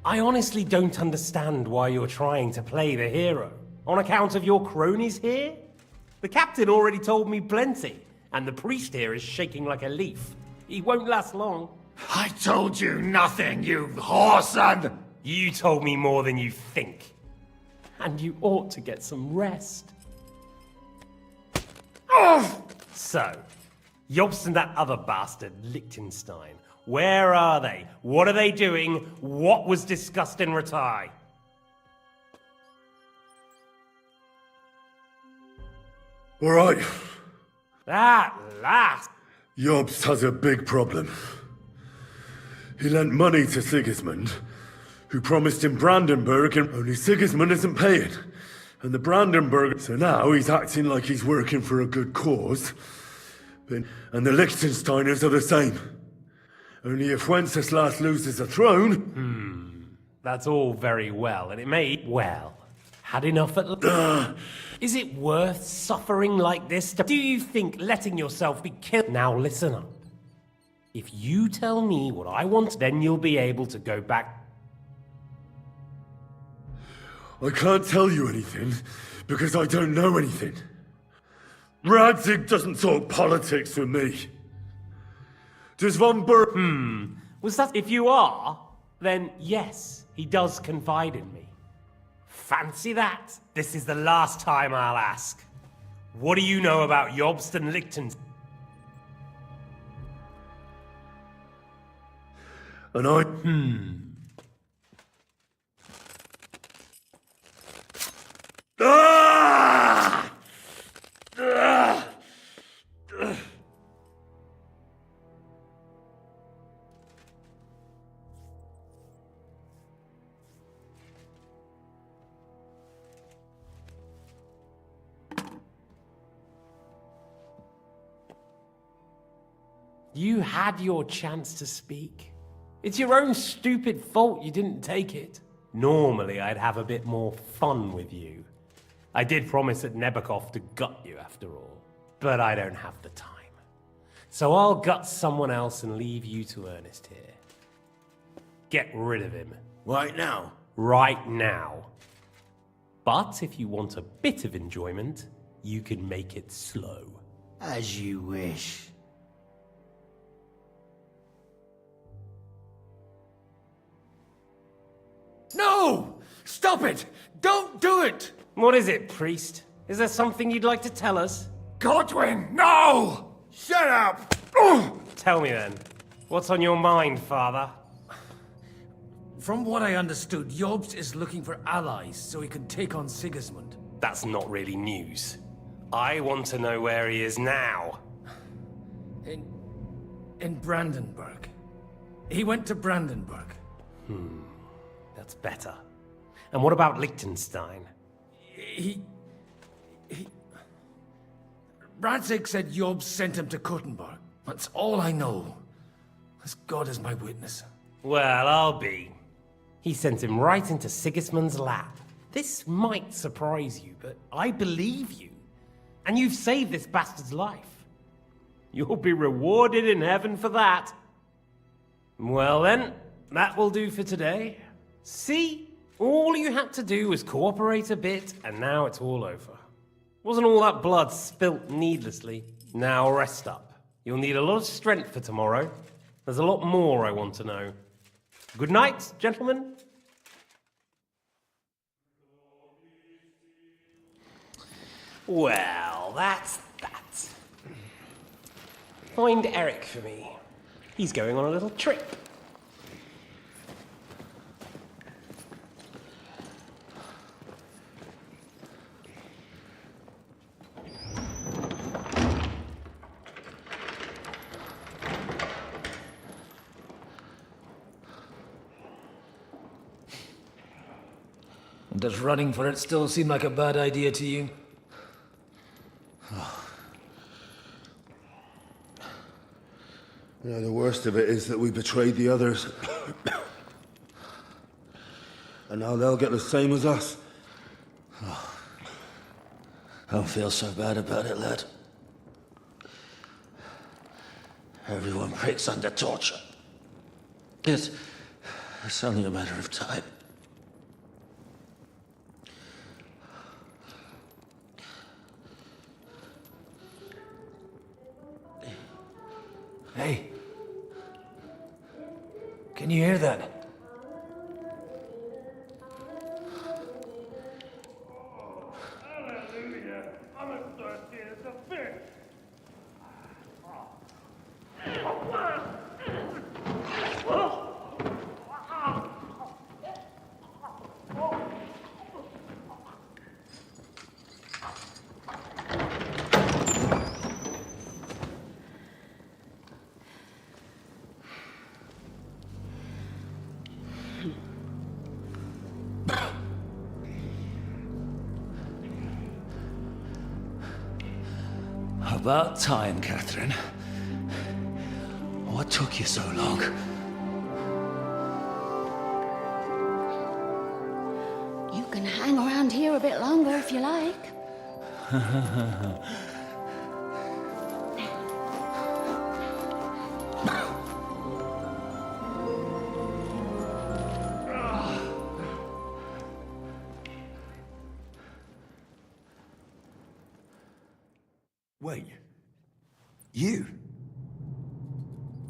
S17: I honestly don't understand why you're trying to play the hero. On account of your cronies here? The captain already told me plenty, and the priest here is shaking like a leaf. He won't last long.
S22: I told you nothing, you whoreson!
S17: You told me more than you think. And you ought to get some rest. So, Jobst and that other bastard, Liechtenstein, where are they? What are they doing? What was discussed in Ratai?
S18: All right.
S17: At last!
S18: Jobst has a big problem. He lent money to Sigismund, who promised him Brandenburg, and only Sigismund isn't paying. And the Brandenburg... So now he's acting like he's working for a good cause. And the Liechtensteiners are the same. Only if Wenceslas loses the throne...
S17: That's all very well, and it may... Well, had enough at... Is it worth suffering like this? Do you think letting yourself be killed... Now listen up. If you tell me what I want, then you'll be able to go back...
S18: I can't tell you anything, because I don't know anything. Radzig doesn't talk politics with me. Does von Ber...
S17: Was that... If you are, then yes, he does confide in me. Fancy that? This is the last time I'll ask. What do you know about Jobst and Liechtenstein?
S18: And I... Ah! Ah!
S17: You had your chance to speak. It's your own stupid fault you didn't take it. Normally, I'd have a bit more fun with you. I did promise at Nebakov to gut you after all, but I don't have the time. So I'll gut someone else and leave you to Ernest here. Get rid of him.
S22: Right now?
S17: Right now. But if you want a bit of enjoyment, you can make it slow.
S22: As you wish.
S17: No! Stop it! Don't do it! What is it, priest? Is there something you'd like to tell us?
S22: Godwin, no!
S10: Shut up!
S17: Tell me then. What's on your mind, father?
S5: From what I understood, Jobst is looking for allies so he can take on Sigismund.
S17: That's not really news. I want to know where he is now.
S5: In Brandenburg. He went to Brandenburg.
S17: That's better. And what about Liechtenstein?
S5: Radzig said Jobst sent him to Kuttenberg. That's all I know. As God is my witness.
S17: Well, I'll be. He sent him right into Sigismund's lap. This might surprise you, but I believe you. And you've saved this bastard's life. You'll be rewarded in heaven for that. Well then, that will do for today. See? All you had to do was cooperate a bit, and now it's all over. Wasn't all that blood spilt needlessly? Now rest up. You'll need a lot of strength for tomorrow. There's a lot more I want to know. Good night, gentlemen. Well, that's that. Find Eric for me. He's going on a little trip.
S9: Does running for it still seem like a bad idea to you?
S4: The worst of it is that we betrayed the others. And now they'll get the same as us.
S9: Don't feel so bad about it, lad. Everyone breaks under torture.
S22: It's only a matter of time.
S10: Hey. Can you hear that?
S22: About time, Catherine. What took you so long?
S12: You can hang around here a bit longer if you like.
S18: Wait. You?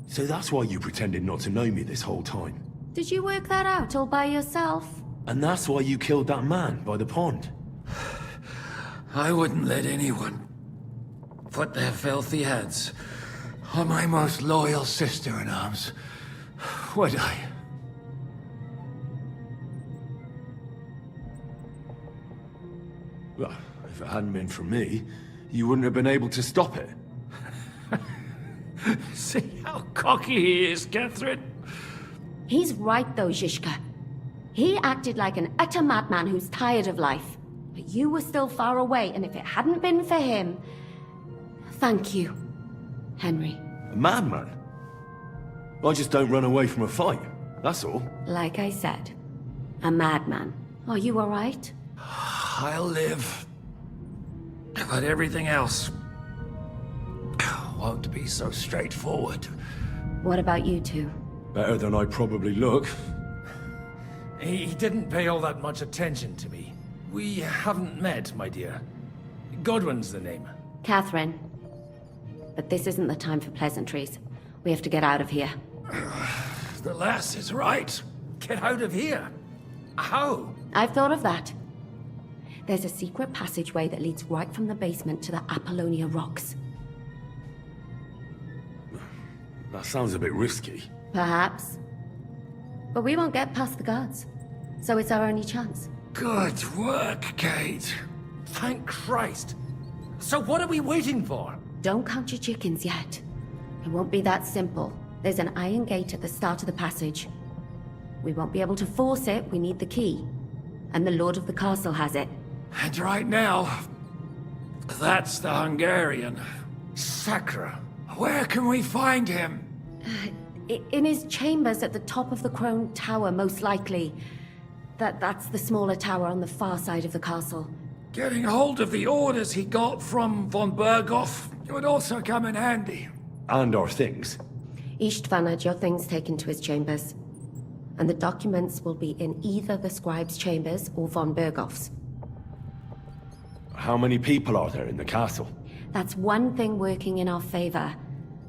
S18: So that's why you pretended not to know me this whole time?
S12: Did you work that out all by yourself?
S18: And that's why you killed that man by the pond?
S22: I wouldn't let anyone put their filthy hands on my most loyal sister-in-arms, would I?
S18: Well, if it hadn't been for me, you wouldn't have been able to stop it.
S22: See how cocky he is, Catherine?
S12: He's right though, Zizka. He acted like an utter madman who's tired of life. But you were still far away, and if it hadn't been for him... Thank you, Henry.
S18: A madman? I just don't run away from a fight, that's all.
S12: Like I said, a madman. Are you all right?
S22: I'll live. But everything else won't be so straightforward.
S12: What about you two?
S18: Better than I probably look.
S5: He didn't pay all that much attention to me. We haven't met, my dear. Godwin's the name.
S12: Catherine. But this isn't the time for pleasantries. We have to get out of here.
S5: The lass is right. Get out of here. How?
S12: I've thought of that. There's a secret passageway that leads right from the basement to the Apollonia Rocks.
S18: That sounds a bit risky.
S12: Perhaps. But we won't get past the guards. So it's our only chance.
S5: Good work, Kate. Thank Christ. So what are we waiting for?
S12: Don't count your chickens yet. It won't be that simple. There's an iron gate at the start of the passage. We won't be able to force it, we need the key. And the Lord of the Castle has it.
S5: And right now, that's the Hungarian. Sacra. Where can we find him?
S12: In his chambers at the top of the Crone Tower, most likely. That's the smaller tower on the far side of the castle.
S5: Getting hold of the orders he got from von Berghoff would also come in handy.
S18: And our things.
S12: Istvan had your things taken to his chambers. And the documents will be in either the scribe's chambers or von Berghoff's.
S18: How many people are there in the castle?
S12: That's one thing working in our favor.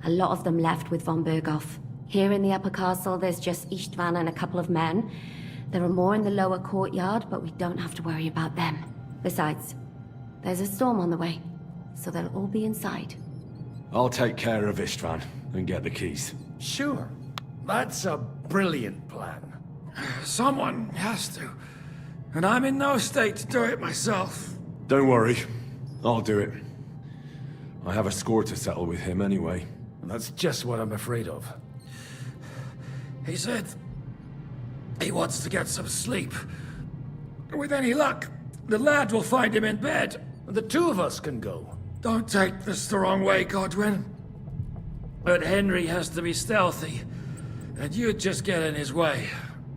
S12: A lot of them left with von Berghoff. Here in the upper castle, there's just Istvan and a couple of men. There are more in the lower courtyard, but we don't have to worry about them. Besides, there's a storm on the way, so they'll all be inside.
S18: I'll take care of Istvan and get the keys.
S5: Sure. That's a brilliant plan. Someone has to. And I'm in no state to do it myself.
S18: Don't worry. I'll do it. I have a score to settle with him anyway.
S5: That's just what I'm afraid of. He said he wants to get some sleep. With any luck, the lad will find him in bed. The two of us can go. Don't take this the wrong way, Godwin. But Henry has to be stealthy, and you'd just get in his way.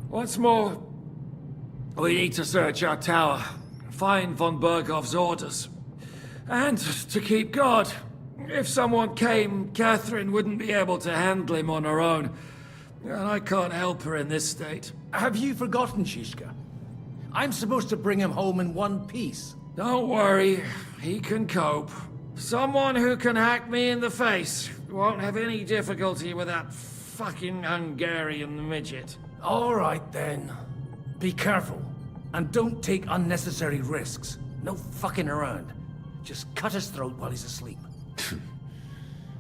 S5: What's more, we need to search our tower, find von Berghoff's orders. And to keep guard. If someone came, Catherine wouldn't be able to handle him on her own.
S22: And I can't help her in this state.
S5: Have you forgotten, Shishka? I'm supposed to bring him home in one piece.
S22: Don't worry, he can cope. Someone who can hack me in the face won't have any difficulty with that fucking Hungarian midget.
S5: All right, then. Be careful. And don't take unnecessary risks. No fucking around. Just cut his throat while he's asleep.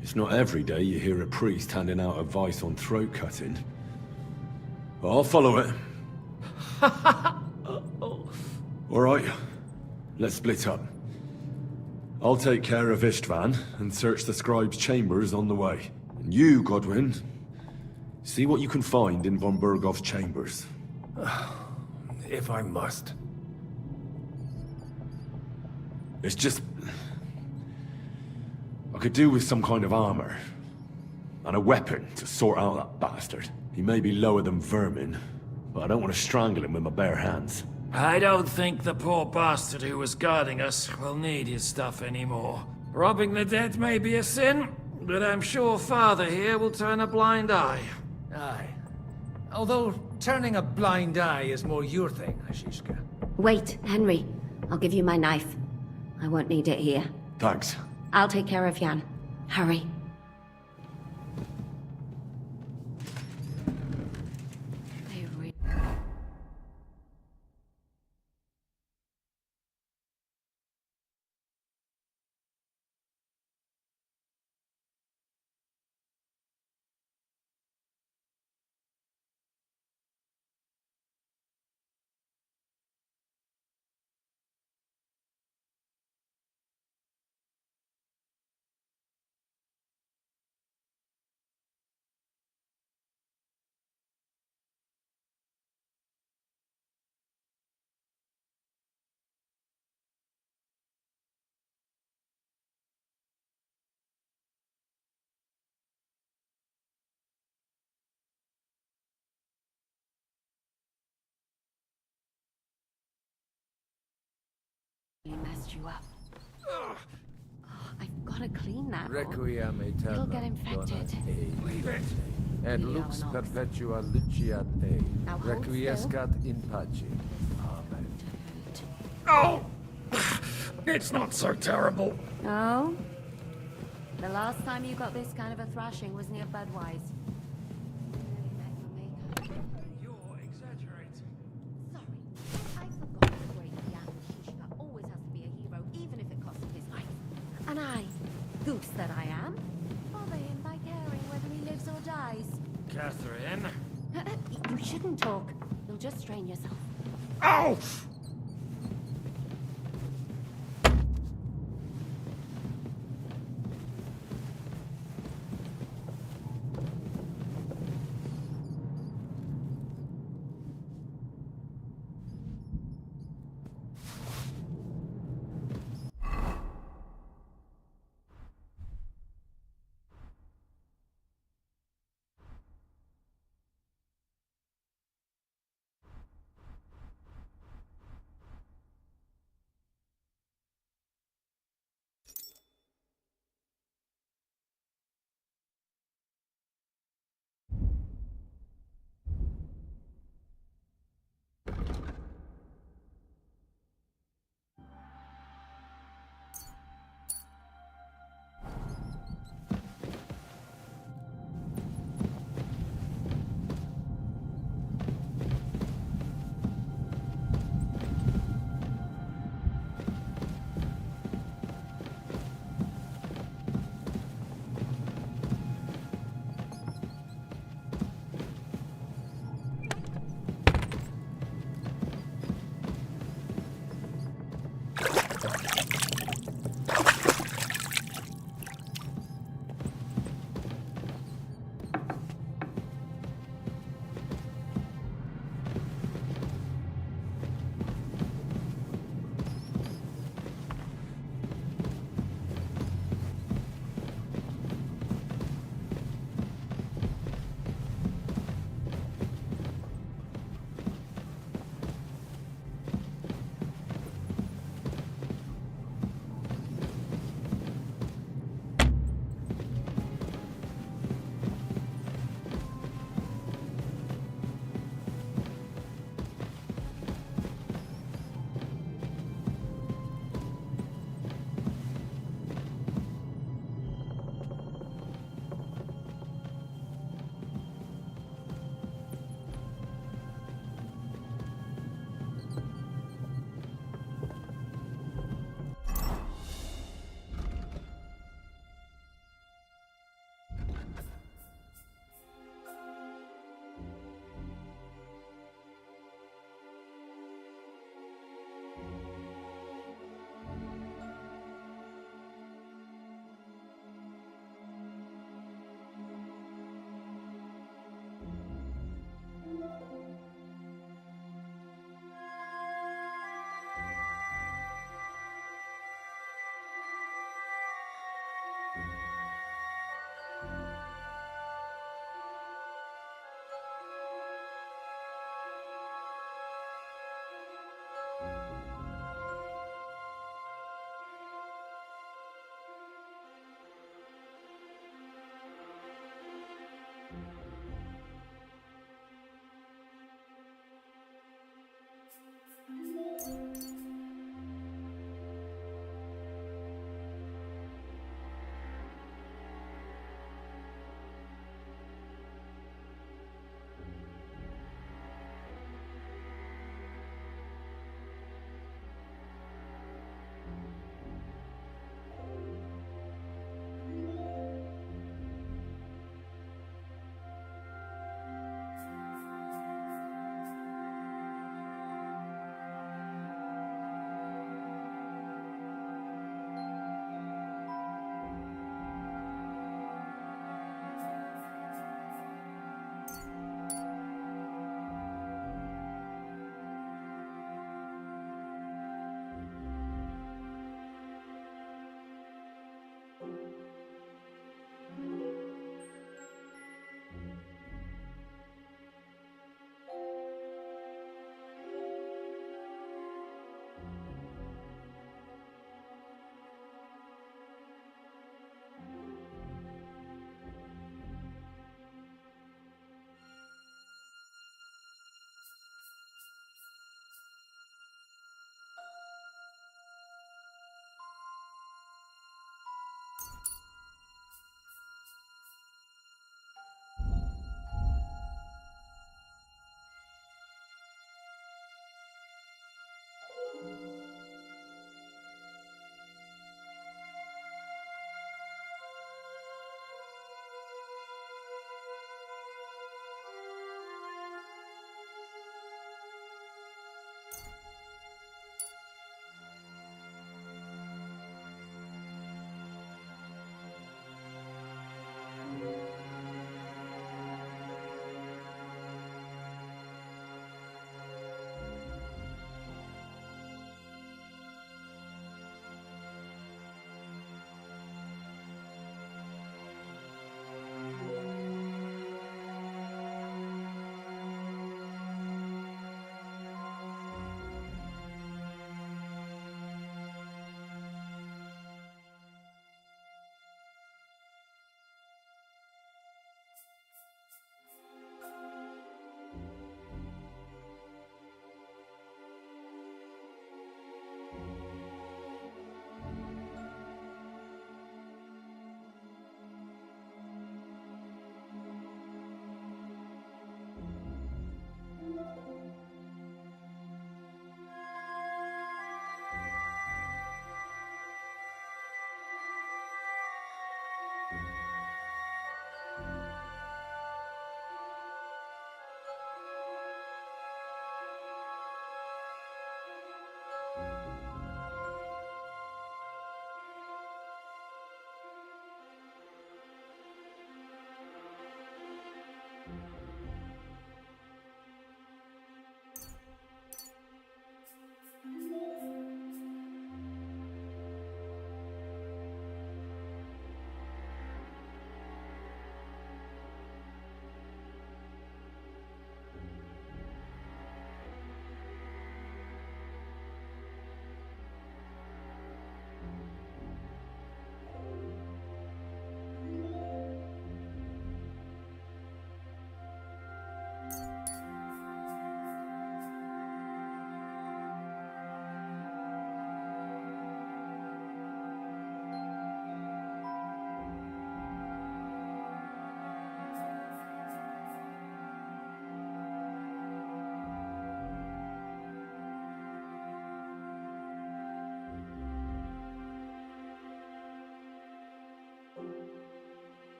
S18: It's not every day you hear a priest handing out advice on throat cutting. But I'll follow it. All right, let's split up. I'll take care of Istvan and search the scribe's chambers on the way. And you, Godwin, see what you can find in von Bergov's chambers.
S5: If I must.
S18: It's just... I could do with some kind of armor. And a weapon to sort out that bastard. He may be lower than vermin, but I don't want to strangle him with my bare hands.
S22: I don't think the poor bastard who was guarding us will need his stuff anymore. Robbing the dead may be a sin, but I'm sure Father here will turn a blind eye.
S5: Aye. Although turning a blind eye is more your thing, Ashishka.
S12: Wait, Henry. I'll give you my knife. I won't need it here.
S18: Thanks.
S12: I'll take care of Jan. Hurry. Messed you up. Oh, I've got to clean that.
S2: Requiem aeternam.
S12: It'll get infected.
S2: Leave it. Et lux perpetua luceat ei.
S12: Now hold
S2: Requiescat in pace. Amen.
S22: Oh! It's not so terrible.
S12: Oh? The last time you got this kind of a thrashing was near Budweiser.
S22: You're exaggerating.
S12: Sorry. I forgot the great Jan Shishka always has to be a hero, even if it costs him his life. And I, goose that I am, bother him by caring whether he lives or dies.
S22: Catherine.
S12: You shouldn't talk. You'll just strain yourself.
S22: Oh!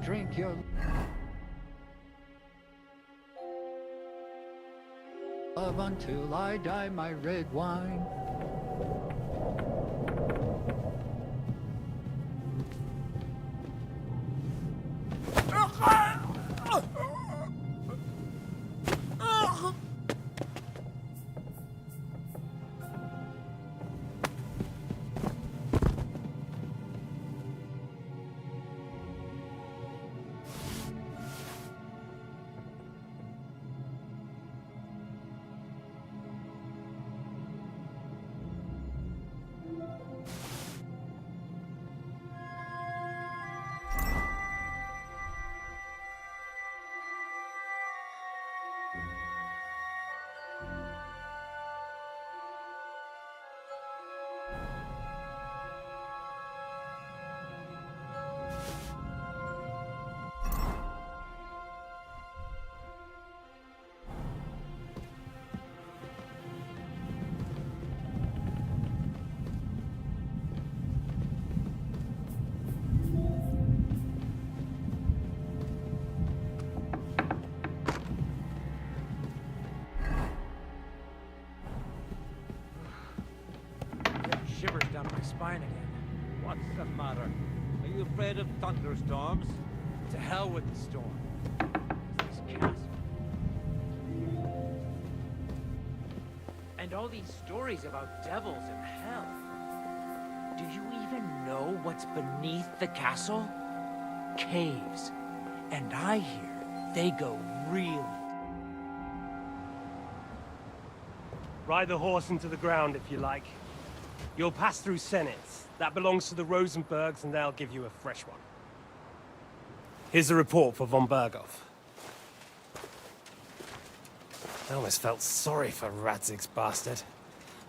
S13: drink your love until I die, my red wine.
S16: Shivers down my spine again. What's the matter? Are you afraid of thunderstorms? To hell with the storm. It's this castle. And all these stories about devils and hell. Do you even know what's beneath the castle? Caves. And I hear they go really.
S17: Ride the horse into the ground if you like. You'll pass through Senates. That belongs to the Rosenbergs, and they'll give you a fresh one. Here's the report for von Berghoff. I almost felt sorry for Radzig's bastard.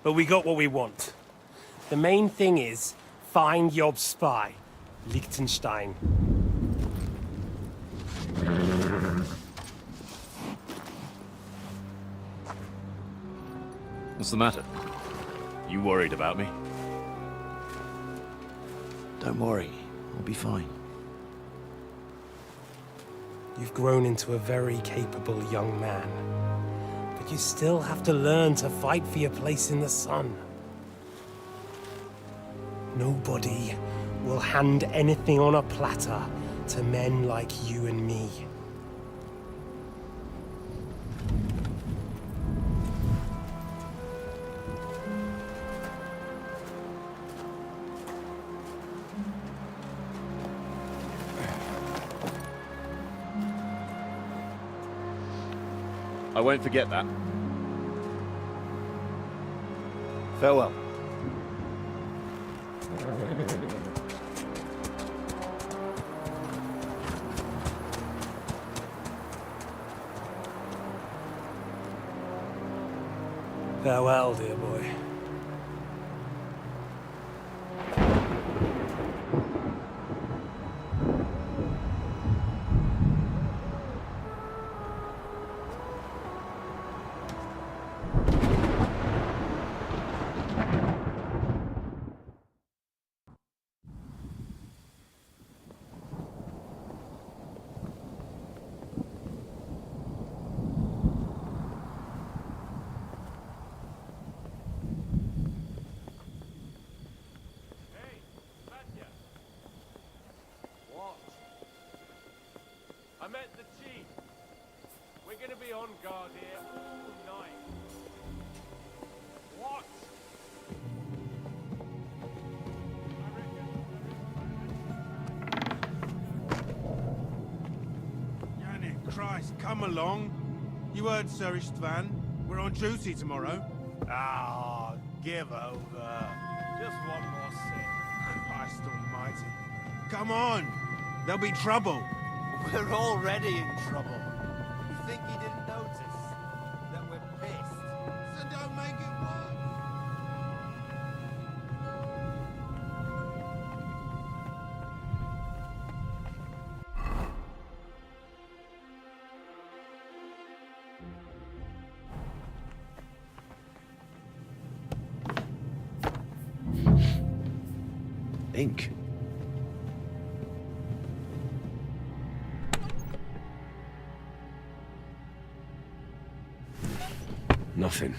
S17: But we got what we want. The main thing is, find Job's spy, Liechtenstein.
S11: What's the matter? You worried about me?
S23: Don't worry, I'll be fine.
S17: You've grown into a very capable young man. But you still have to learn to fight for your place in the sun. Nobody will hand anything on a platter to men like you and me.
S11: I won't forget that.
S23: Farewell.
S17: Farewell, dear boy.
S2: I met the chief. We're gonna be on guard here all night. What?
S10: Yannick, Christ, come along. You heard Sir Istvan. We're on duty tomorrow. Ah, give over. Just one more sip. Christ almighty. Come on. There'll be trouble.
S16: We're already in trouble. You think he didn't notice that we're pissed?
S10: So don't make it worse.
S23: Ink.
S18: Nothing.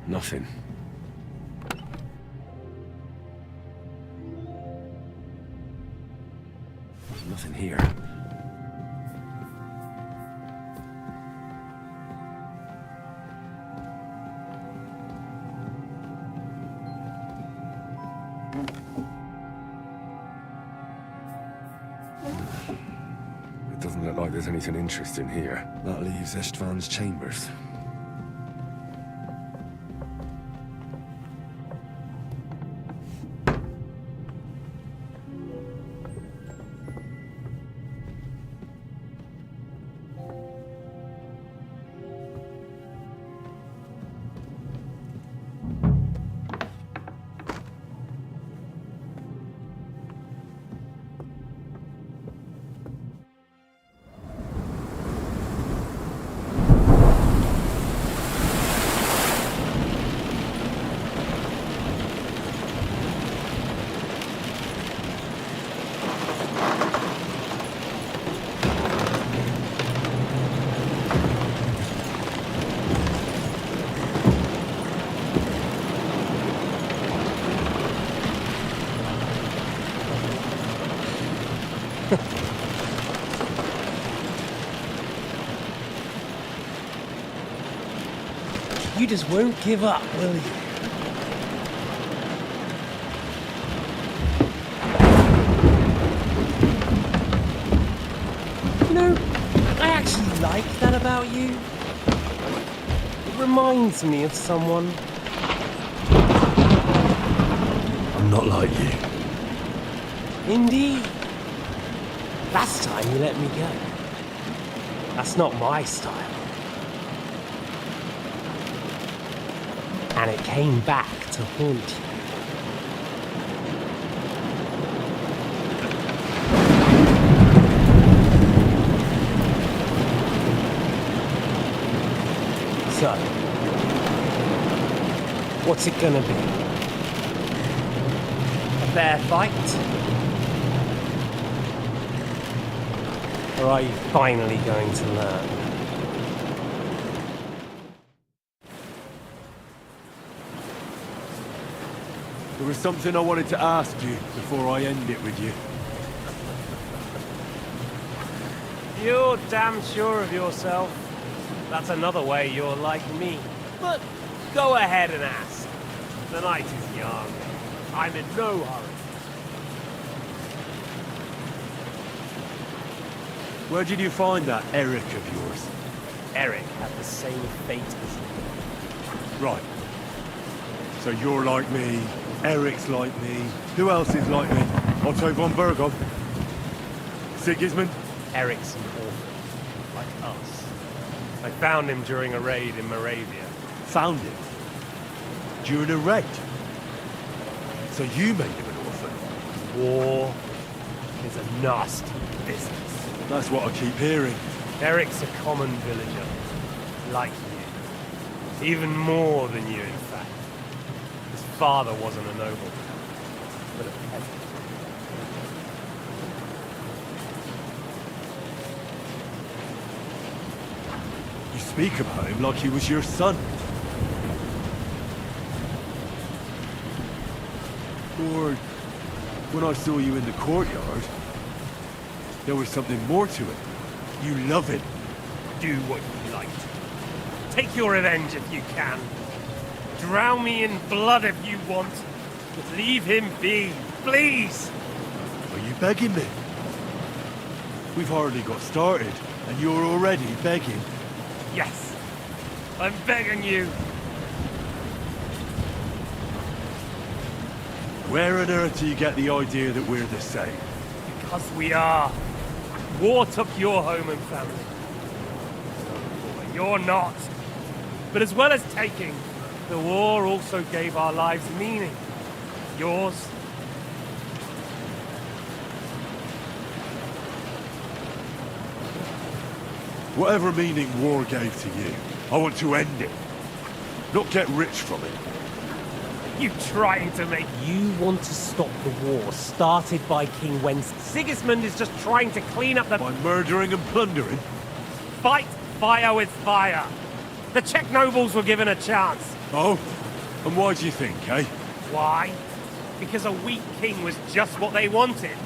S18: Nothing. There's nothing here. It doesn't look like there's anything interesting here. That leaves Istvan's chambers.
S17: You just won't give up, will you? You know, I actually like that about you. It reminds me of someone.
S18: I'm not like you.
S17: Indeed. Last time you let me go. That's not my style. And it came back to haunt you. So, what's it gonna be? A fair fight? Or are you finally going to learn?
S18: There was something I wanted to ask you before I end it with you.
S17: You're damn sure of yourself. That's another way you're like me. But go ahead and ask. The night is young. I'm in no hurry.
S18: Where did you find that Eric of yours?
S17: Eric had the same fate as you.
S18: Right. So you're like me, Eric's like me. Who else is like me? Otto von Berghoff? Sigismund?
S17: Eric's an orphan, like us. I found him during a raid in Moravia.
S18: Found him? During a raid? So you made him an orphan?
S17: War is a nasty business.
S18: That's what I keep hearing.
S17: Eric's a common villager, like you. Even more than you, in fact. His father wasn't a nobleman, but a peasant.
S18: You speak about him like he was your son. Or when I saw you in the courtyard, there was something more to it. You love him.
S17: Do what you like. Take your revenge if you can. Drown me in blood if you want. But leave him be, please!
S18: Are you begging me? We've hardly got started, and you're already begging.
S17: Yes, I'm begging you.
S18: Where on earth do you get the idea that we're the same?
S17: Because we are. War took your home and family. But you're not. But as well as taking, the war also gave our lives meaning. Yours.
S18: Whatever meaning war gave to you, I want to end it. Not get rich from it.
S17: You trying to make... You want to stop the war started by King Wenceslas. Sigismund is just trying to clean up the...
S18: By murdering and plundering?
S17: Fight fire with fire. The Czech nobles were given a chance.
S18: Oh? And why do you think, eh?
S17: Why? Because a weak king was just what they wanted.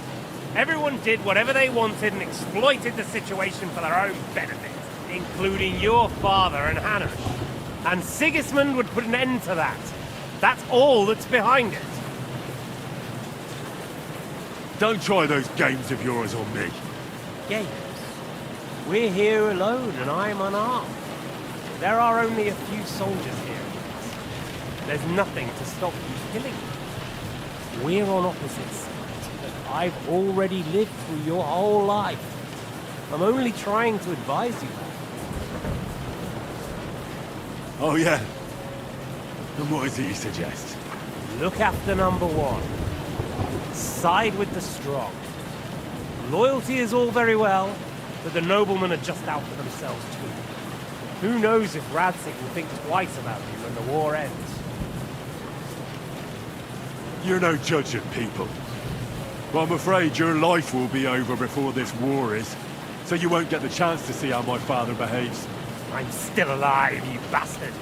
S17: Everyone did whatever they wanted and exploited the situation for their own benefit, including your father and Hanush. And Sigismund would put an end to that. That's all that's behind it.
S18: Don't try those games of yours on me.
S17: Games? We're here alone and I'm unarmed. There are only a few soldiers here. There's nothing to stop you killing me. We're on opposite sides, but I've already lived through your whole life. I'm only trying to advise you.
S18: Oh, yeah? And what is it you suggest?
S17: Look after number one. Side with the strong. Loyalty is all very well, but the noblemen are just out for themselves too. Who knows if Radzig will think twice about you when the war ends.
S18: You're no judge of people. But I'm afraid your life will be over before this war is, so you won't get the chance to see how my father behaves.
S17: I'm still alive, you bastard!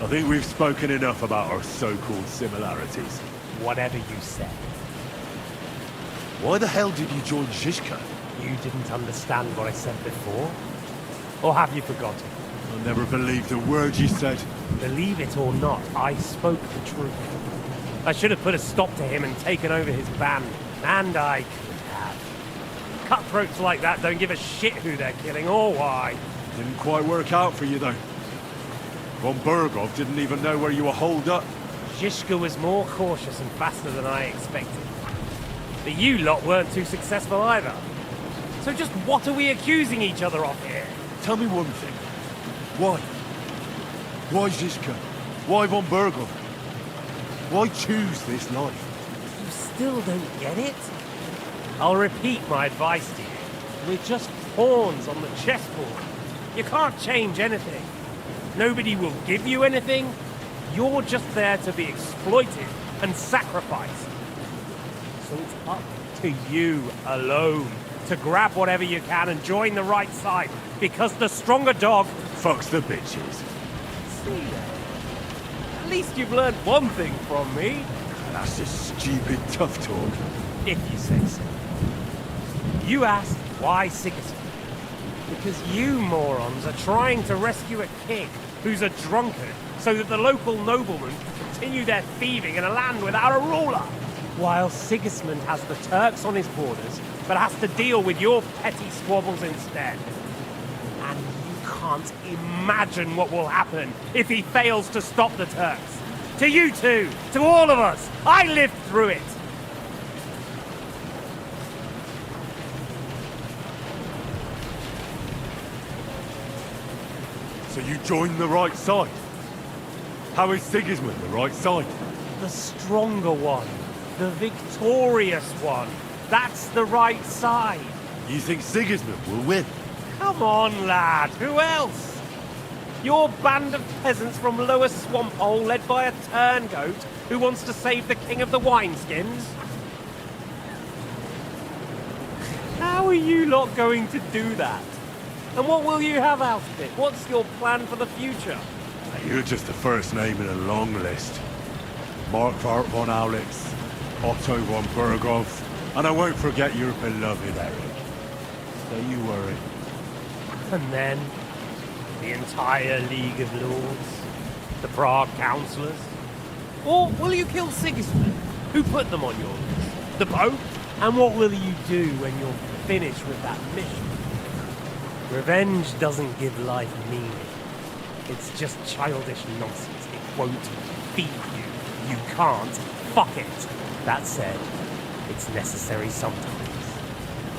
S18: I think we've spoken enough about our so-called similarities.
S17: Whatever you said.
S18: Why the hell did you join Zizka?
S17: You didn't understand what I said before? Or have you forgotten?
S18: I never believed a word you said.
S17: Believe it or not, I spoke the truth. I should have put a stop to him and taken over his band. And I could have. Cutthroats like that don't give a shit who they're killing or why.
S18: Didn't quite work out for you, though. Von Bergov didn't even know where you were holed up.
S17: Zizka was more cautious and faster than I expected. But you lot weren't too successful either. So just what are we accusing each other of here?
S18: Tell me one thing. Why? Why Zizka? Why Von Bergov? Why choose this life?
S17: You still don't get it? I'll repeat my advice to you. We're just pawns on the chessboard. You can't change anything. Nobody will give you anything. You're just there to be exploited and sacrificed. So it's up to you alone to grab whatever you can and join the right side, because the stronger dog
S18: fucks the bitches.
S17: See there? At least you've learned one thing from me.
S18: That's just stupid tough talk.
S17: If you say so. You asked why Sigismund. Because you morons are trying to rescue a king who's a drunkard so that the local noblemen can continue their thieving in a land without a ruler. While Sigismund has the Turks on his borders, but has to deal with your petty squabbles instead. And you can't imagine what will happen if he fails to stop the Turks. To you two, to all of us, I lived through it.
S18: So you joined the right side? How is Sigismund the right side?
S17: The stronger one. The victorious one. That's the right side.
S18: You think Sigismund will win?
S17: Come on, lad. Who else? Your band of peasants from Lower Swamphole led by a turngoat who wants to save the king of the wineskins? How are you lot going to do that? And what will you have out of it? What's your plan for the future?
S18: You're just the first name in a long list. Markvart von Aulitz, Otto von Bergov, and I won't forget your beloved Eric. Don't you worry.
S17: And then, the entire League of Lords? The Prague Councillors? Or will you kill Sigismund, who put them on your list? The Pope? And what will you do when you're finished with that mission? Revenge doesn't give life meaning. It's just childish nonsense. It won't feed you. You can't fuck it. That said, it's necessary sometimes.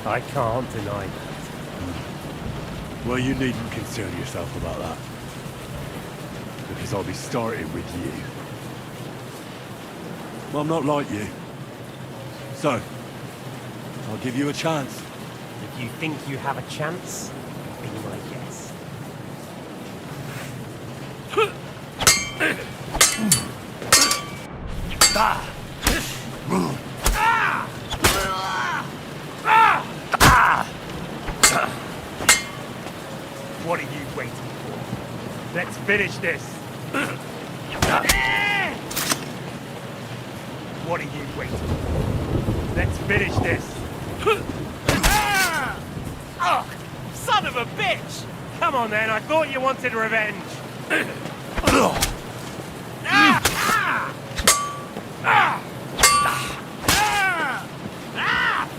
S17: I can't deny that.
S18: Well, you needn't concern yourself about that. Because I'll be starting with you. Well, I'm not like you. So, I'll give you a chance.
S17: If you think you have a chance, be my guest. What are you waiting for? Let's finish this. What are you waiting for? Let's finish this. Oh, son of a bitch! Come on then, I thought you wanted revenge.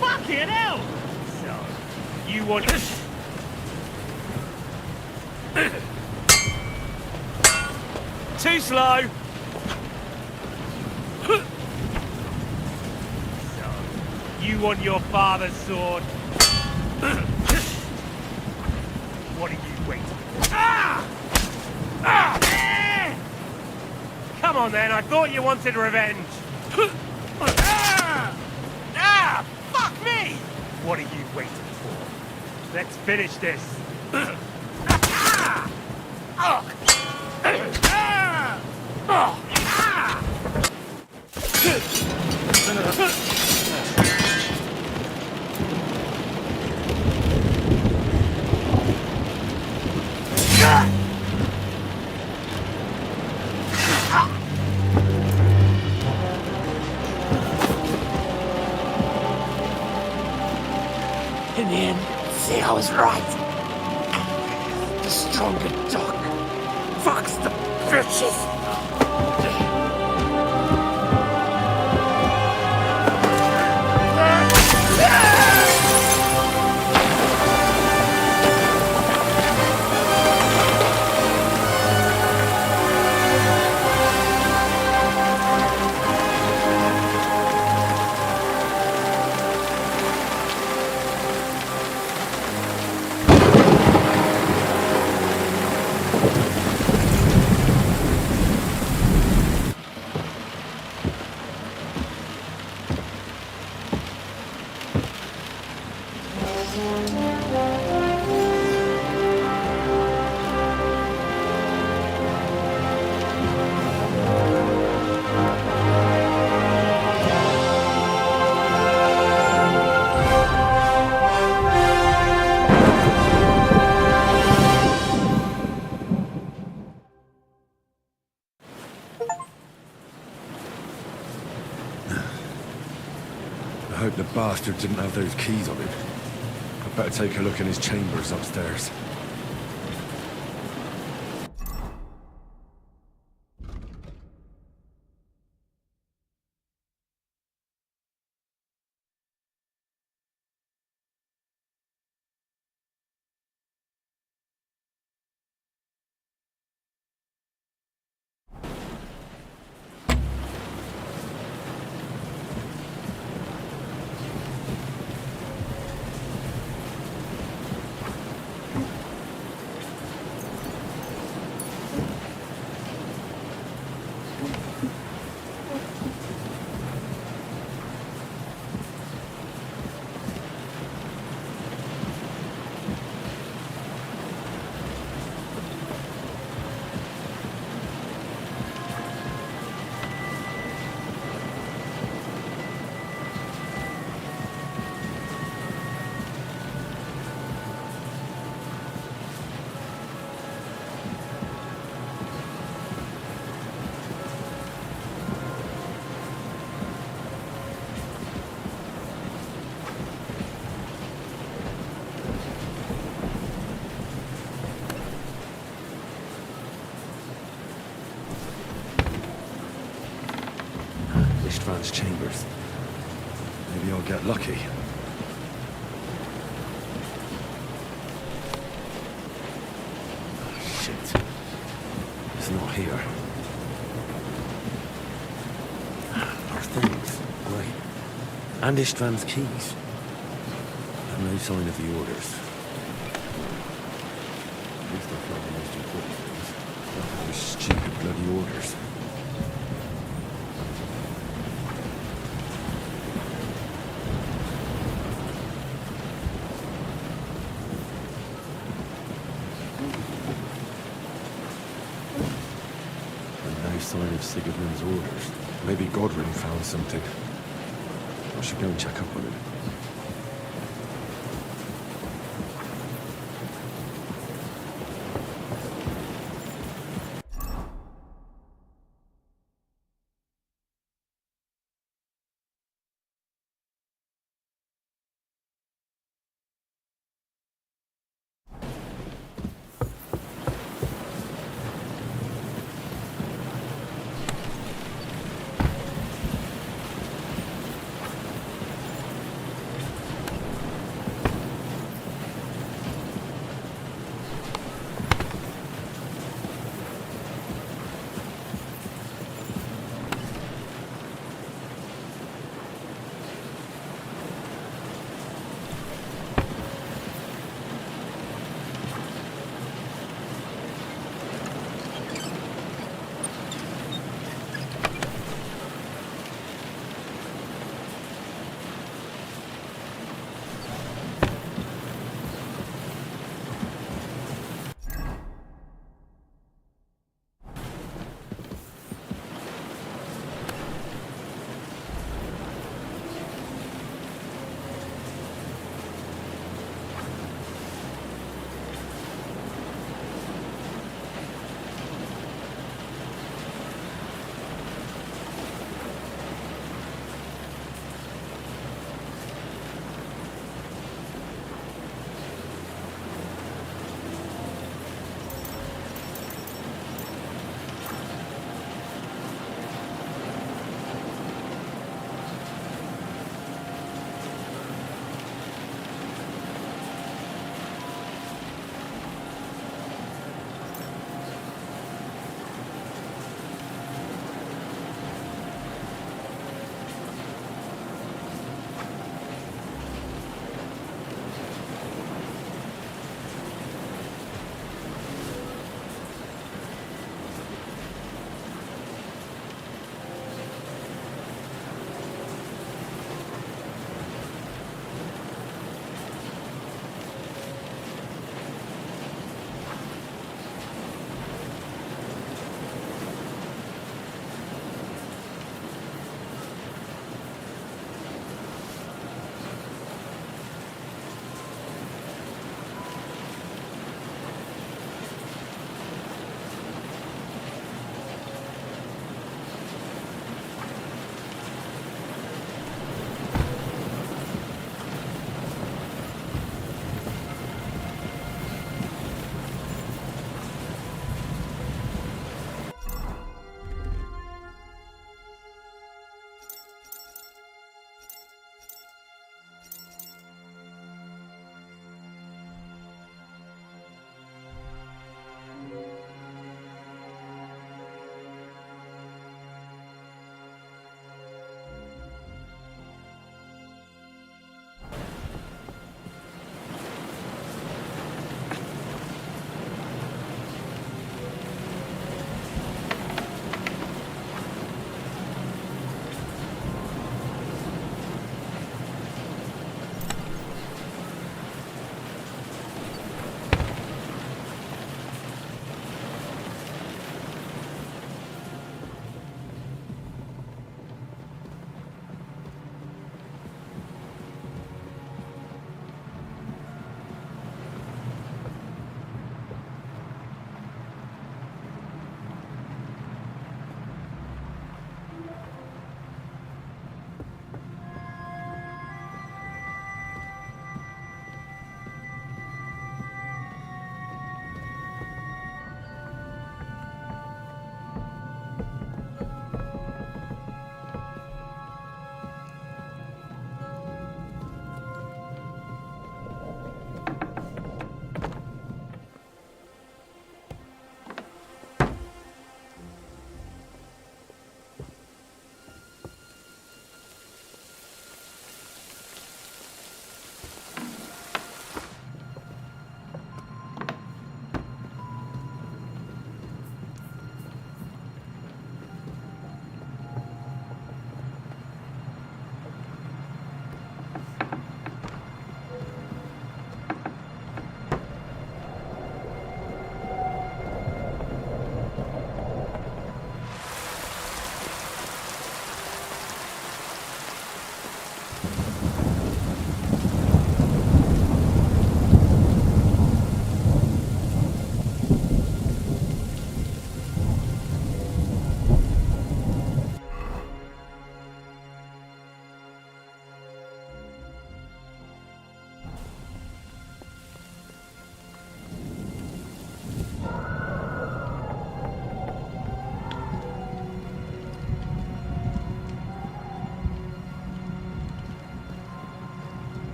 S17: Fucking hell! So, you want... Too slow! So, you want your father's sword? What are you waiting for? Come on then, I thought you wanted revenge. Fuck me! What are you waiting for? Let's finish this.
S14: In the end, see, I was right. The stronger dog fucks the bitches.
S18: I hope the bastard didn't have those keys on him. I'd better take a look in his chambers upstairs. Ishtvan's chambers. Maybe I'll get lucky. Oh, shit. It's not here. Our things. Wait. And Ishtvan's keys. And no sign of the orders. At least I found the most important things. Not those stupid bloody orders. Sign of Sigurdmund's orders. Maybe Godwin found something. I should go and check up on him.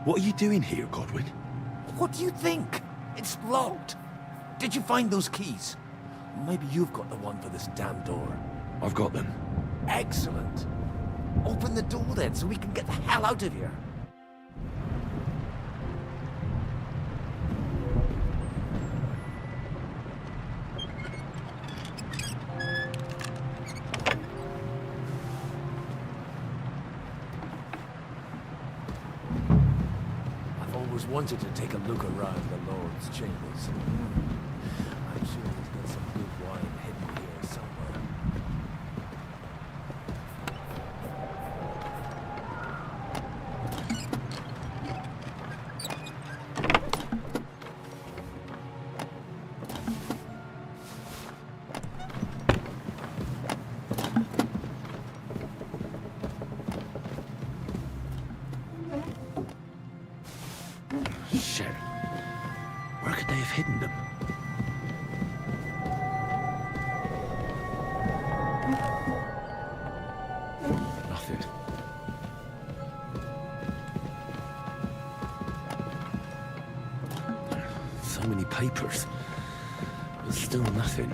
S11: What are you doing here, Godwin?
S14: What do you think? It's locked. Did you find those keys? Maybe you've got the one for this damn door.
S18: I've got them.
S14: Excellent. Open the door then, so we can get the hell out of here. I've always wanted to take a look around the Lord's chambers. I'm sure he's got some good wine hidden here somewhere.
S11: Shit. Where could they have hidden them? Nothing. So many papers, but still nothing.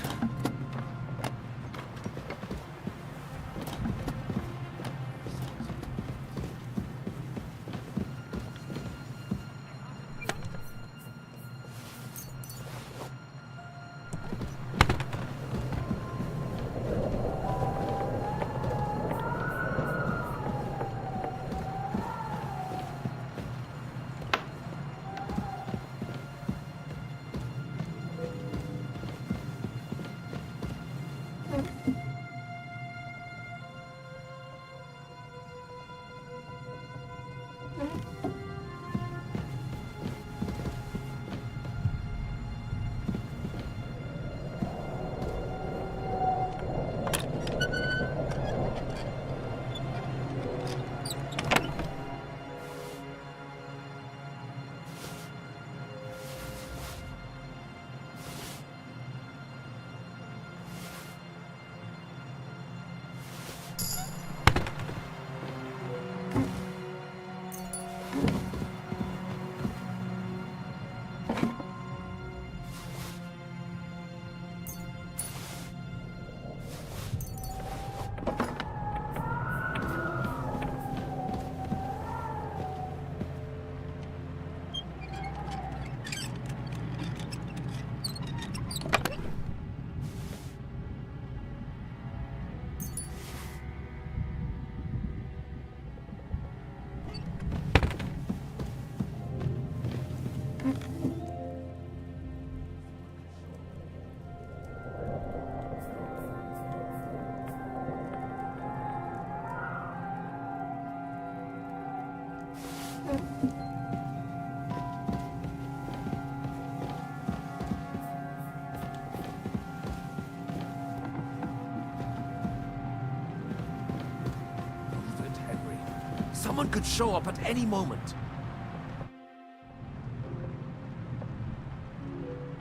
S14: Someone could show up at any moment.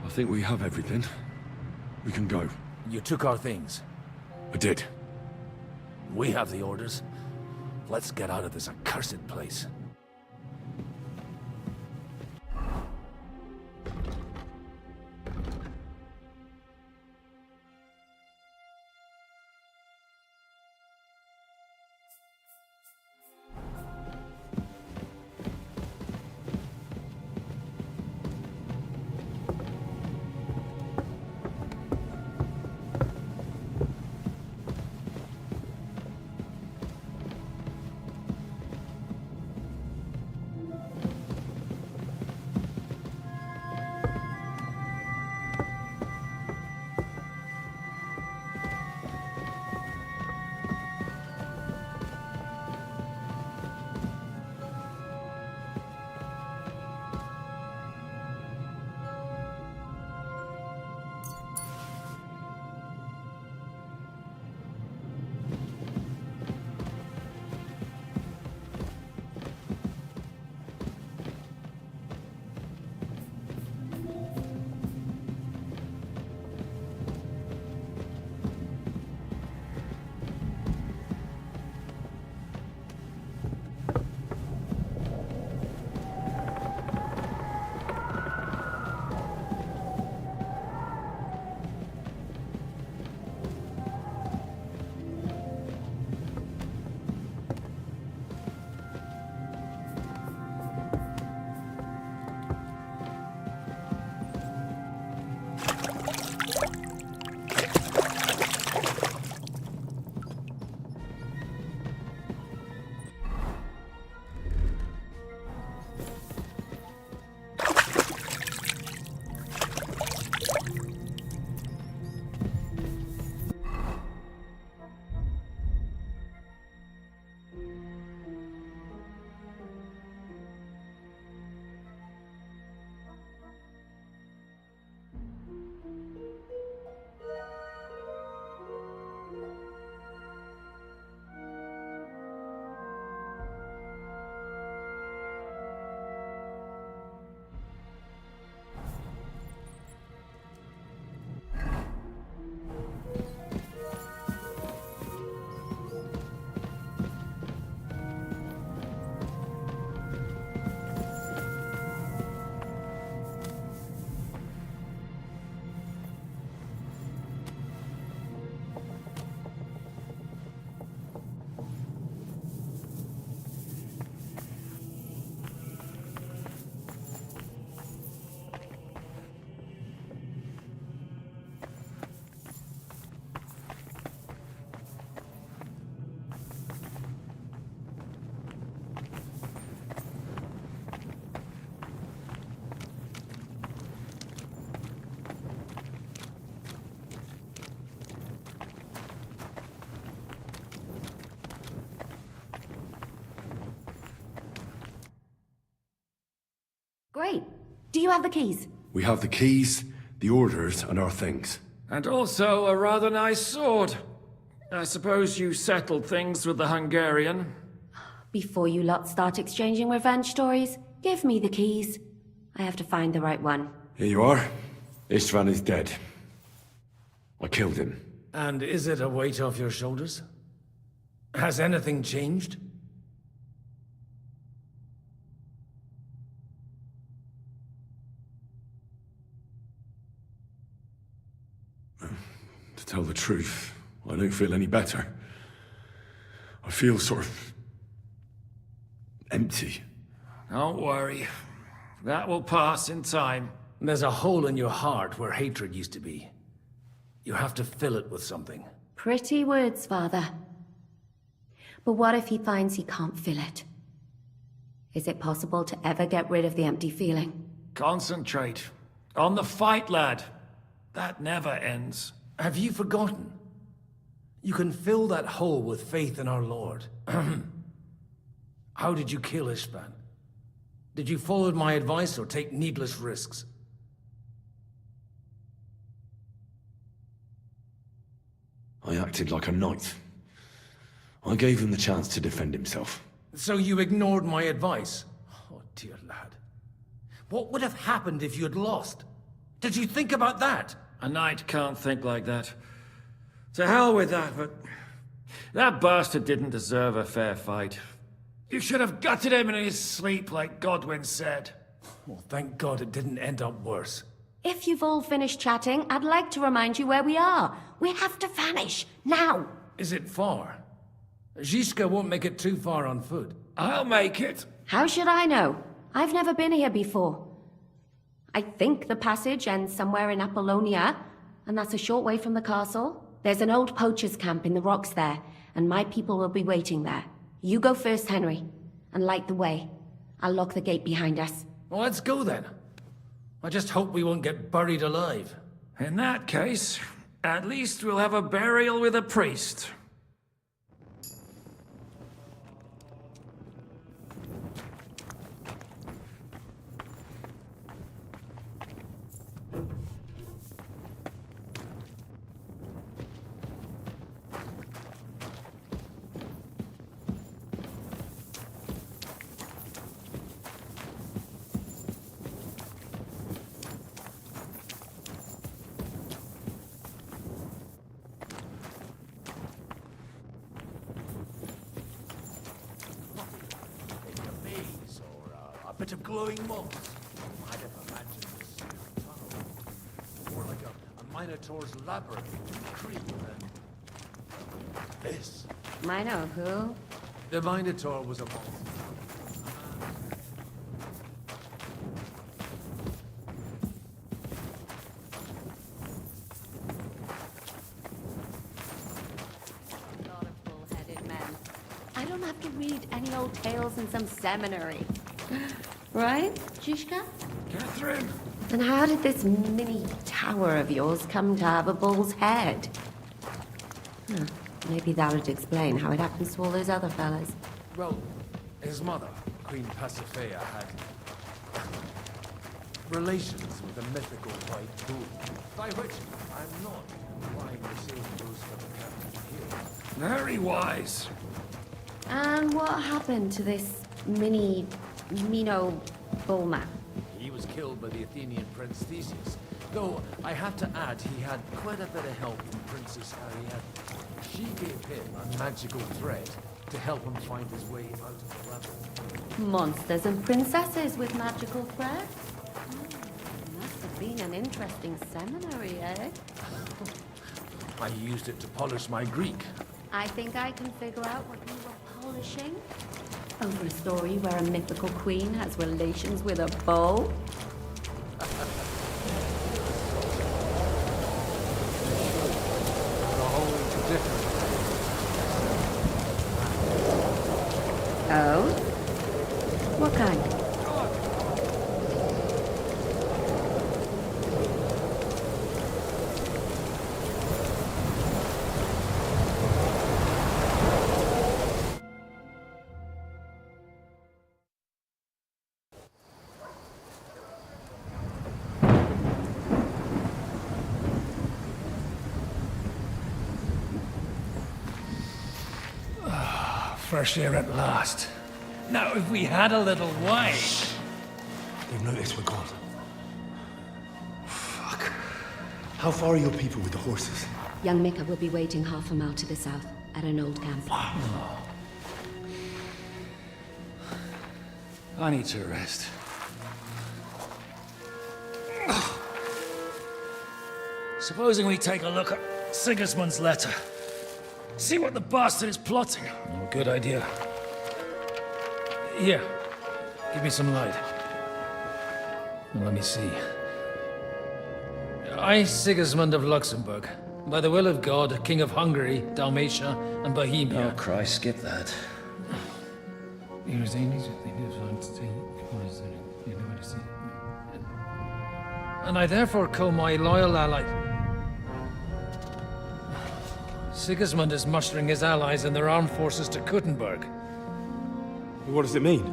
S18: I think we have everything. We can go.
S14: You took our things.
S18: I did.
S14: We have the orders. Let's get out of this accursed place.
S12: Great. Do you have the keys?
S18: We have the keys, the orders, and our things.
S22: And also a rather nice sword. I suppose you settled things with the Hungarian.
S12: Before you lot start exchanging revenge stories, give me the keys. I have to find the right one.
S18: Here you are. Istvan is dead. I killed him.
S5: And is it a weight off your shoulders? Has anything changed?
S18: To tell the truth, I don't feel any better. I feel sort of empty.
S22: Don't worry. That will pass in time.
S5: There's a hole in your heart where hatred used to be. You have to fill it with something.
S12: Pretty words, Father. But what if he finds he can't fill it? Is it possible to ever get rid of the empty feeling?
S22: Concentrate. On the fight, lad. That never ends.
S5: Have you forgotten? You can fill that hole with faith in our Lord. How did you kill Istvan? Did you follow my advice or take needless risks?
S18: I acted like a knight. I gave him the chance to defend himself.
S5: So you ignored my advice? Oh, dear lad. What would have happened if you had lost? Did you think about that?
S22: A knight can't think like that. To hell with that, but... that bastard didn't deserve a fair fight. You should have gutted him in his sleep, like Godwin said.
S5: Well, thank God it didn't end up worse.
S12: If you've all finished chatting, I'd like to remind you where we are. We have to vanish, now!
S5: Is it far? Zizka won't make it too far on foot.
S22: I'll make it.
S12: How should I know? I've never been here before. I think the passage ends somewhere in Apollonia, and that's a short way from the castle. There's an old poacher's camp in the rocks there, and my people will be waiting there. You go first, Henry, and light the way. I'll lock the gate behind us.
S5: Well, let's go then. I just hope we won't get buried alive.
S22: In that case, at least we'll have a burial with a priest.
S5: A bit of glowing moss. I'd have imagined this tunnel. More like a Minotaur's labyrinth between creep and... this.
S12: Mino who?
S5: The Minotaur was a monster.
S12: I don't have to read any old tales in some seminary. Right, Zizka?
S22: Catherine?
S12: And how did this mini tower of yours come to have a bull's head? Huh, maybe that would explain how it happens to all those other fellas.
S5: Well, his mother, Queen Pasiphae, had relations with a mythical white bull, by which I'm not implying the same goes for the captain here.
S22: Very wise.
S12: And what happened to this Mino bullman?
S5: He was killed by the Athenian Prince Theseus, though I have to add he had quite a bit of help from Princess Ariadne. She gave him a magical thread to help him find his way out of the labyrinth.
S12: Monsters and princesses with magical thread? Must have been an interesting seminary, eh?
S5: I used it to polish my Greek.
S12: I think I can figure out what you were polishing. Over a story where a mythical queen has relations with a bull? Oh? What kind?
S22: Fresh air at last. Now, if we had a little wine...
S11: They've noticed we're gone. Fuck. How far are your people with the horses?
S12: Young Mika will be waiting half a mile to the south, at an old camp.
S22: I need to rest. Supposing we take a look at Sigismund's letter. See what the bastard is plotting. Oh, good idea. Here, give me some light. Now, let me see. I, Sigismund of Luxembourg, by the will of God, King of Hungary, Dalmatia, and Bohemia.
S14: Oh, Christ, skip that.
S22: And I therefore call my loyal ally... Sigismund is mustering his allies and their armed forces to Kuttenberg.
S14: What does it mean?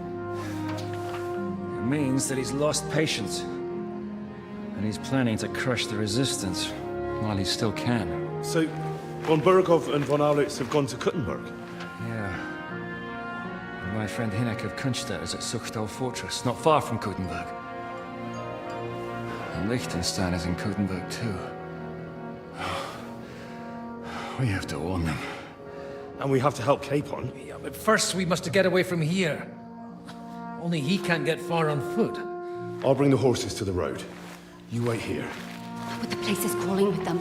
S15: It means that he's lost patience. And he's planning to crush the resistance while he still can.
S14: So, von Burgov and von Aulitz have gone to Kuttenberg?
S15: Yeah. And my friend Hinek of Kunstadt is at Suchtal Fortress, not far from Kuttenberg. And Liechtenstein is in Kuttenberg too. We have to warn them.
S14: And we have to help Capon?
S22: Yeah, but first we must get away from here. Only he can't get far on foot.
S14: I'll bring the horses to the road. You wait here.
S12: But the place is crawling with them.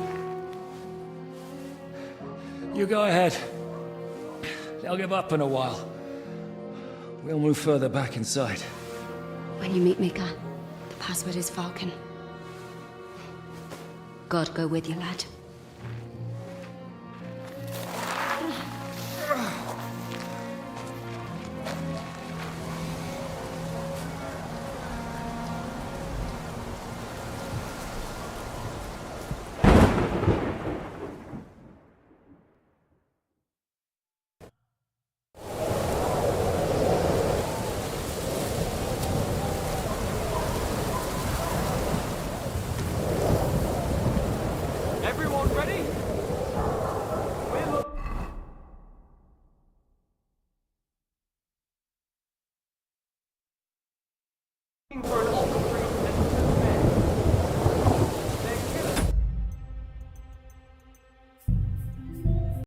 S22: You go ahead. They'll give up in a while. We'll move further back inside.
S12: When you meet Mika, the password is Falcon. God go with you, lad.
S7: For an ultra-free